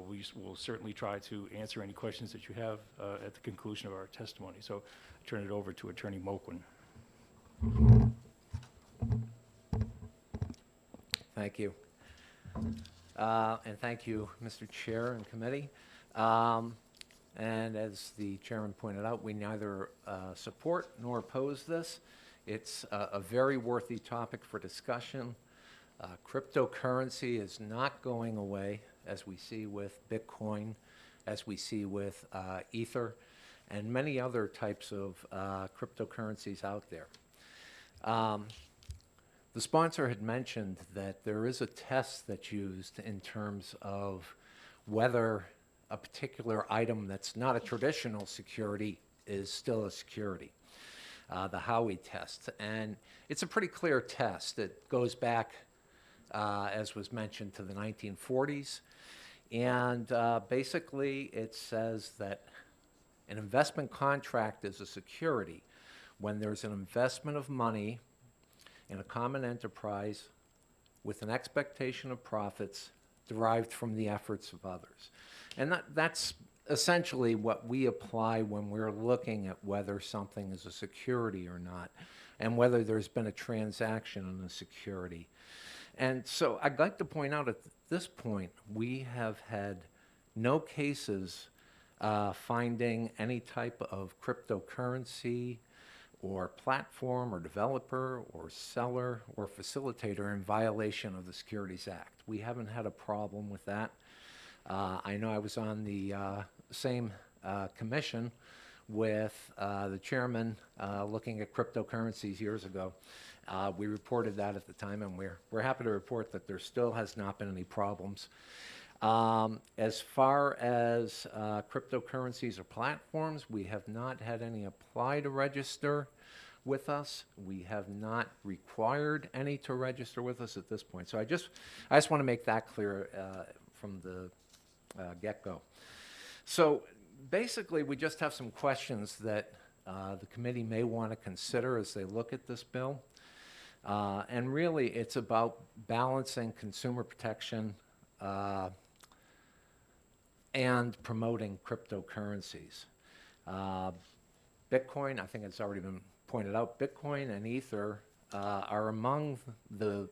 S: we will certainly try to answer any questions that you have at the conclusion of our testimony. So I turn it over to Attorney Moquin.
T: Thank you. And thank you, Mr. Chair and committee. And as the chairman pointed out, we neither support nor oppose this. It's a very worthy topic for discussion. Cryptocurrency is not going away, as we see with Bitcoin, as we see with Ether, and many other types of cryptocurrencies out there. The sponsor had mentioned that there is a test that's used in terms of whether a particular item that's not a traditional security is still a security, the Howey test. And it's a pretty clear test. It goes back, as was mentioned, to the 1940s. And basically it says that an investment contract is a security when there's an investment of money in a common enterprise with an expectation of profits derived from the efforts of others. And that's essentially what we apply when we're looking at whether something is a security or not, and whether there's been a transaction on a security. And so I'd like to point out at this point, we have had no cases finding any type of cryptocurrency or platform or developer or seller or facilitator in violation of the Securities Act. We haven't had a problem with that. I know I was on the same commission with the chairman looking at cryptocurrencies years ago. We reported that at the time, and we're happy to report that there still has not been any problems. As far as cryptocurrencies or platforms, we have not had any apply to register with us. We have not required any to register with us at this point. So I just want to make that clear from the get-go. So basically, we just have some questions that the committee may want to consider as they look at this bill. And really, it's about balancing consumer protection and promoting cryptocurrencies. Bitcoin, I think it's already been pointed out, Bitcoin and Ether are among the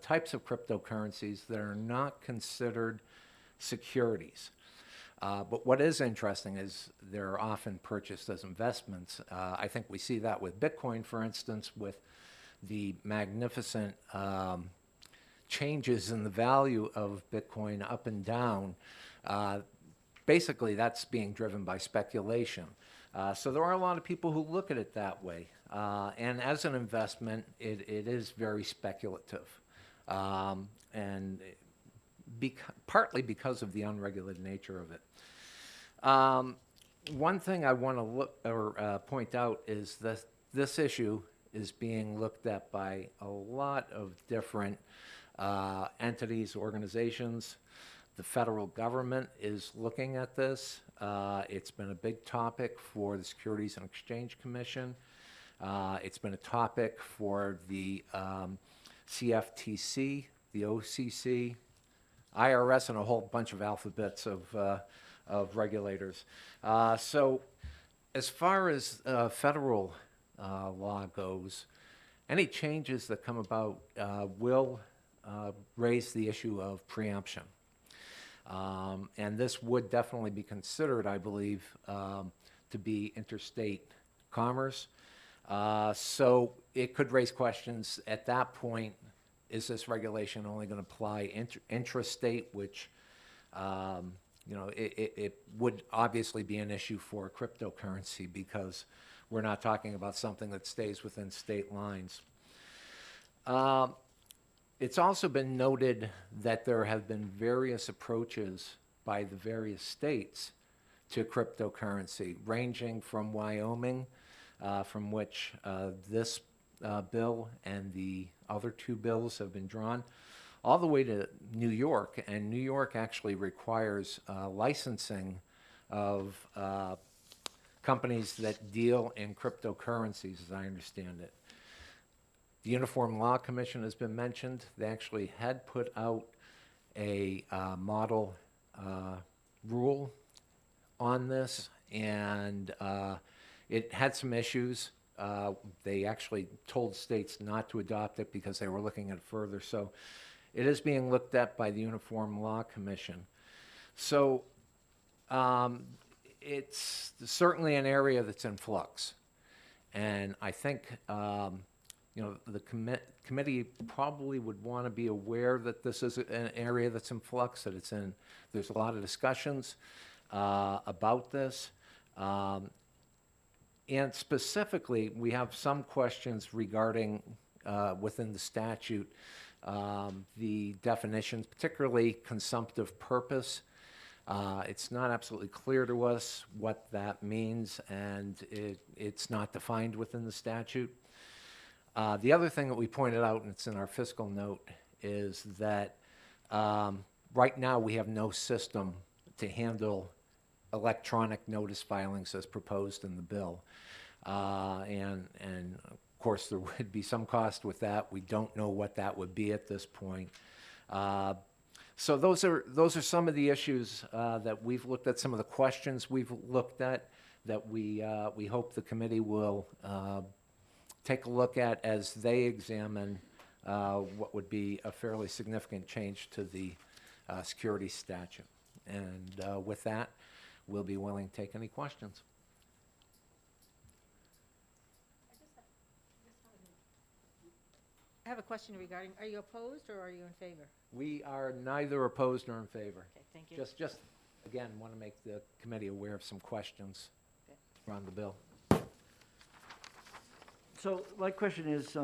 T: types of cryptocurrencies that are not considered securities. But what is interesting is they're often purchased as investments. I think we see that with Bitcoin, for instance, with the magnificent changes in the value of Bitcoin up and down. Basically, that's being driven by speculation. So there are a lot of people who look at it that way. And as an investment, it is very speculative. And partly because of the unregulated nature of it. One thing I want to point out is that this issue is being looked at by a lot of different entities, organizations. The federal government is looking at this. It's been a big topic for the Securities and Exchange Commission. It's been a topic for the CFTC, the OCC, IRS, and a whole bunch of alphabets of regulators. So as far as federal law goes, any changes that come about will raise the issue of preemption. And this would definitely be considered, I believe, to be interstate commerce. So it could raise questions at that point. Is this regulation only going to apply intrastate, which, it would obviously be an issue for cryptocurrency because we're not talking about something that stays within state lines. It's also been noted that there have been various approaches by the various states to cryptocurrency, ranging from Wyoming, from which this bill and the other two bills have been drawn, all the way to New York. And New York actually requires licensing of companies that deal in cryptocurrencies, as I understand it. The Uniform Law Commission has been mentioned. They actually had put out a model rule on this, and it had some issues. They actually told states not to adopt it because they were looking at it further. So it is being looked at by the Uniform Law Commission. So it's certainly an area that's in flux. And I think the committee probably would want to be aware that this is an area that's in flux, that it's in, there's a lot of discussions about this. And specifically, we have some questions regarding within the statute, the definitions, particularly consumptive purpose. It's not absolutely clear to us what that means, and it's not defined within the statute. The other thing that we pointed out, and it's in our fiscal note, is that right now we have no system to handle electronic notice filings as proposed in the bill. And of course there would be some cost with that. We don't know what that would be at this point. So those are some of the issues that we've looked at, some of the questions we've looked at that we hope the committee will take a look at as they examine what would be a fairly significant change to the security statute. And with that, we'll be willing to take any questions.
M: I have a question regarding, are you opposed or are you in favor?
T: We are neither opposed nor in favor.
M: Okay, thank you.
T: Just again, want to make the committee aware of some questions around the bill.
B: So my question is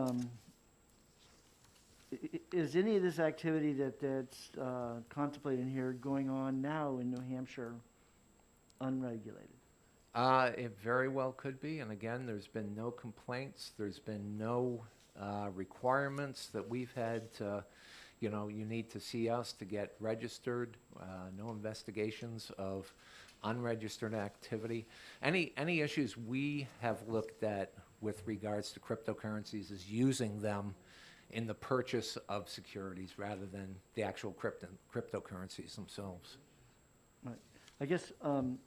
B: any of this activity that's contemplated in here going on now in New Hampshire unregulated?
T: It very well could be, and again, there's been no complaints. There's been no requirements that we've had to, you need to see us to get registered. No investigations of unregistered activity. Any issues we have looked at with regards to cryptocurrencies is using them in the purchase of securities rather than the actual cryptocurrencies themselves.
B: Right. I guess when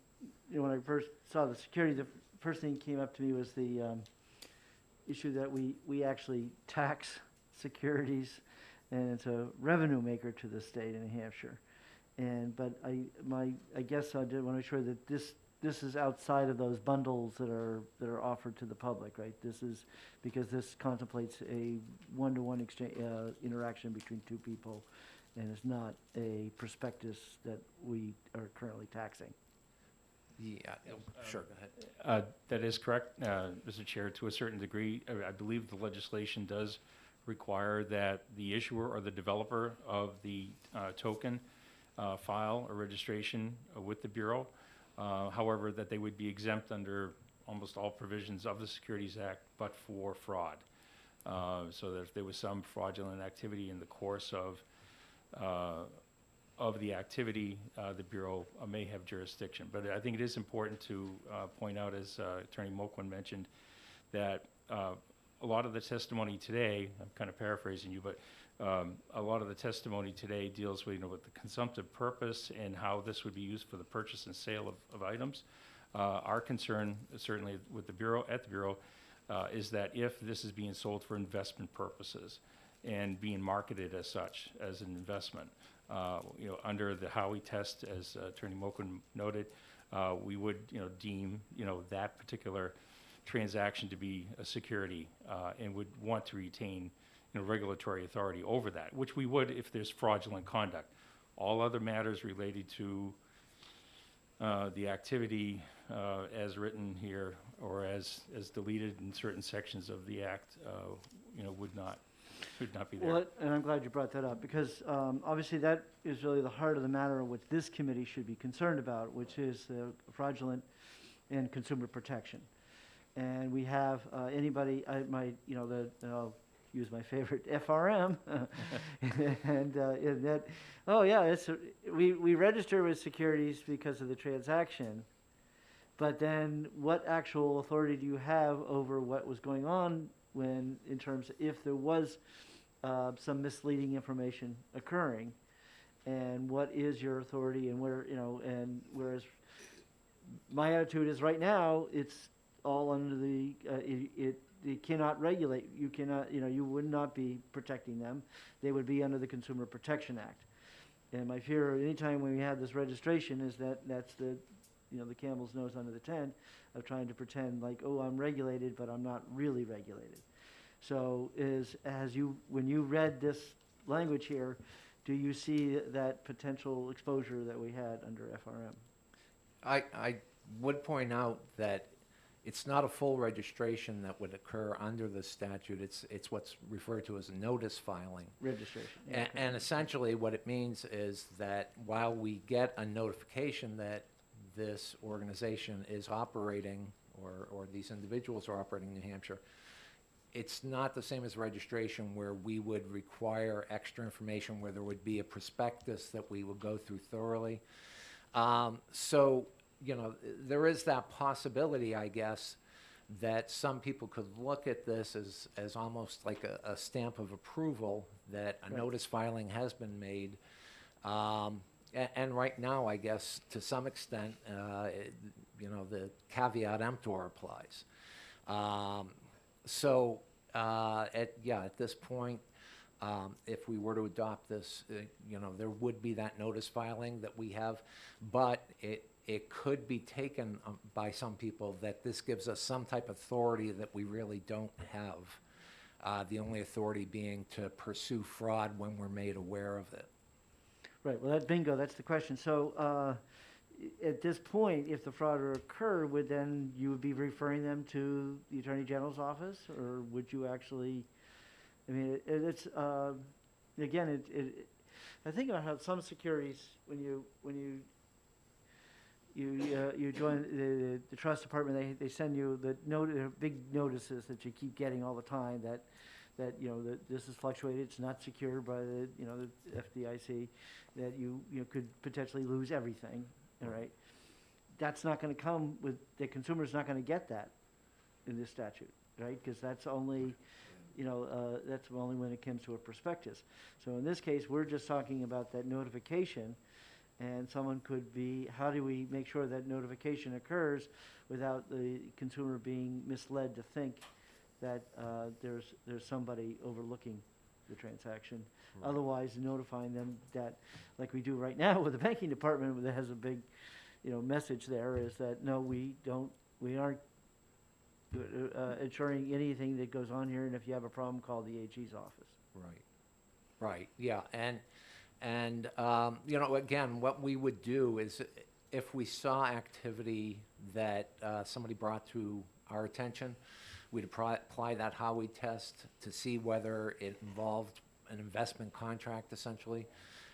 B: I first saw the security, the first thing that came up to me was the issue that we actually tax securities, and it's a revenue maker to the state of New Hampshire. But I guess I did want to make sure that this is outside of those bundles that are offered to the public, right? This is because this contemplates a one-to-one exchange interaction between two people, and it's not a prospectus that we are currently taxing.
T: Yeah, sure, go ahead.
S: That is correct, Mr. Chair, to a certain degree. I believe the legislation does require that the issuer or the developer of the token file a registration with the Bureau. However, that they would be exempt under almost all provisions of the Securities Act, but for fraud. So that if there was some fraudulent activity in the course of the activity, the Bureau may have jurisdiction. But I think it is important to point out, as Attorney Moquin mentioned, that a lot of the testimony today, I'm kind of paraphrasing you, but a lot of the testimony today deals with, with the consumptive purpose and how this would be used for the purchase and sale of items. Our concern, certainly with the Bureau, is that if this is being sold for investment purposes and being marketed as such, as an investment, under the Howey test, as Attorney Moken noted, we would, deem, that particular transaction to be a security, and would want to retain, regulatory authority over that, which we would if there's fraudulent conduct. All other matters related to the activity as written here or as deleted in certain sections of the act, would not be there.
B: Well, and I'm glad you brought that up, because obviously that is really the heart of the matter of what this committee should be concerned about, which is fraudulent and consumer protection. And we have I'll use my favorite FRM, and that, oh yeah, we register with securities because of the transaction, but then what actual authority do you have over what was going on when, in terms of if there was some misleading information occurring, and what is your authority, and where, and whereas my attitude is right now, it's all under the, it cannot regulate, you cannot, you would not be protecting them. They would be under the Consumer Protection Act. And my fear, anytime when we have this registration, is that that's the, the camel's nose under the tent of trying to pretend like, oh, I'm regulated, but I'm not really regulated. So when you read this language here, do you see that potential exposure that we had under FRM?
T: I would point out that it's not a full registration that would occur under the statute. It's what's referred to as a notice filing.
B: Registration. Yeah, okay.
T: And essentially what it means is that while we get a notification that this organization is operating, or these individuals are operating in New Hampshire, it's not the same as registration where we would require extra information, where there would be a prospectus that we would go through thoroughly. So, there is that possibility, I guess, that some people could look at this as almost like a stamp of approval that a notice filing has been made. And right now, I guess, to some extent, the caveat emptor applies. At this point, if we were to adopt this, there would be that notice filing that we have, but it could be taken by some people that this gives us some type of authority that we really don't have. The only authority being to pursue fraud when we're made aware of it.
B: Right, well, that's the question. So at this point, if the fraud were to occur, you would be referring them to the Attorney General's office, or would you actually, I mean, I think about how some securities, when you join the trust department, they send you the big notices that you keep getting all the time that this is fluctuated, it's not secured by the FDIC, that you could potentially lose everything. All right, that's not going to come with the consumer's not going to get that in this statute, right? Because that's only, that's only when it comes to a prospectus. So in this case, we're just talking about that notification, and someone could be. How do we make sure that notification occurs without the consumer being misled to think that there's somebody overlooking the transaction? Right. Otherwise, notifying them that, like we do right now with the banking department, that has a big, message there, is that no, we aren't insuring anything that goes on here, and if you have a problem, call the AG's office.
T: Right. Yeah, and again, what we would do is, if we saw activity that somebody brought to our attention, we'd apply that Howey test to see whether it involved an investment contract, essentially.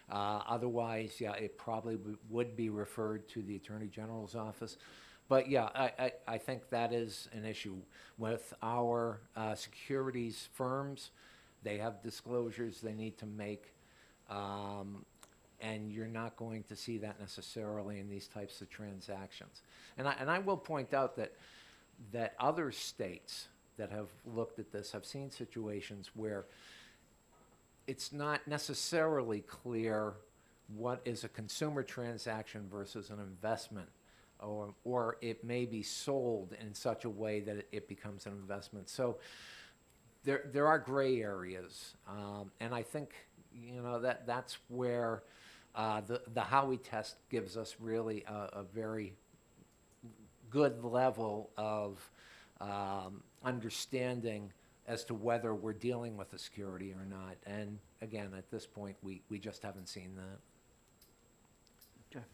T: Otherwise, it probably would be referred to the Attorney General's office. But I think that is an issue. With our securities firms, they have disclosures they need to make, and you're not going to see that necessarily in these types of transactions. And I will point out that other states that have looked at this have seen situations where it's not necessarily clear what is a consumer transaction versus an investment or it may be sold in such a way that it becomes an investment. So there are gray areas, and I think, you know, that's where the Howey test gives us really a very good level of understanding as to whether we're dealing with a security or not. And again, at this point, we just haven't seen that.
B: Okay.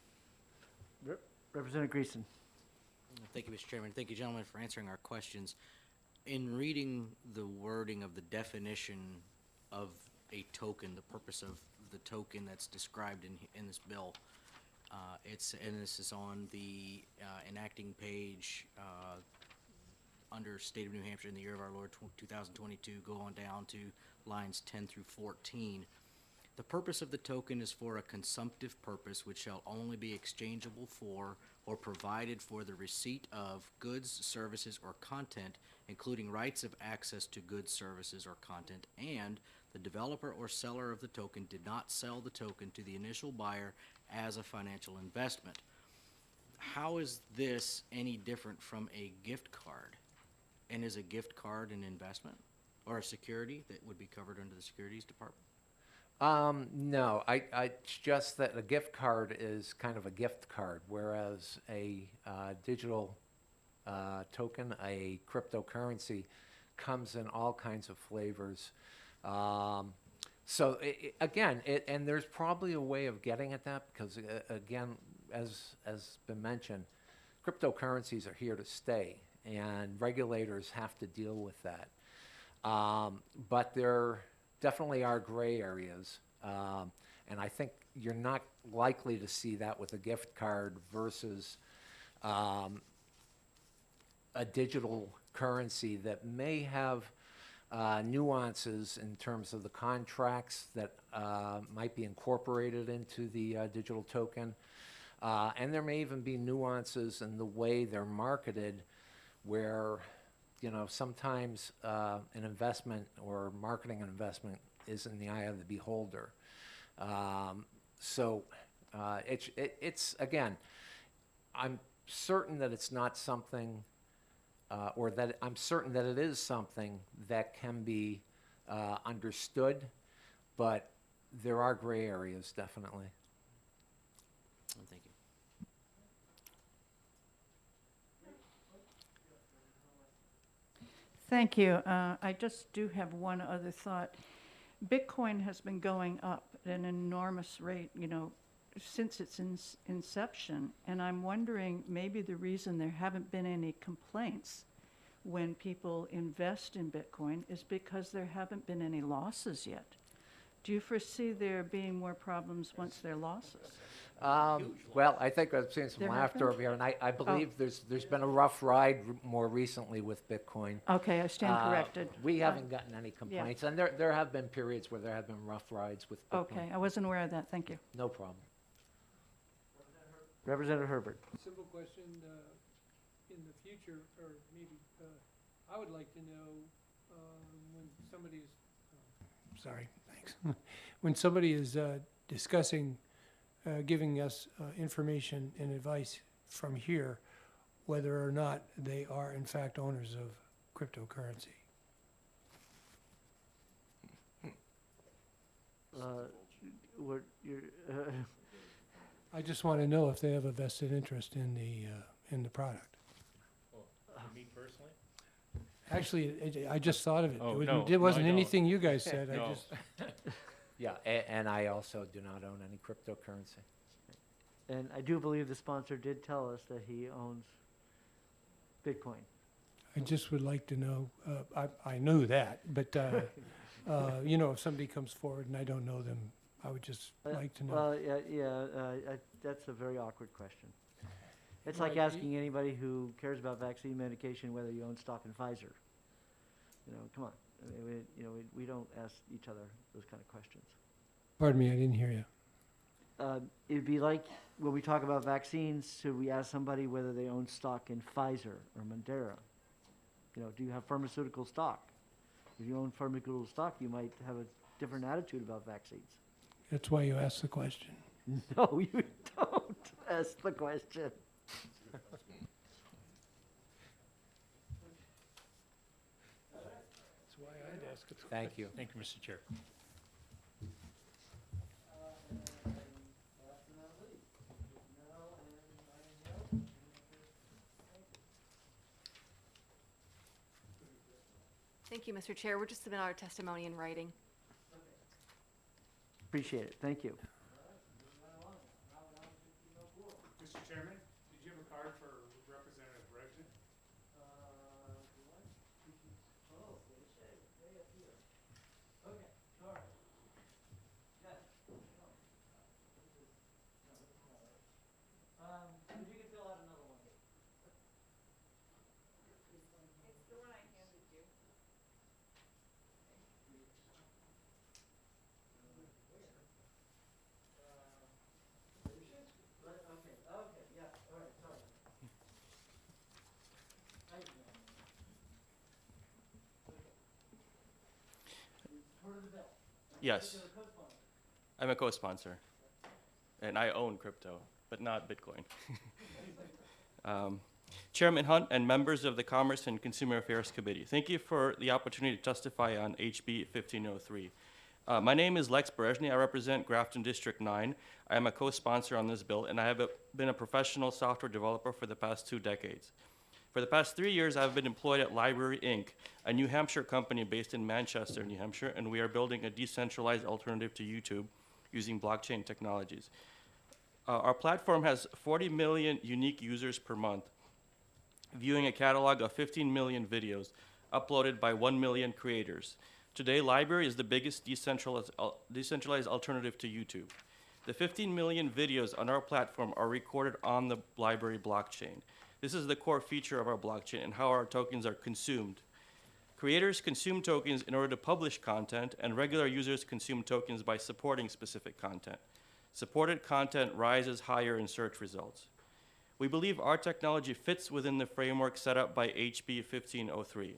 B: Representative Greason.
K: Thank you, Mr. Chairman. Thank you, gentlemen, for answering our questions. In reading the wording of the definition of a token, the purpose of the token that's described in this bill, and this is on the enacting page under State of New Hampshire in the year of our Lord 2022, go on down to lines 10 through 14. The purpose of the token is for a consumptive purpose which shall only be exchangeable for or provided for the receipt of goods, services, or content, including rights of access to goods, services, or content, and the developer or seller of the token did not sell the token to the initial buyer as a financial investment. How is this any different from a gift card? And is a gift card an investment or a security that would be covered under the Securities Department?
T: No, it's just that a gift card is kind of a gift card, whereas a digital token, a cryptocurrency, comes in all kinds of flavors. So again, and there's probably a way of getting at that because again, as been mentioned, cryptocurrencies are here to stay, and regulators have to deal with that. But there definitely are gray areas, and I think you're not likely to see that with a gift card versus a digital currency that may have nuances in terms of the contracts that might be incorporated into the digital token. And there may even be nuances in the way they're marketed where, you know, sometimes an investment or marketing an investment is in the eye of the beholder. So it's again, I'm certain that it's not something, or that I'm certain that it is something that can be understood, but there are gray areas, definitely.
K: Thank you.
A: Thank you. I just do have one other thought. Bitcoin has been going up at an enormous rate, you know, since its inception. And I'm wondering, maybe the reason there haven't been any complaints when people invest in Bitcoin is because there haven't been any losses yet. Do you foresee there being more problems once there are losses?
T: Well, I think I've seen some
A: There have
T: laughter
A: been?
T: over here, and I believe there's been a rough ride more recently with Bitcoin.
A: Okay, I stand corrected.
T: We haven't gotten any complaints, and there have been periods where there have been rough rides with Bitcoin.
A: Okay, I wasn't aware of that. Thank you.
T: No problem.
B: Representative Herbert.
L: Simple question, in the future, or maybe, I would like to know, when somebody is, sorry, thanks. When somebody is discussing, giving us information and advice from here, whether or not they are in fact owners of cryptocurrency.
B: What you're,
L: I just want to know if they have a vested interest in the product.
R: Me personally?
L: Actually, I just thought of it.
R: Oh,
L: It
R: no,
L: wasn't-
R: no,
L: It wasn't
R: I don't.
L: anything you guys said, I
R: No.
L: just,
T: Yeah, and I also do not own any cryptocurrency.
B: and I do believe the sponsor did tell us that he owns Bitcoin.
L: I just would like to know, I knew that, but, you know, if somebody comes forward and I don't know them, I would just like to know.
B: Well, that's a very awkward question. It's like
L: Right,
B: asking anybody who cares about vaccine medication whether you own stock in Pfizer. You know, come on. I mean, we don't ask each other those kind of questions.
L: Pardon me, I didn't hear you.
B: It'd be like when we talk about vaccines, should we ask somebody whether they own stock in Pfizer or Moderna? You know, do you have pharmaceutical stock? If you own pharmaceutical stock, you might have a different attitude about vaccines.
L: That's why you asked the question.
B: No, you don't ask the question.
S: That's why I'd ask it.
T: Thank you.
S: Thank you, Mr. Chair.
Q: Thank you, Mr. Chair. We're just submitting our testimony in writing.
B: Appreciate it, thank you.
S: Mr. Chairman, did you have a card for Representative Brejnik?
B: If you could fill out another one.
Q: It's the one I handed you.
B: Okay, yeah, all right, sorry.
U: Yes. I'm a co-sponsor, and I own crypto, but not Bitcoin. Chairman Hunt and members of the Commerce and Consumer Affairs Committee, thank you for the opportunity to testify on HB 1503. My name is Lex Berezhny. I represent Grafton District 9. I am a co-sponsor on this bill, and I have been a professional software developer for the past 2 decades. For the past 3 years, I've been employed at Library Inc., a New Hampshire company based in Manchester, New Hampshire, and we are building a decentralized alternative to YouTube using blockchain technologies. Our platform has 40 million unique users per month, viewing a catalog of 15 million videos uploaded by 1 million creators. Today, Library is the biggest decentralized alternative to YouTube. The 15 million videos on our platform are recorded on the Library blockchain. This is the core feature of our blockchain and how our tokens are consumed. Creators consume tokens in order to publish content, and regular users consume tokens by supporting specific content. Supported content rises higher in search results. We believe our technology fits within the framework set up by HB 1503.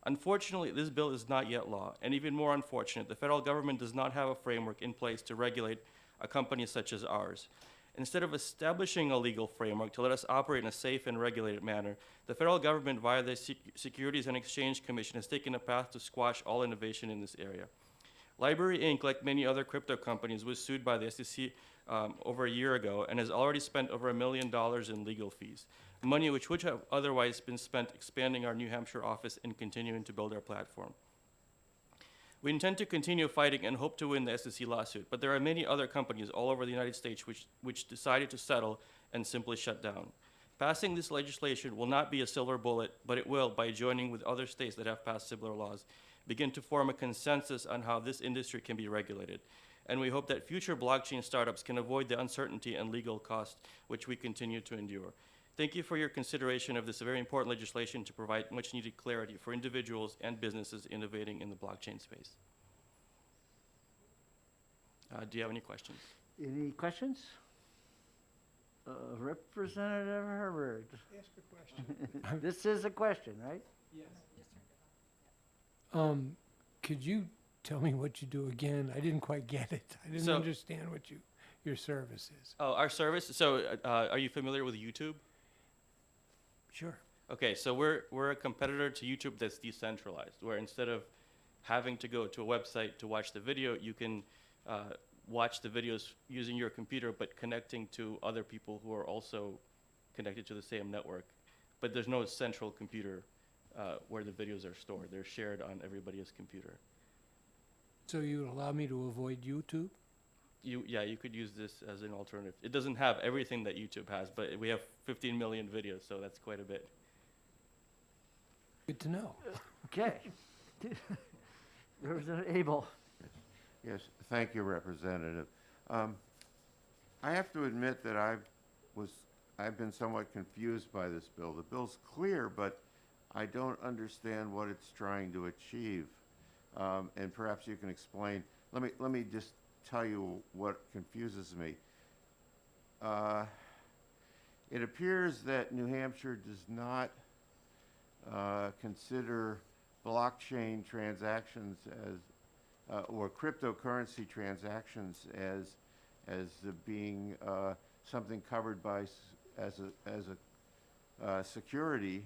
U: Unfortunately, this bill is not yet law, and even more unfortunate, the federal government does not have a framework in place to regulate a company such as ours. Instead of establishing a legal framework to let us operate in a safe and regulated manner, the federal government, via the Securities and Exchange Commission, has taken a path to squash all innovation in this area. Library Inc., like many other crypto companies, was sued by the SEC over a year ago and has already spent over $1 million in legal fees, money which would have otherwise been spent expanding our New Hampshire office and continuing to build our platform. We intend to continue fighting and hope to win the SEC lawsuit, but there are many other companies all over the United States which decided to settle and simply shut down. Passing this legislation will not be a silver bullet, but it will, by joining with other states that have passed similar laws, begin to form a consensus on how this industry can be regulated. And we hope that future blockchain startups can avoid the uncertainty and legal costs which we continue to endure. Thank you for your consideration of this very important legislation to provide much needed clarity for individuals and businesses innovating in the blockchain space. Do you have any questions?
B: Any questions? Representative Herbert.
D: Ask a question.
B: This is a question, right?
D: Yes.
L: Could you tell me what you do again? I didn't quite get it. I didn't
U: So-
L: understand what your service is.
U: Oh, our service, so are you familiar with YouTube?
L: Sure.
U: Okay, so we're a competitor to YouTube that's decentralized, where instead of having to go to a website to watch the video, you can watch the videos using your computer, but connecting to other people who are also connected to the same network. But there's no central computer where the videos are stored. They're shared on everybody's computer.
L: So you would allow me to avoid YouTube?
U: Yeah, you could use this as an alternative. It doesn't have everything that YouTube has, but we have 15 million videos, so that's quite a bit.
L: Good to know.
B: Okay. Representative Abel.
G: Yes, thank you, Representative. I have to admit that I've been somewhat confused by this bill. The bill's clear, but I don't understand what it's trying to achieve. And perhaps you can explain. Let me just tell you what confuses me. It appears that New Hampshire does not consider blockchain transactions as or cryptocurrency transactions as being something covered by as security,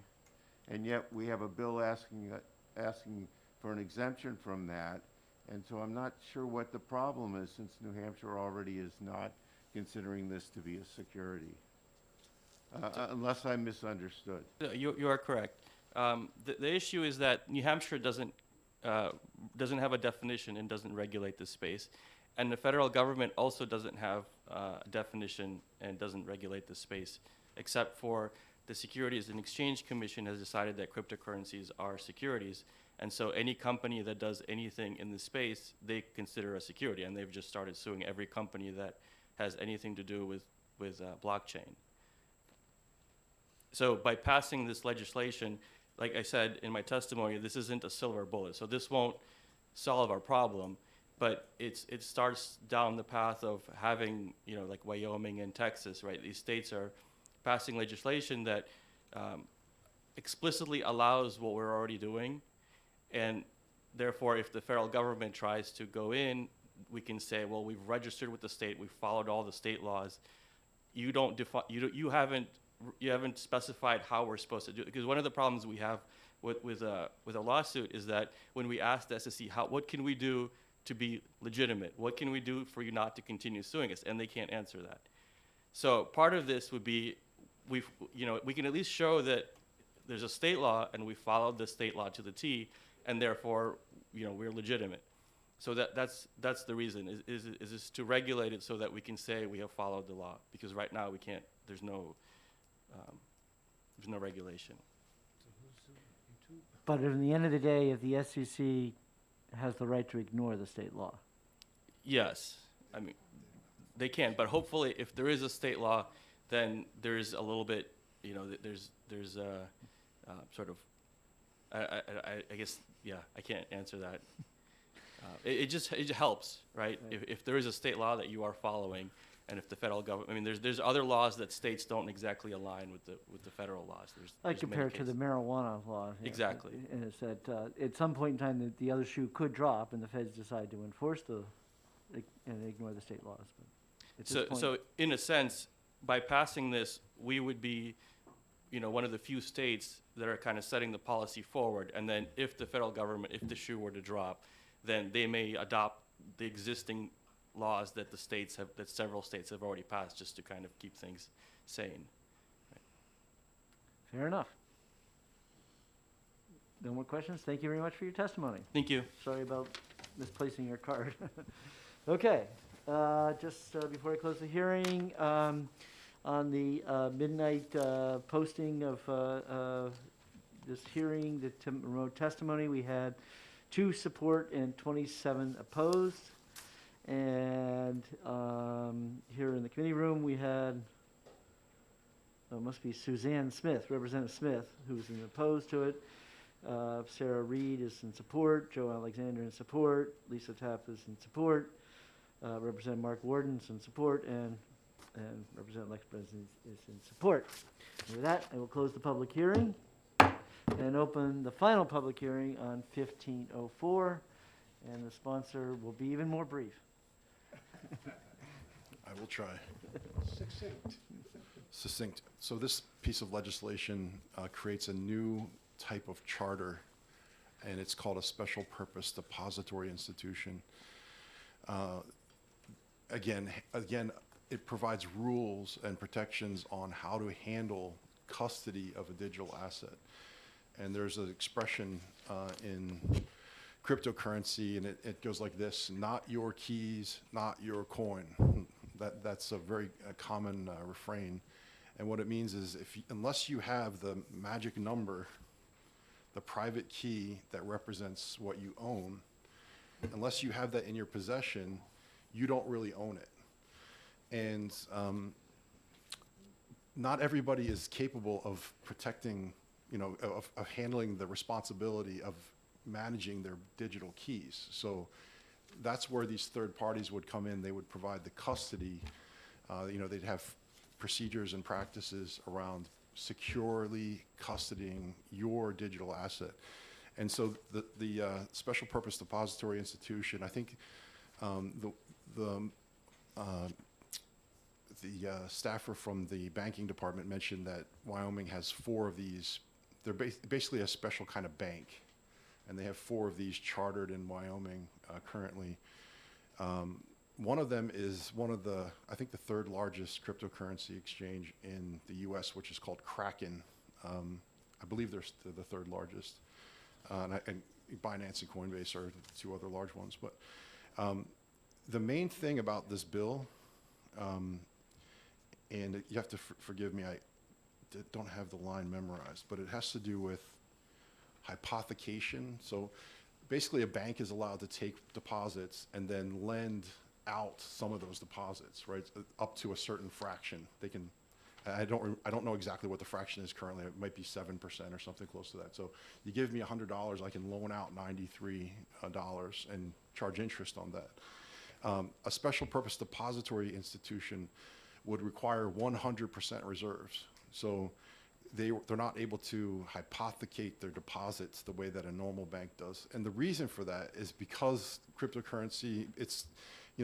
G: and yet we have a bill asking for an exemption from that. And so I'm not sure what the problem is, since New Hampshire already is not considering this to be a security. Unless I misunderstood.
U: You are correct. The issue is that New Hampshire doesn't have a definition and doesn't regulate this space. And the federal government also doesn't have a definition and doesn't regulate this space, except for the Securities and Exchange Commission has decided that cryptocurrencies are securities. And so any company that does anything in this space, they consider a security. And they've just started suing every company that has anything to do with blockchain. So by passing this legislation, like I said in my testimony, this isn't a silver bullet. So this won't solve our problem, but it starts down the path of having, like Wyoming and Texas, right? These states are passing legislation that explicitly allows what we're already doing. And therefore, if the federal government tries to go in, we can say, well, we've registered with the state, we've followed all the state laws. You haven't specified how we're supposed to do it. Because one of the problems we have with a lawsuit is that when we ask the SEC, what can we do to be legitimate? What can we do for you not to continue suing us? And they can't answer that. So part of this would be, we can at least show that there's a state law and we followed the state law to the T, and therefore, we're legitimate. So that's the reason, is to regulate it so that we can say we have followed the law. Because right now we can't, there's no regulation.
B: But in the end of the day, if the SEC has the right to ignore the state law.
U: Yes, I mean, they can, but hopefully if there is a state law, then there's a little bit, there's sort of, I guess, yeah, I can't answer that. It just helps, right? If there is a state law that you are following, and if the federal government, I mean, there's other laws that states don't exactly align with the federal laws.
B: Like compared to the marijuana law.
U: Exactly.
B: And it's that at some point in time, the other shoe could drop, and the feds decide to enforce and ignore the state laws. But at this point,
U: So in a sense, by passing this, we would be, one of the few states that are kind of setting the policy forward. And then if the federal government, if the shoe were to drop, then they may adopt the existing laws that several states have already passed, just to kind of keep things sane.
B: Fair enough. No more questions? Thank you very much for your testimony.
U: Thank you.
B: Sorry about misplacing your card. Okay, just before I close the hearing, on the midnight posting of this hearing, the remote testimony, we had 2 support and 27 opposed. And here in the committee room, we had, it must be Suzanne Smith, Representative Smith, who's opposed to it. Sarah Reed is in support. Joe Alexander in support. Lisa Tapp is in support. Representative Mark Warden is in support, and Representative Lex Bresnan is in support. And with that, I will close the public hearing and open the final public hearing on 1504, and the sponsor will be even more brief.
C: I will try.
D: Succinct.
C: Succinct. So this piece of legislation creates a new type of charter, and it's called a special purpose depository institution. Again, it provides rules and protections on how to handle custody of a digital asset. And there's an expression in cryptocurrency, and it goes like this: not your keys, not your coin. That's a very common refrain. And what it means is, unless you have the magic number, the private key that represents what you own, unless you have that in your possession, you don't really own it. And not everybody is capable of protecting, of handling the responsibility of managing their digital keys. So that's where these third parties would come in. They would provide the custody. They'd have procedures and practices around securely custodying your digital asset. And so the special purpose depository institution, I think the staffer from the banking department mentioned that Wyoming has 4 of these. They're basically a special kind of bank, and they have 4 of these chartered in Wyoming currently. One of them is one of the, I think, the 3rd largest cryptocurrency exchange in the U.S., which is called Kraken. I believe they're the 3rd largest, and Binance and Coinbase are the 2 other large ones. But the main thing about this bill, and you have to forgive me, I don't have the line memorized, but it has to do with hypothecation. So basically a bank is allowed to take deposits and then lend out some of those deposits, right? Up to a certain fraction. They can, I don't know exactly what the fraction is currently. It might be 7% or something close to that. So you give me $100, I can loan out $93 and charge interest on that. A special purpose depository institution would require 100% reserves. So they're not able to hypothecate their deposits the way that a normal bank does. And the reason for that is because cryptocurrency, it's,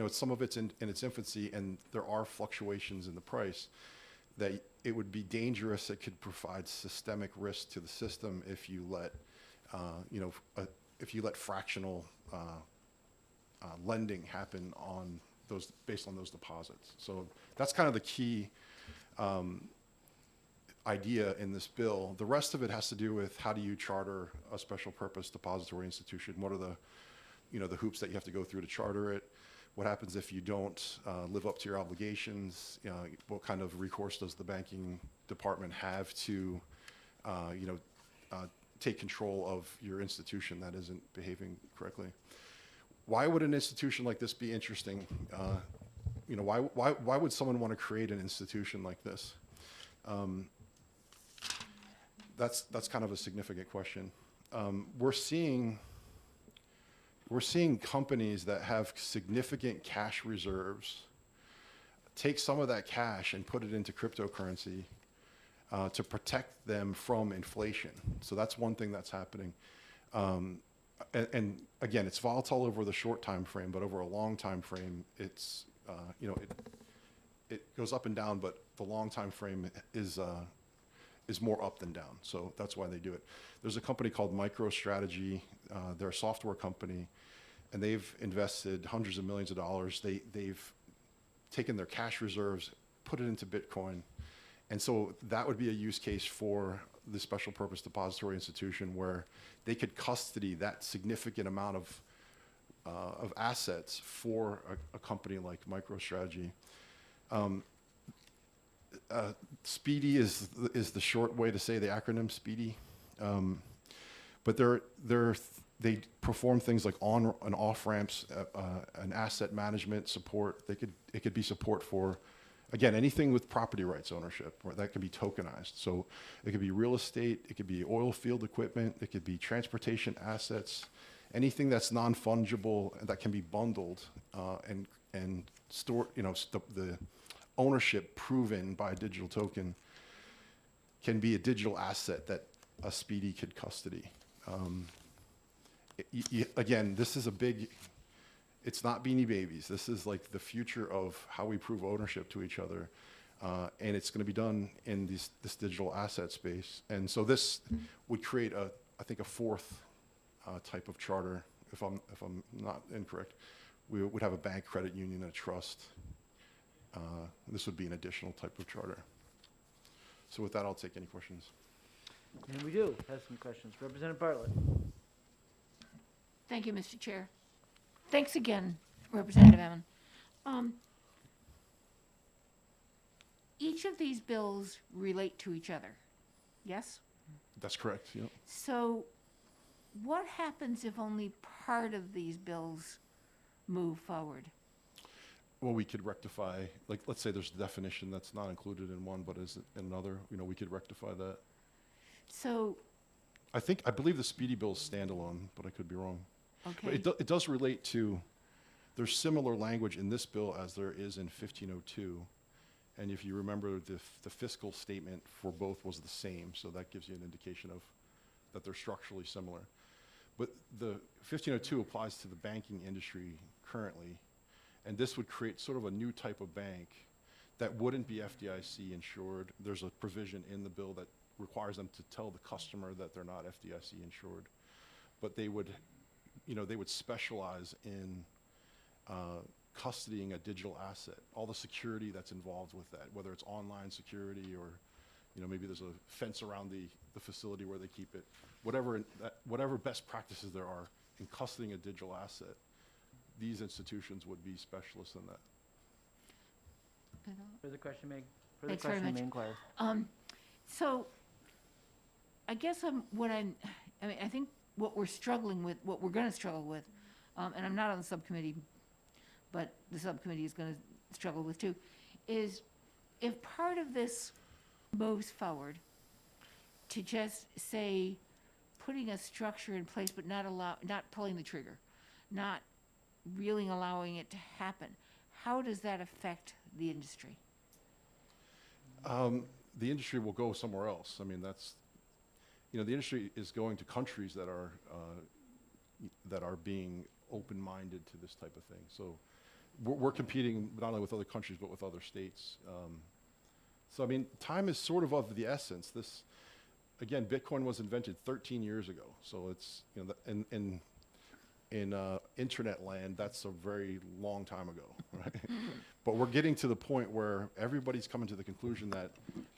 C: some of it's in its infancy, and there are fluctuations in the price, that it would be dangerous. It could provide systemic risk to the system if you let, if you let fractional lending happen on those, based on those deposits. So that's kind of the key idea in this bill. The rest of it has to do with how do you charter a special purpose depository institution? What are the, the hoops that you have to go through to charter it? What happens if you don't live up to your obligations? What kind of recourse does the banking department have to, take control of your institution that isn't behaving correctly? Why would an institution like this be interesting? Why would someone want to create an institution like this? That's kind of a significant question. We're seeing companies that have significant cash reserves take some of that cash and put it into cryptocurrency to protect them from inflation. So that's one thing that's happening. And again, it's volatile over the short time frame, but over a long time frame, it's it goes up and down, but the long time frame is more up than down. So that's why they do it. There's a company called MicroStrategy. They're a software company, and they've invested hundreds of millions of dollars. They've taken their cash reserves, put it into Bitcoin. And so that would be a use case for the special purpose depository institution where they could custody that significant amount of assets for a company like MicroStrategy. SPEEDY is the short way to say the acronym SPEEDY. But they perform things like on and off ramps, an asset management support. It could be support for, again, anything with property rights ownership, or that could be tokenized. So it could be real estate, it could be oil field equipment, it could be transportation assets, anything that's non-fungible that can be bundled and stored, the ownership proven by a digital token can be a digital asset that a SPEEDY could custody. Again, this is it's not Beanie Babies. This is like the future of how we prove ownership to each other. And it's going to be done in this digital asset space. And so this would create I think a 4th type of charter, if I'm not incorrect. We would have a bank, credit union, and a trust. This would be an additional type of charter. So with that, I'll take any questions.
B: And we do have some questions. Representative Bartlett.
E: Thank you, Mr. Chair. Thanks again, Representative Emmon. Each of these bills relate to each other, yes?
C: That's correct, yep.
E: So what happens if only part of these bills move forward?
C: Well, we could rectify, like, let's say there's a definition that's not included in one, but is in another, we could rectify that.
E: So,
C: I believe the SPEEDY bill is standalone, but I could be wrong.
E: okay.
C: But it does relate to, there's similar language in this bill as there is in 1502. And if you remember, the fiscal statement for both was the same, so that gives you an indication of that they're structurally similar. But the 1502 applies to the banking industry currently, and this would create sort of a new type of bank that wouldn't be FDIC insured. There's a provision in the bill that requires them to tell the customer that they're not FDIC insured. But they would, they would specialize in custodying a digital asset, all the security that's involved with that, whether it's online security or, maybe there's a fence around the facility where they keep it. Whatever best practices there are in custodying a digital asset, these institutions would be specialists in that.
B: Further question, Meg? Further
E: Thanks very
B: question,
E: much.
B: May inquire.
E: So, I guess I think what we're struggling with, what we're gonna struggle with, and I'm not on the subcommittee, but the subcommittee is gonna struggle with too, is if part of this moves forward to just say, putting a structure in place, but not pulling the trigger, not really allowing it to happen, how does that affect the industry?
C: The industry will go somewhere else. I mean, that's, the industry is going to countries that are being open-minded to this type of thing. So we're competing not only with other countries, but with other states. So, I mean, time is sort of the essence. This, again, Bitcoin was invented 13 years ago. So it's, in internet land, that's a very long time ago, right? But we're getting to the point where everybody's coming to the conclusion that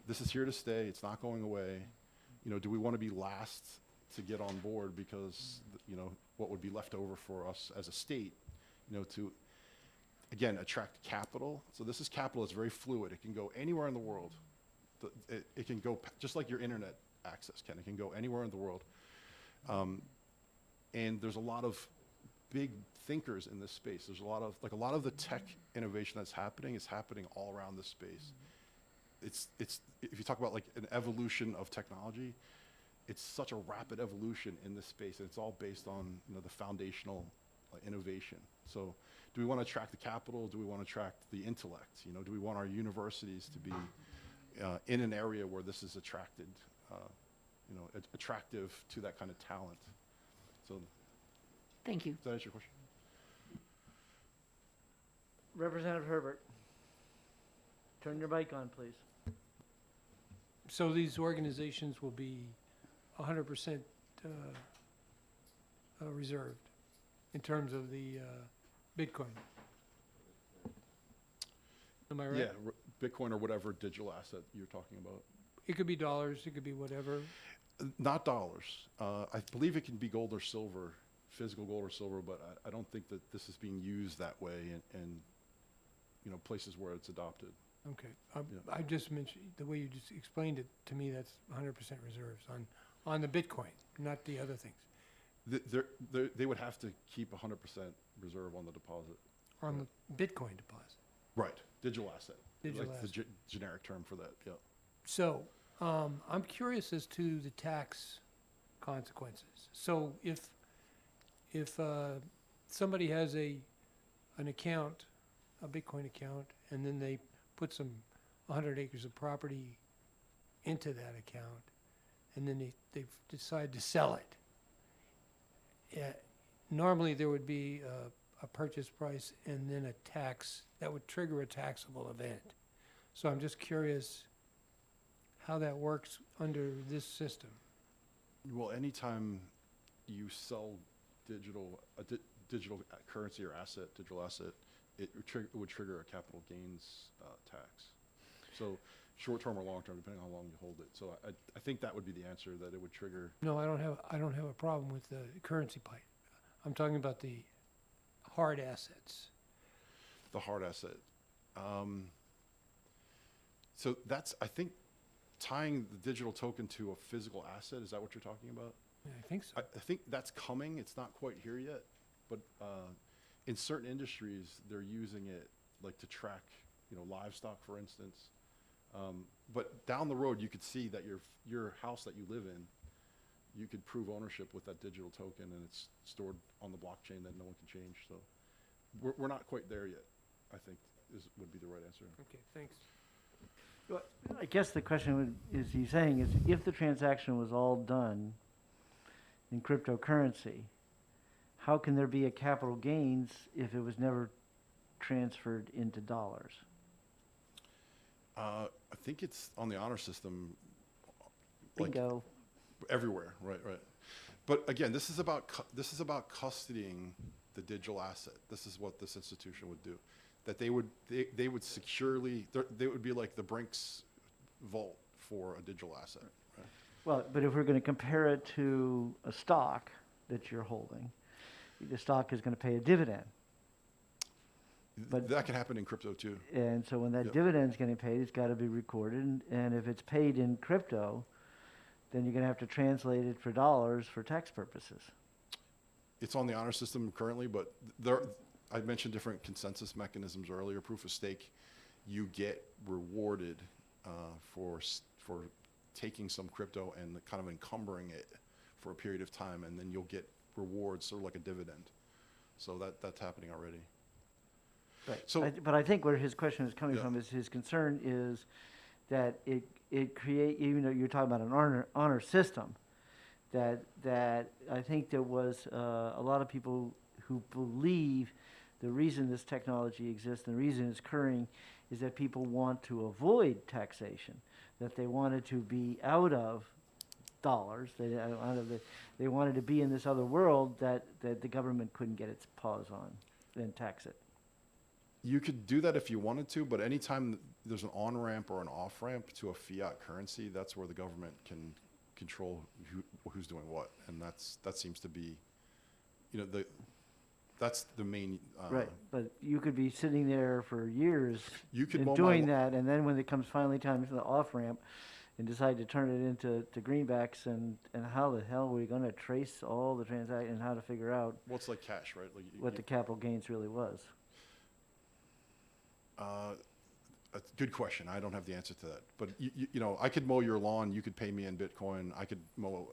C: this is here to stay. It's not going away. Do we want to be last to get on board because, what would be left over for us as a state, to, again, attract capital. So this is capital. It's very fluid. It can go anywhere in the world. It can go just like your internet access can. It can go anywhere in the world. And there's a lot of big thinkers in this space. There's a lot of the tech innovation that's happening is happening all around this space. It's if you talk about like an evolution of technology, it's such a rapid evolution in this space, and it's all based on the foundational innovation. So, do we want to attract the capital? Do we want to attract the intellect? Do we want our universities to be in an area where this is attractive to that kind of talent? So.
E: Thank you.
C: Does that answer your question?
B: Representative Herbert, turn your mic on, please.
L: So these organizations will be 100% reserved in terms of the Bitcoin. Am I right?
C: Yeah, Bitcoin or whatever digital asset you're talking about.
L: It could be dollars, it could be whatever.
C: Not dollars. I believe it can be gold or silver, physical gold or silver, but I don't think that this is being used that way in places where it's adopted.
L: Okay. I just mentioned, the way you just explained it to me, that's 100% reserves on the Bitcoin, not the other things.
C: They would have to keep 100% reserve on the deposit.
L: On the Bitcoin deposit.
C: Right, digital asset.
L: Digital
C: like
L: asset.
C: the generic term for that, yeah.
L: So, I'm curious as to the tax consequences. So if somebody has an account, a Bitcoin account, and then they put some 100 acres of property into that account, and then they decide to sell it. Normally, there would be a purchase price and then a tax that would trigger a taxable event. So I'm just curious how that works under this system.
C: Well, anytime you sell digital currency or asset, digital asset, it would trigger a capital gains tax. So short-term or long-term, depending on how long you hold it. So I think that would be the answer, that it would trigger.
L: No, I don't have a problem with the currency part. I'm talking about the hard assets.
C: The hard asset. So that's, I think, tying the digital token to a physical asset. Is that what you're talking about?
L: Yeah, I think so.
C: I think that's coming. It's not quite here yet, but in certain industries, they're using it like to track, livestock, for instance. But down the road, you could see that your house that you live in, you could prove ownership with that digital token, and it's stored on the blockchain that no one can change. So we're not quite there yet, I think, would be the right answer.
L: Okay, thanks.
B: Well, I guess the question is he's saying is, if the transaction was all done in cryptocurrency, how can there be a capital gains if it was never transferred into dollars?
C: I think it's on the honor system. like,
B: Bingo.
C: Everywhere, right. But again, this is about custodying the digital asset. This is what this institution would do. That they would securely, they would be like the Brinks vault for a digital asset. Right?
B: Well, but if we're going to compare it to a stock that you're holding, the stock is going to pay a dividend. But
C: that can happen in crypto too.
B: And so when that
C: Yep.
B: dividend's getting paid, it's got to be recorded. And if it's paid in crypto, then you're going to have to translate it for dollars for tax purposes.
C: It's on the honor system currently, but I mentioned different consensus mechanisms earlier. Proof of stake, you get rewarded for taking some crypto and kind of encumbering it for a period of time, and then you'll get rewards, sort of like a dividend. So that's happening already.
B: Right.
C: So,
B: But I think where his question is coming
C: Yeah.
B: from is his concern is that it create, even though you're talking about an honor system, that I think there was a lot of people who believe the reason this technology exists and the reason it's occurring is that people want to avoid taxation, that they wanted to be out of dollars, they wanted to be in this other world that the government couldn't get its paws on and tax it.
C: you could do that if you wanted to, but anytime there's an on-ramp or an off-ramp to a fiat currency, that's where the government can control who's doing what, and that seems to be, that's the main.
B: Right, but you could be sitting there for years
C: You could
B: and
C: mow my
B: doing
C: la-
B: that, and then when it comes finally time for the off-ramp, and decide to turn it into greenbacks, and how the hell are we going to trace all the transactions and how to figure out
C: What's like cash, right? Like
B: what the capital gains really was?
C: A good question. I don't have the answer to that. But I could mow your lawn. You could pay me in Bitcoin. I could mow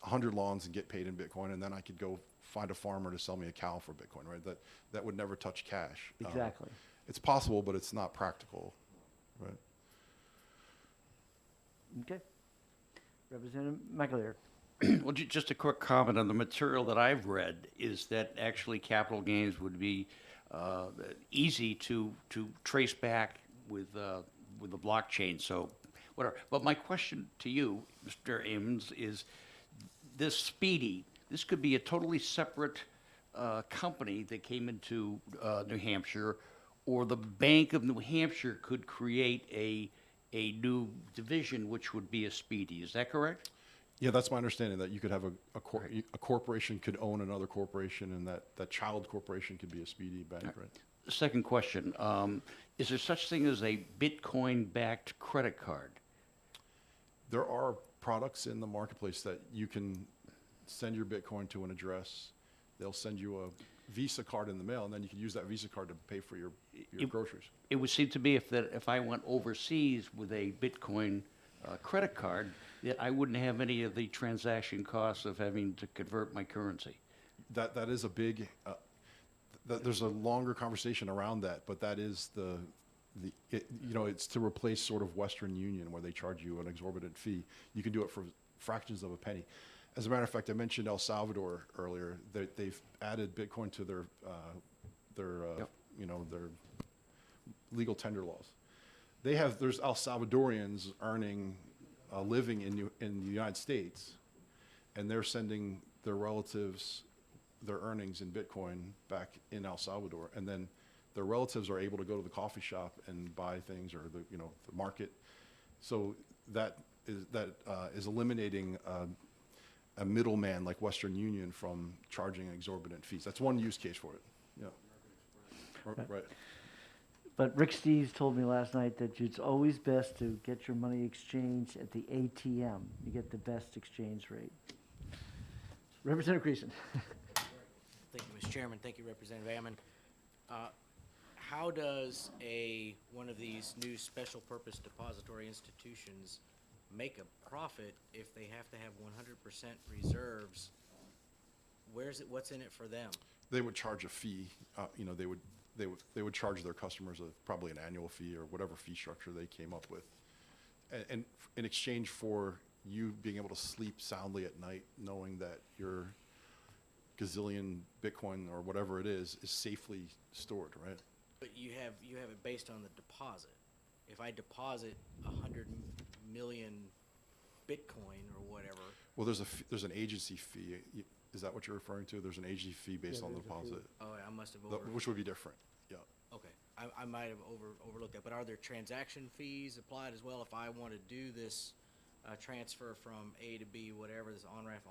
C: 100 lawns and get paid in Bitcoin, and then I could go find a farmer to sell me a cow for Bitcoin. Right? That would never touch cash.
B: Exactly.
C: It's possible, but it's not practical. Right?
B: Okay. Representative McAleer.
J: Well, just a quick comment on the material that I've read is that actually capital gains would be easy to trace back with the blockchain. So, whatever. But my question to you, Mr. Ammons, is this Speedy. This could be a totally separate company that came into New Hampshire, or the Bank of New Hampshire could create a new division, which would be a Speedy. Is that correct?
C: Yeah, that's my understanding, that you could have a corporation could own another corporation, and that child corporation could be a Speedy Bank, right?
J: Second question, is there such thing as a Bitcoin-backed credit card?
C: There are products in the marketplace that you can send your Bitcoin to an address. They'll send you a Visa card in the mail, and then you can use that Visa card to pay for your groceries.
J: It would seem to me if I went overseas with a Bitcoin credit card, that I wouldn't have any of the transaction costs of having to convert my currency.
C: That is a big. There's a longer conversation around that, but that is it's to replace sort of Western Union, where they charge you an exorbitant fee. You can do it for fractions of a penny. As a matter of fact, I mentioned El Salvador earlier. They've added Bitcoin to their legal tender laws. There's El Salvadorians earning a living in the United States, and they're sending their relatives their earnings in Bitcoin back in El Salvador, and then their relatives are able to go to the coffee shop and buy things, or the market. So that is eliminating a middleman like Western Union from charging exorbitant fees. That's one use case for it. Yeah. Right.
B: But Rick Steves told me last night that it's always best to get your money exchanged at the ATM. You get the best exchange rate. Representative Creason.
K: Thank you, Mr. Chairman. Thank you, Representative Ammon. How does one of these new special purpose depository institutions make a profit if they have to have 100% reserves? What's in it for them?
C: They would charge a fee. They would charge their customers probably an annual fee or whatever fee structure they came up with, and in exchange for you being able to sleep soundly at night, knowing that your gazillion Bitcoin or whatever it is safely stored, right?
K: But you have it based on the deposit. if I deposit 100 million Bitcoin or whatever,
C: Well, there's an agency fee. Is that what you're referring to? There's an agency fee based on the deposit,
K: oh, I must have
C: which would be different. Yeah.
K: okay, I might have overlooked that, but are there transaction fees applied as well if I want to do this transfer from A to B, whatever, this on-ramp,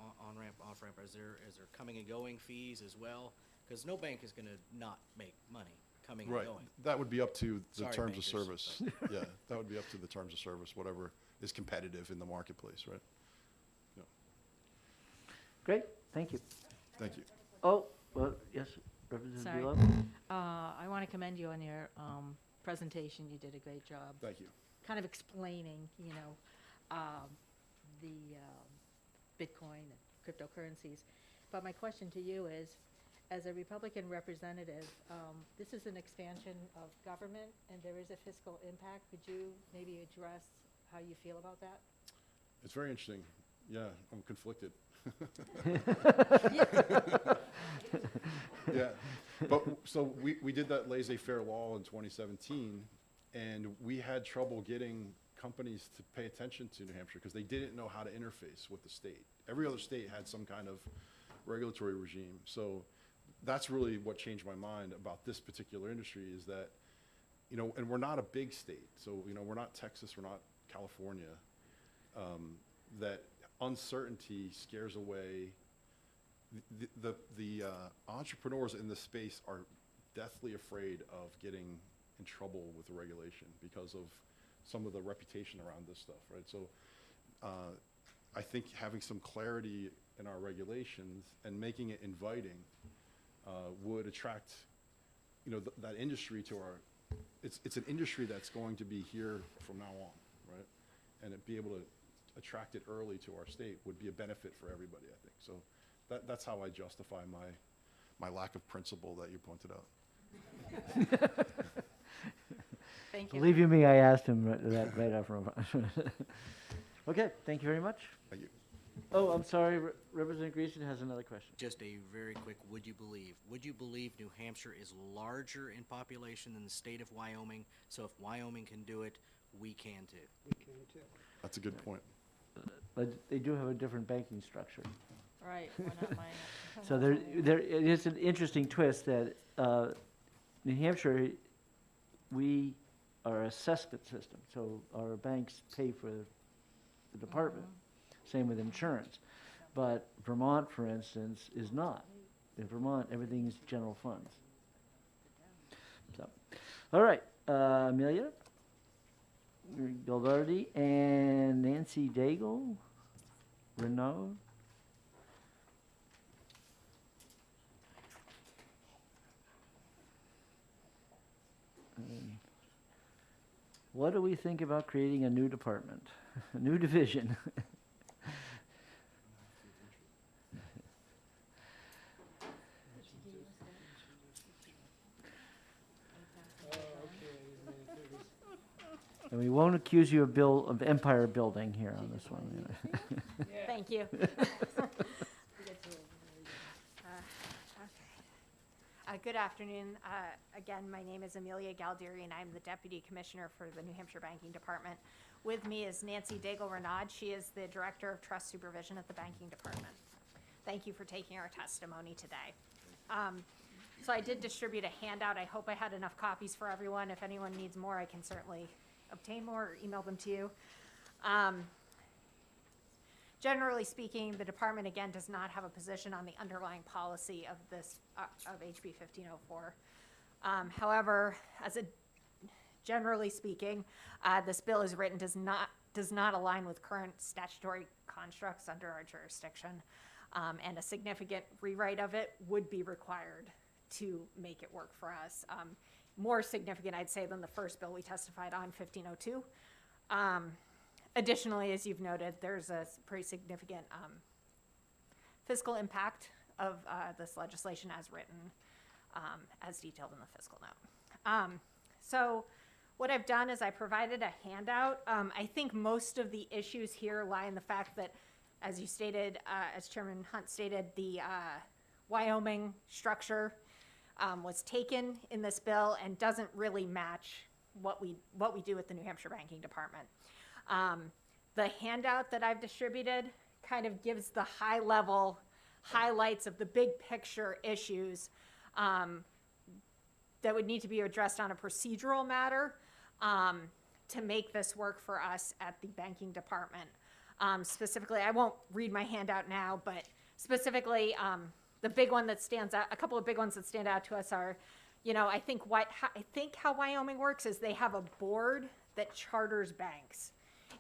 K: off-ramp, is there coming and going fees as well? Because no bank is going to not make money coming and
C: Right.
K: going.
C: That would be up to the
K: Sorry,
C: terms of
K: bankers,
C: service. Yeah, that would be up to the terms of service, whatever is competitive in the marketplace, right? Yeah.
B: Great, thank you.
C: Thank you.
B: Oh, well, yes, Representative
M: Sorry.
B: Bealow?
M: I want to commend you on your presentation. You did a great job.
C: Thank you.
M: Kind of explaining, the Bitcoin and cryptocurrencies. But my question to you is, as a Republican representative, this is an expansion of government and there is a fiscal impact. Could you maybe address how you feel about that?
C: It's very interesting. Yeah, I'm conflicted. Yeah, but so we did that laissez-faire law in 2017, and we had trouble getting companies to pay attention to New Hampshire because they didn't know how to interface with the state. Every other state had some kind of regulatory regime. So that's really what changed my mind about this particular industry is that, and we're not a big state. So, we're not Texas, we're not California. That uncertainty scares away the entrepreneurs in this space are deathly afraid of getting in trouble with the regulation because of some of the reputation around this stuff, right? So I think having some clarity in our regulations and making it inviting would attract, that industry to our, it's an industry that's going to be here from now on, right? And it be able to attract it early to our state would be a benefit for everybody, I think. So that's how I justify my lack of principle that you pointed out.
M: Thank you.
B: Believe you me, I asked him that right up front. Okay, thank you very much.
C: Thank you.
B: Oh, I'm sorry, Representative Greason has another question.
K: Just a very quick, would you believe New Hampshire is larger in population than the state of Wyoming? So if Wyoming can do it, we can too.
D: We can too.
C: That's a good point.
B: But they do have a different banking structure.
M: Right, we're not mine.
B: So there it is an interesting twist that New Hampshire, we are an assessment system, so our banks pay for the department. Same with insurance. But Vermont, for instance, is not. In Vermont, everything's general funds. So, all right, Amelia Galdardi and Nancy Daigle, Renaud. What do we think about creating a new department, a new division? And we won't accuse you of empire building here on this one.
P: Thank you. Good afternoon. Again, my name is Amelia Galdieri, and I'm the Deputy Commissioner for the New Hampshire Banking Department. With me is Nancy Daigle-Renaud. She is the Director of Trust Supervision at the Banking Department. Thank you for taking our testimony today. So I did distribute a handout. I hope I had enough copies for everyone. If anyone needs more, I can certainly obtain more or email them to you. Generally speaking, the department, again, does not have a position on the underlying policy of this, of HB 1504. However, generally speaking, this bill as written does not align with current statutory constructs under our jurisdiction, and a significant rewrite of it would be required to make it work for us. More significant, I'd say, than the first bill we testified on, 1502. Additionally, as you've noted, there's a pretty significant fiscal impact of this legislation as written, as detailed in the fiscal note. So what I've done is I provided a handout. I think most of the issues here lie in the fact that, as you stated, as Chairman Hunt stated, the Wyoming structure was taken in this bill and doesn't really match what we do at the New Hampshire Banking Department. The handout that I've distributed kind of gives the high level highlights of the big picture issues that would need to be addressed on a procedural matter to make this work for us at the banking department. Specifically, I won't read my handout now, but specifically, the big one that stands out, a couple of big ones that stand out to us are, you know, I think how Wyoming works is they have a board that charters banks.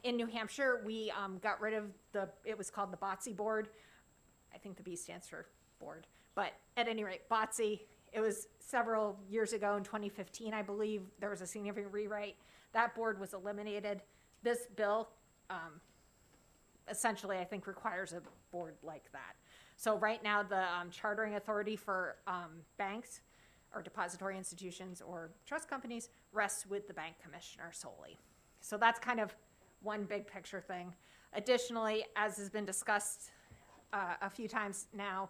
P: In New Hampshire, we got rid of it was called the BOTC board. I think the B stands for board, but at any rate, BOTC, it was several years ago in 2015, I believe, there was a significant rewrite. That board was eliminated. This bill, essentially, I think requires a board like that. So right now, the chartering authority for banks or depository institutions or trust companies rests with the bank commissioner solely. So that's kind of one big picture thing. Additionally, as has been discussed a few times now,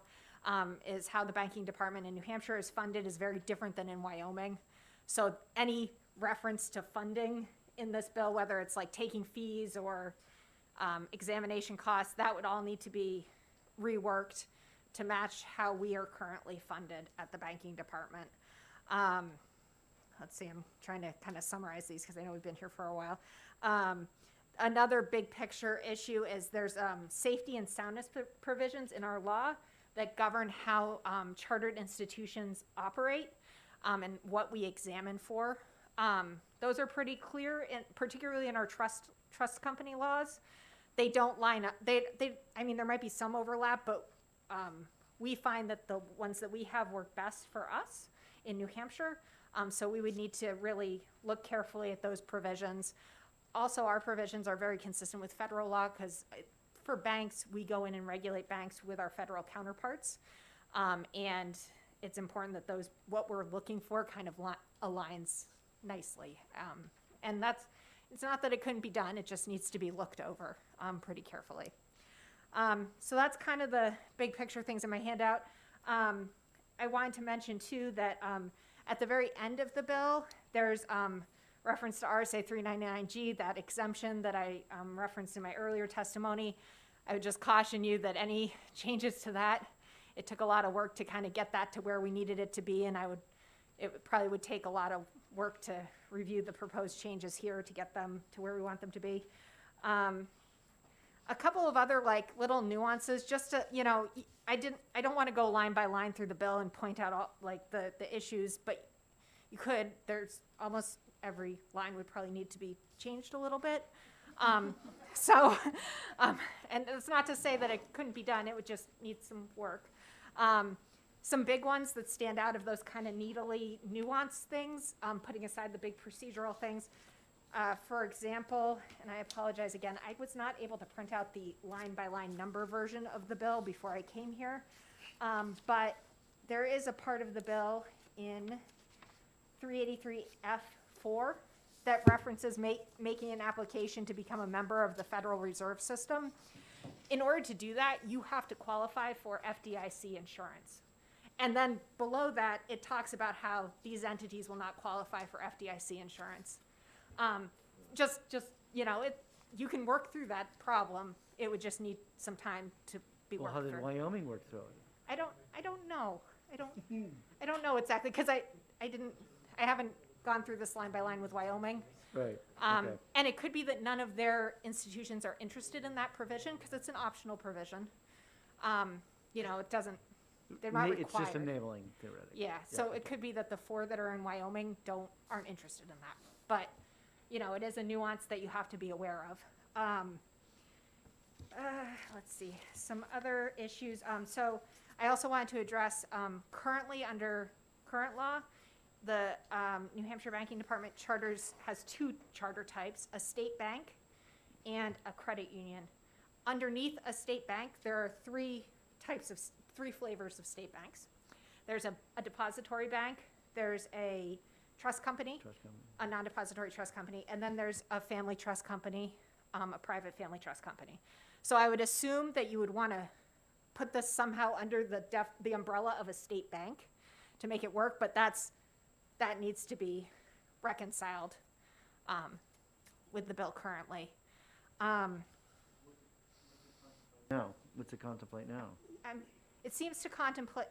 P: is how the banking department in New Hampshire is funded is very different than in Wyoming. So any reference to funding in this bill, whether it's like taking fees or examination costs, that would all need to be reworked to match how we are currently funded at the banking department. Let's see, I'm trying to kind of summarize these because I know we've been here for a while. Another big picture issue is there's safety and soundness provisions in our law that govern how chartered institutions operate and what we examine for. Those are pretty clear, particularly in our trust company laws. They don't line up. I mean, there might be some overlap, but we find that the ones that we have work best for us in New Hampshire. So we would need to really look carefully at those provisions. Also, our provisions are very consistent with federal law because for banks, we go in and regulate banks with our federal counterparts. And it's important that what we're looking for kind of aligns nicely. And it's not that it couldn't be done, it just needs to be looked over pretty carefully. So that's kind of the big picture things in my handout. I wanted to mention too that at the very end of the bill, there's reference to RSA 399G, that exemption that I referenced in my earlier testimony. I would just caution you that any changes to that, it took a lot of work to kind of get that to where we needed it to be, and it probably would take a lot of work to review the proposed changes here to get them to where we want them to be. A couple of other like little nuances, just to, you know, I don't want to go line by line through the bill and point out all like the issues, but you could. There's almost every line would probably need to be changed a little bit. And it's not to say that it couldn't be done, it would just need some work. Some big ones that stand out of those kind of needly nuanced things, putting aside the big procedural things. For example, and I apologize again, I was not able to print out the line-by-line number version of the bill before I came here, but there is a part of the bill in 383F4 that references making an application to become a member of the Federal Reserve System. In order to do that, you have to qualify for FDIC insurance. And then below that, it talks about how these entities will not qualify for FDIC insurance. Just you know, you can work through that problem. It would just need some time to be
B: Well,
P: worked
B: how
P: through.
B: did Wyoming work through it?
P: I don't know. I don't know exactly because I haven't gone through this line by line with Wyoming.
B: Right. Okay.
P: And it could be that none of their institutions are interested in that provision because it's an optional provision. You know, it doesn't. They're not required.
B: It's just enabling theoretically.
P: Yeah. So it could be that the 4 that are in Wyoming aren't interested in that. But you know, it is a nuance that you have to be aware of. Let's see, some other issues. So I also wanted to address currently under current law, the New Hampshire Banking Department has 2 charter types, a state bank and a credit union. Underneath a state bank, there are 3 flavors of state banks. There's a depository bank, there's a trust company, a non-depository trust company, and then there's a family trust company, a private family trust company. So I would assume that you would want to put this somehow under the umbrella of a state bank to make it work, but that needs to be reconciled with the bill currently.
B: Now, what's it contemplate now?
P: It seems to contemplate,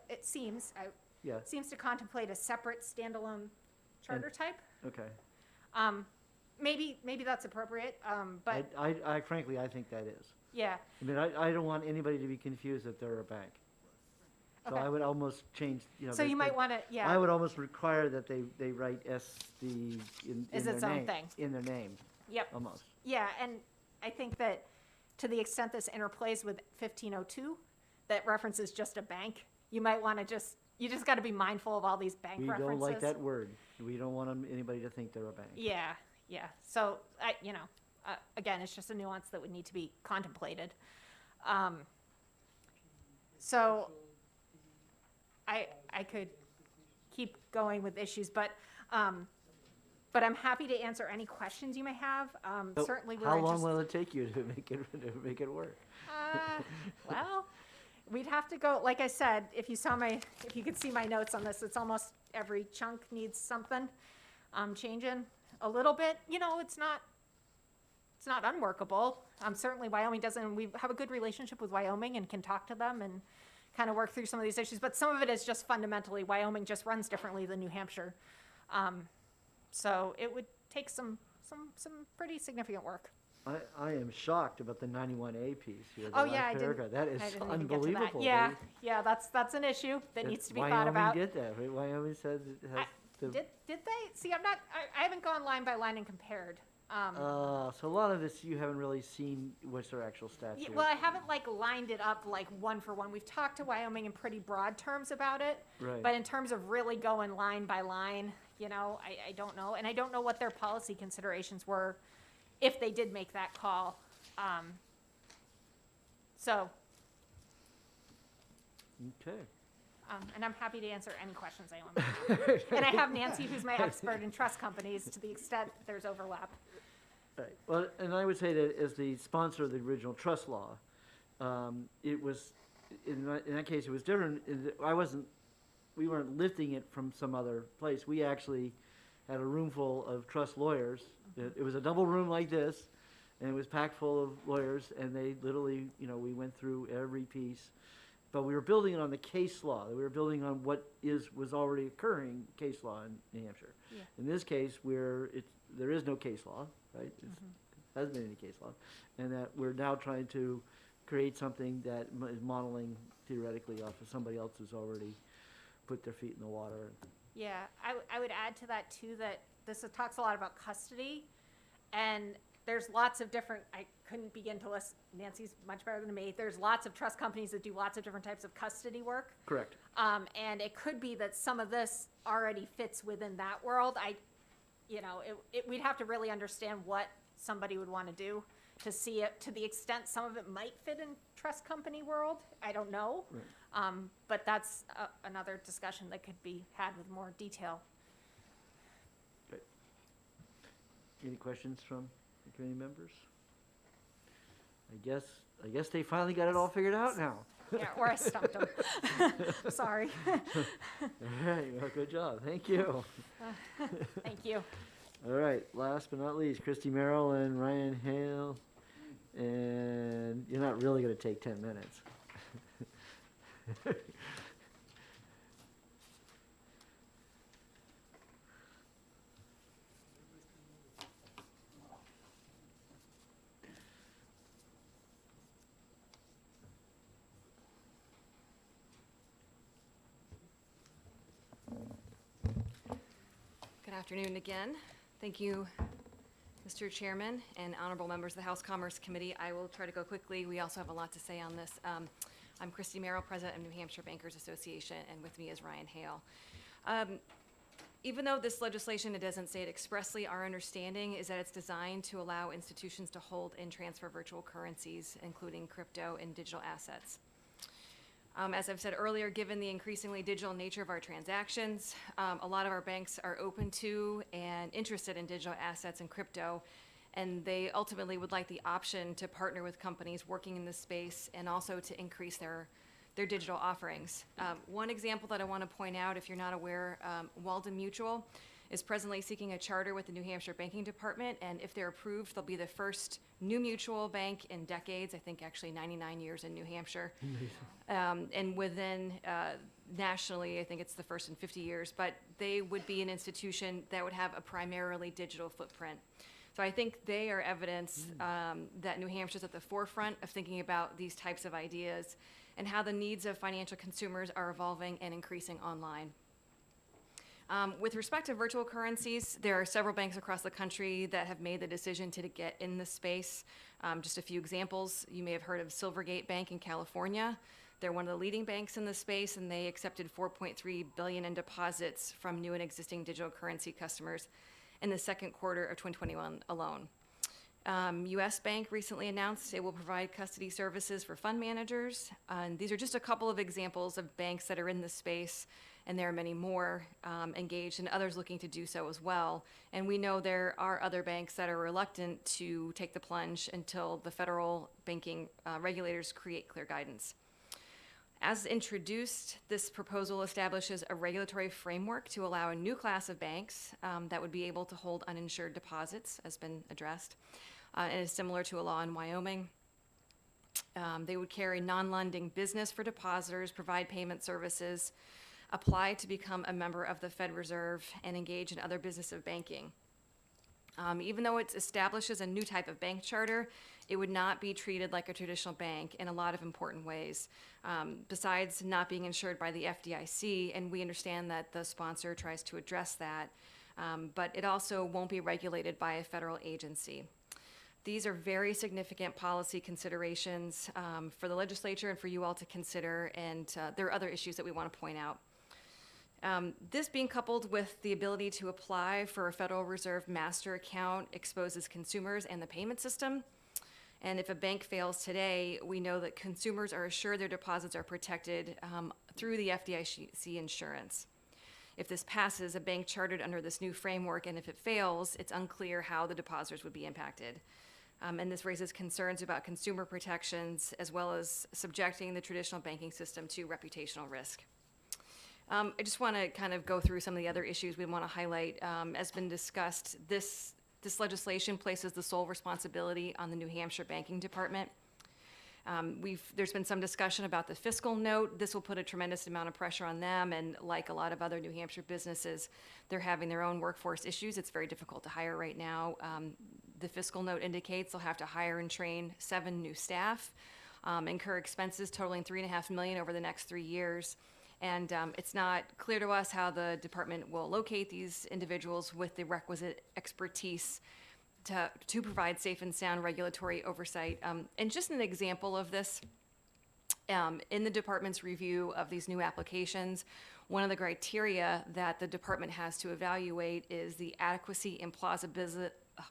B: Yeah,
P: seems to contemplate a separate standalone charter type.
B: okay.
P: Maybe that's appropriate, but
B: I frankly, I think that is.
P: yeah,
B: I mean, I don't want anybody to be confused that they're a bank. So
P: Okay.
B: I would almost change, you know.
P: so you
B: the-
P: might want to, yeah.
B: I would almost require that they write SD in
P: As
B: their
P: its own
B: name.
P: thing.
B: In their name,
P: Yep.
B: almost.
P: Yeah, and I think that to the extent this interplays with 1502, that references just a bank, you might want to you just got to be mindful of all these bank
B: We
P: references.
B: don't like that word. We don't want anybody to think they're a bank.
P: Yeah, yeah. So, again, it's just a nuance that would need to be contemplated. So I could keep going with issues, but I'm happy to answer any questions you may have.
B: So
P: Certainly, we're
B: How long
P: interested.
B: will it take you to make it work?
P: Well, we'd have to go, like I said, if you could see my notes on this, it's almost every chunk needs something, changing a little bit. You know, it's not unworkable. Certainly Wyoming doesn't, and we have a good relationship with Wyoming and can talk to them and kind of work through some of these issues, but some of it is just fundamentally, Wyoming just runs differently than New Hampshire. So it would take some pretty significant work.
B: I am shocked about the 91A piece here. the
P: Oh,
B: last
P: yeah, I
B: paragraph. That is
P: didn't even get to that.
B: unbelievable.
P: Yeah, yeah, that's an issue that needs to be thought about.
B: Wyoming did that, right? Wyoming says it has the.
P: Did they? See, I haven't gone line by line and compared.
B: So a lot of this you haven't really seen what's their actual statute.
P: Well, I haven't lined it up one for one. We've talked to Wyoming in pretty broad terms about it.
B: Right.
P: But in terms of really going line by line, I don't know. And I don't know what their policy considerations were if they did make that call.
B: Okay.
P: And I'm happy to answer any questions anyone might have. And I have Nancy, who's my expert in trust companies, to the extent there's overlap.
B: Right. Well, and I would say that as the sponsor of the original trust law, it was, in that case, it was different. We weren't lifting it from some other place. We actually had a room full of trust lawyers. It was a double room like this, and it was packed full of lawyers, and they literally, we went through every piece. But we were building it on the case law. We were building on what was already occurring case law in New Hampshire.
P: Yeah.
B: In this case, there is no case law, right? There hasn't been any case law, and that we're now trying to create something that is modeling theoretically off of somebody else who's already put their feet in the water.
P: Yeah, I would add to that too, that this talks a lot about custody, and there's lots of different, I couldn't begin to list, Nancy's much better than me, there's lots of trust companies that do lots of different types of custody work.
B: Correct.
P: And it could be that some of this already fits within that world. We'd have to really understand what somebody would want to do to see it, to the extent some of it might fit in trust company world, I don't know.
B: Right.
P: But that's another discussion that could be had with more detail.
B: Great. Any questions from the committee members? I guess they finally got it all figured out now.
P: Yeah, or I stumped them. Sorry.
B: All right, well, good job. Thank you.
P: Thank you.
B: All right, last but not least, Christy Merrill and Ryan Hale. And you're not really going to take 10 minutes.
Q: Good afternoon again. Thank you, Mr. Chairman and honorable members of the House Commerce Committee. I will try to go quickly. We also have a lot to say on this. I'm Christy Merrill, President of New Hampshire Bankers Association, and with me is Ryan Hale. Even though this legislation, it doesn't say it expressly, our understanding is that it's designed to allow institutions to hold and transfer virtual currencies, including crypto and digital assets. As I've said earlier, given the increasingly digital nature of our transactions, a lot of our banks are open to and interested in digital assets and crypto, and they ultimately would like the option to partner with companies working in this space and also to increase their digital offerings. One example that I want to point out, if you're not aware, Walden Mutual is presently seeking a charter with the New Hampshire Banking Department, and if they're approved, they'll be the first new mutual bank in decades, I think actually 99 years in New Hampshire. And within, nationally, I think it's the first in 50 years, but they would be an institution that would have a primarily digital footprint. So I think they are evidence that New Hampshire's at the forefront of thinking about these types of ideas and how the needs of financial consumers are evolving and increasing online. With respect to virtual currencies, there are several banks across the country that have made the decision to get in this space. Just a few examples, you may have heard of Silvergate Bank in California. They're one of the leading banks in this space, and they accepted $4.3 billion in deposits from new and existing digital currency customers in the second quarter of 2021 alone. U.S. Bank recently announced it will provide custody services for fund managers. And these are just a couple of examples of banks that are in this space, and there are many more engaged and others looking to do so as well. And we know there are other banks that are reluctant to take the plunge until the federal banking regulators create clear guidance. As introduced, this proposal establishes a regulatory framework to allow a new class of banks that would be able to hold uninsured deposits, as been addressed, and is similar to a law in Wyoming. They would carry non-lending business for depositors, provide payment services, apply to become a member of the Fed Reserve, and engage in other business of banking. Even though it establishes a new type of bank charter, it would not be treated like a traditional bank in a lot of important ways. Besides not being insured by the FDIC, and we understand that the sponsor tries to address that, but it also won't be regulated by a federal agency. These are very significant policy considerations for the legislature and for you all to consider, and there are other issues that we want to point out. This being coupled with the ability to apply for a Federal Reserve master account exposes consumers and the payment system. And if a bank fails today, we know that consumers are assured their deposits are protected through the FDIC insurance. If this passes, a bank chartered under this new framework, and if it fails, it's unclear how the depositors would be impacted. And this raises concerns about consumer protections, as well as subjecting the traditional banking system to reputational risk. I just want to kind of go through some of the other issues we want to highlight. As been discussed, this legislation places the sole responsibility on the New Hampshire Banking Department. There's been some discussion about the fiscal note. This will put a tremendous amount of pressure on them, and like a lot of other New Hampshire businesses, they're having their own workforce issues. It's very difficult to hire right now. The fiscal note indicates they'll have to hire and train 7 new staff, incur expenses totaling $3.5 million over the next 3 years. And it's not clear to us how the department will locate these individuals with the requisite expertise to provide safe and sound regulatory oversight. And just an example of this, in the department's review of these new applications, one of the criteria that the department has to evaluate is the adequacy and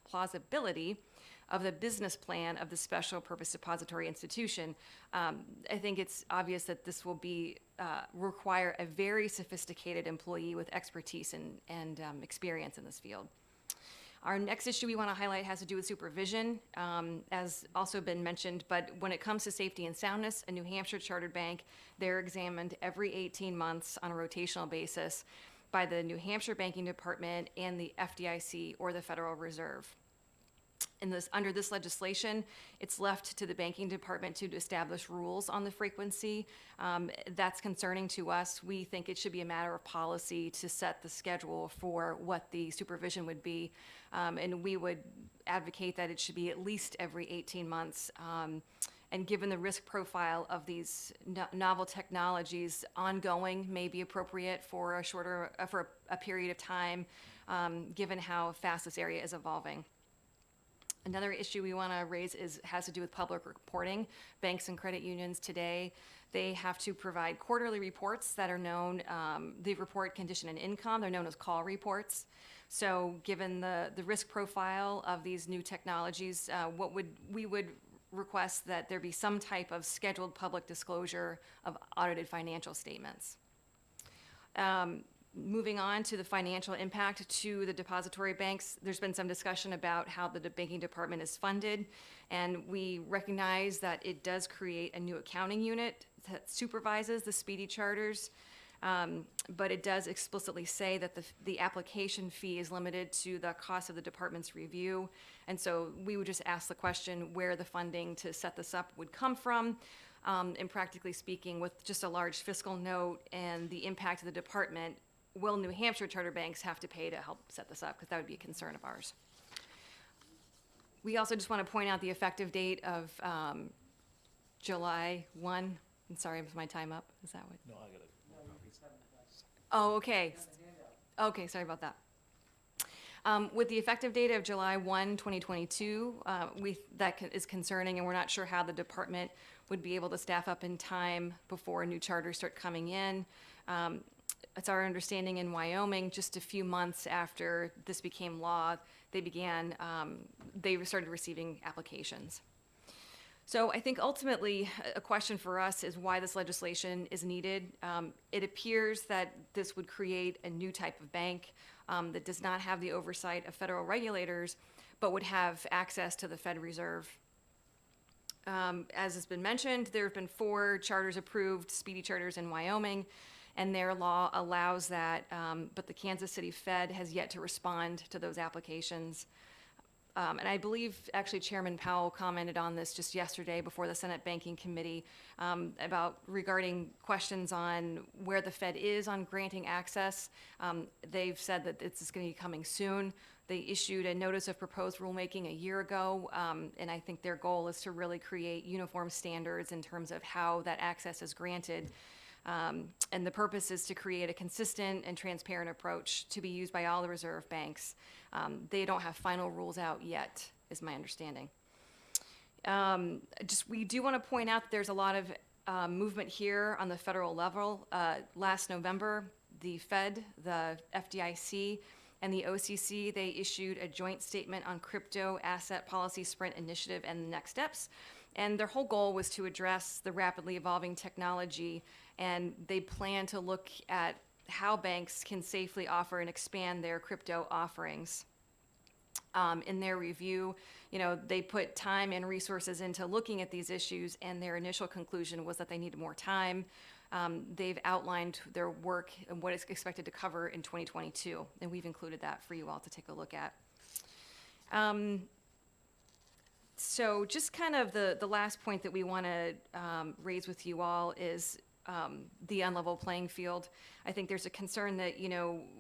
Q: plausibility of the business plan of the special purpose depository institution. I think it's obvious that this will be require a very sophisticated employee with expertise and experience in this field. Our next issue we want to highlight has to do with supervision, as also been mentioned, but when it comes to safety and soundness, a New Hampshire chartered bank, they're examined every 18 months on a rotational basis by the New Hampshire Banking Department and the FDIC or the Federal Reserve. Under this legislation, it's left to the banking department to establish rules on the frequency. That's concerning to us. We think it should be a matter of policy to set the schedule for what the supervision would be. And we would advocate that it should be at least every 18 months. And given the risk profile of these novel technologies, ongoing may be appropriate for a period of time, given how fast this area is evolving. Another issue we want to raise has to do with public reporting. Banks and credit unions today, they have to provide quarterly reports that are known, they report condition and income, they're known as call reports. So given the risk profile of these new technologies, we would request that there be some type of scheduled public disclosure of audited financial statements. Moving on to the financial impact to the depository banks, there's been some discussion about how the banking department is funded, and we recognize that it does create a new accounting unit that supervises the speedy charters. But it does explicitly say that the application fee is limited to the cost of the department's review. And so we would just ask the question where the funding to set this up would come from. And practically speaking, with just a large fiscal note and the impact of the department, will New Hampshire charter banks have to pay to help set this up? Because that would be a concern of ours. We also just want to point out the effective date of July 1. I'm sorry, is my time up? Is that what?
R: No, I got it.
Q: Oh, okay. Okay, sorry about that. With the effective date of July 1, 2022, that is concerning, and we're not sure how the department would be able to staff up in time before new charters start coming in. It's our understanding in Wyoming, just a few months after this became law, they started receiving applications. So I think ultimately a question for us is why this legislation is needed. It appears that this would create a new type of bank that does not have the oversight of federal regulators, but would have access to the Fed Reserve. As has been mentioned, there have been 4 charters approved, speedy charters in Wyoming, and their law allows that, but the Kansas City Fed has yet to respond to those applications. And I believe actually Chairman Powell commented on this just yesterday before the Senate Banking Committee regarding questions on where the Fed is on granting access. They've said that it's going to be coming soon. They issued a notice of proposed rulemaking a year ago, and I think their goal is to really create uniform standards in terms of how that access is granted. And the purpose is to create a consistent and transparent approach to be used by all the reserve banks. They don't have final rules out yet, is my understanding. We do want to point out that there's a lot of movement here on the federal level. Last November, the Fed, the FDIC, and the OCC, they issued a joint statement on crypto asset policy sprint initiative and the next steps. And their whole goal was to address the rapidly evolving technology, and they plan to look at how banks can safely offer and expand their crypto offerings. In their review, they put time and resources into looking at these issues, and their initial conclusion was that they needed more time. They've outlined their work and what is expected to cover in 2022, and we've included that for you all to take a look at. So just kind of the last point that we want to raise with you all is the unlevel playing field. I think there's a concern that,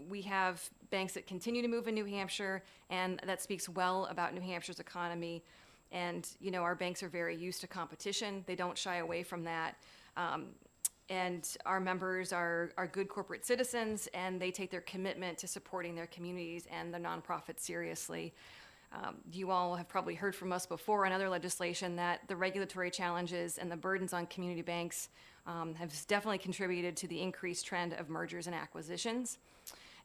Q: we have banks that continue to move in New Hampshire, and that speaks well about New Hampshire's economy. And, our banks are very used to competition. They don't shy away from that. And our members are good corporate citizens, and they take their commitment to supporting their communities and the nonprofits seriously. You all have probably heard from us before on other legislation that the regulatory challenges and the burdens on community banks have definitely contributed to the increased trend of mergers and acquisitions,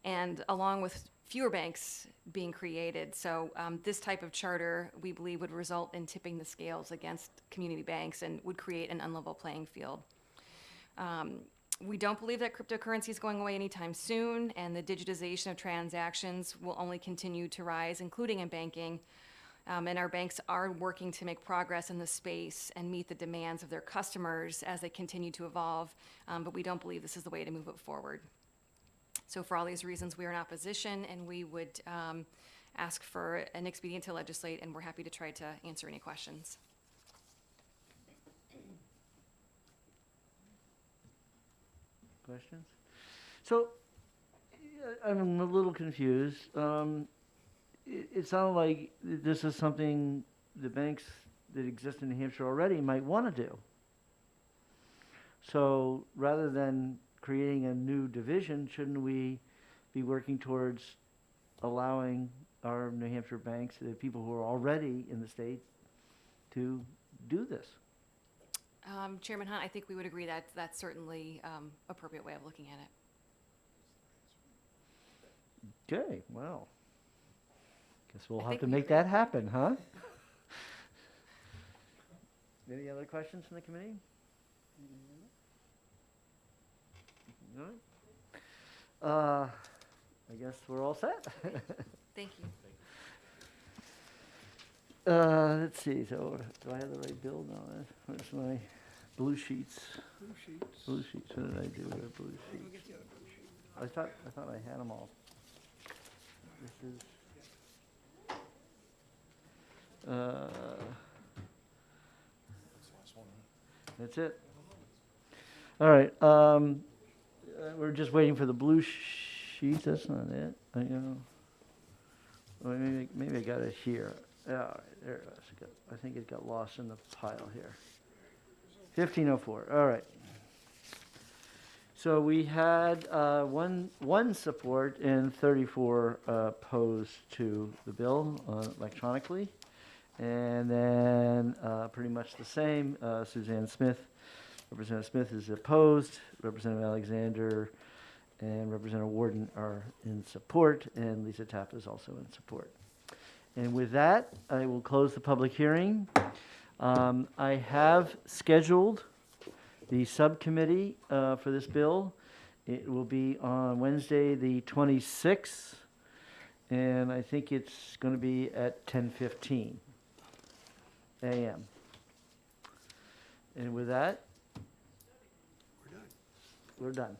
Q: and along with fewer banks being created. So this type of charter, we believe, would result in tipping the scales against community banks and would create an unlevel playing field. We don't believe that cryptocurrency is going away anytime soon, and the digitization of transactions will only continue to rise, including in banking. And our banks are working to make progress in this space and meet the demands of their customers as they continue to evolve, but we don't believe this is the way to move it forward. So for all these reasons, we are in opposition, and we would ask for an expedient to legislate, and we're happy to try to answer any questions.
B: Questions? So, I'm a little confused. It sounded like this is something the banks that exist in New Hampshire already might want to do. So, rather than creating a new division, shouldn't we be working towards allowing our New Hampshire banks, the people who are already in the state, to do this?
Q: Chairman Hunt, I think we would agree that that's certainly appropriate way of looking at it.
B: Okay, well, guess we'll have to make that happen, huh? Any other questions from the committee? No? I guess we're all set.
Q: Thank you.
B: Let's see, so do I have the right bill? No, where's my blue sheets.
D: Blue sheets.
B: Blue sheets, what did I do with blue
D: Go
B: sheets?
D: get the other blue sheet.
B: I thought I had them all. This is. That's it. All right, we're just waiting for the blue sheet, that's not it, I know. Well, maybe I got it here. Yeah, all right, there it was. I think it got lost in the pile here. 1504, all right. So we had one support and 34 opposed to the bill electronically. And then pretty much the same, Suzanne Smith, Representative Smith is opposed, Representative Alexander and Representative Warden are in support, and Lisa Tapp is also in support. And with that, I will close the public hearing. I have scheduled the subcommittee for this bill. It will be on Wednesday, the 26th, and I think it's going to be at 10:15 a.m. And with that, we're done.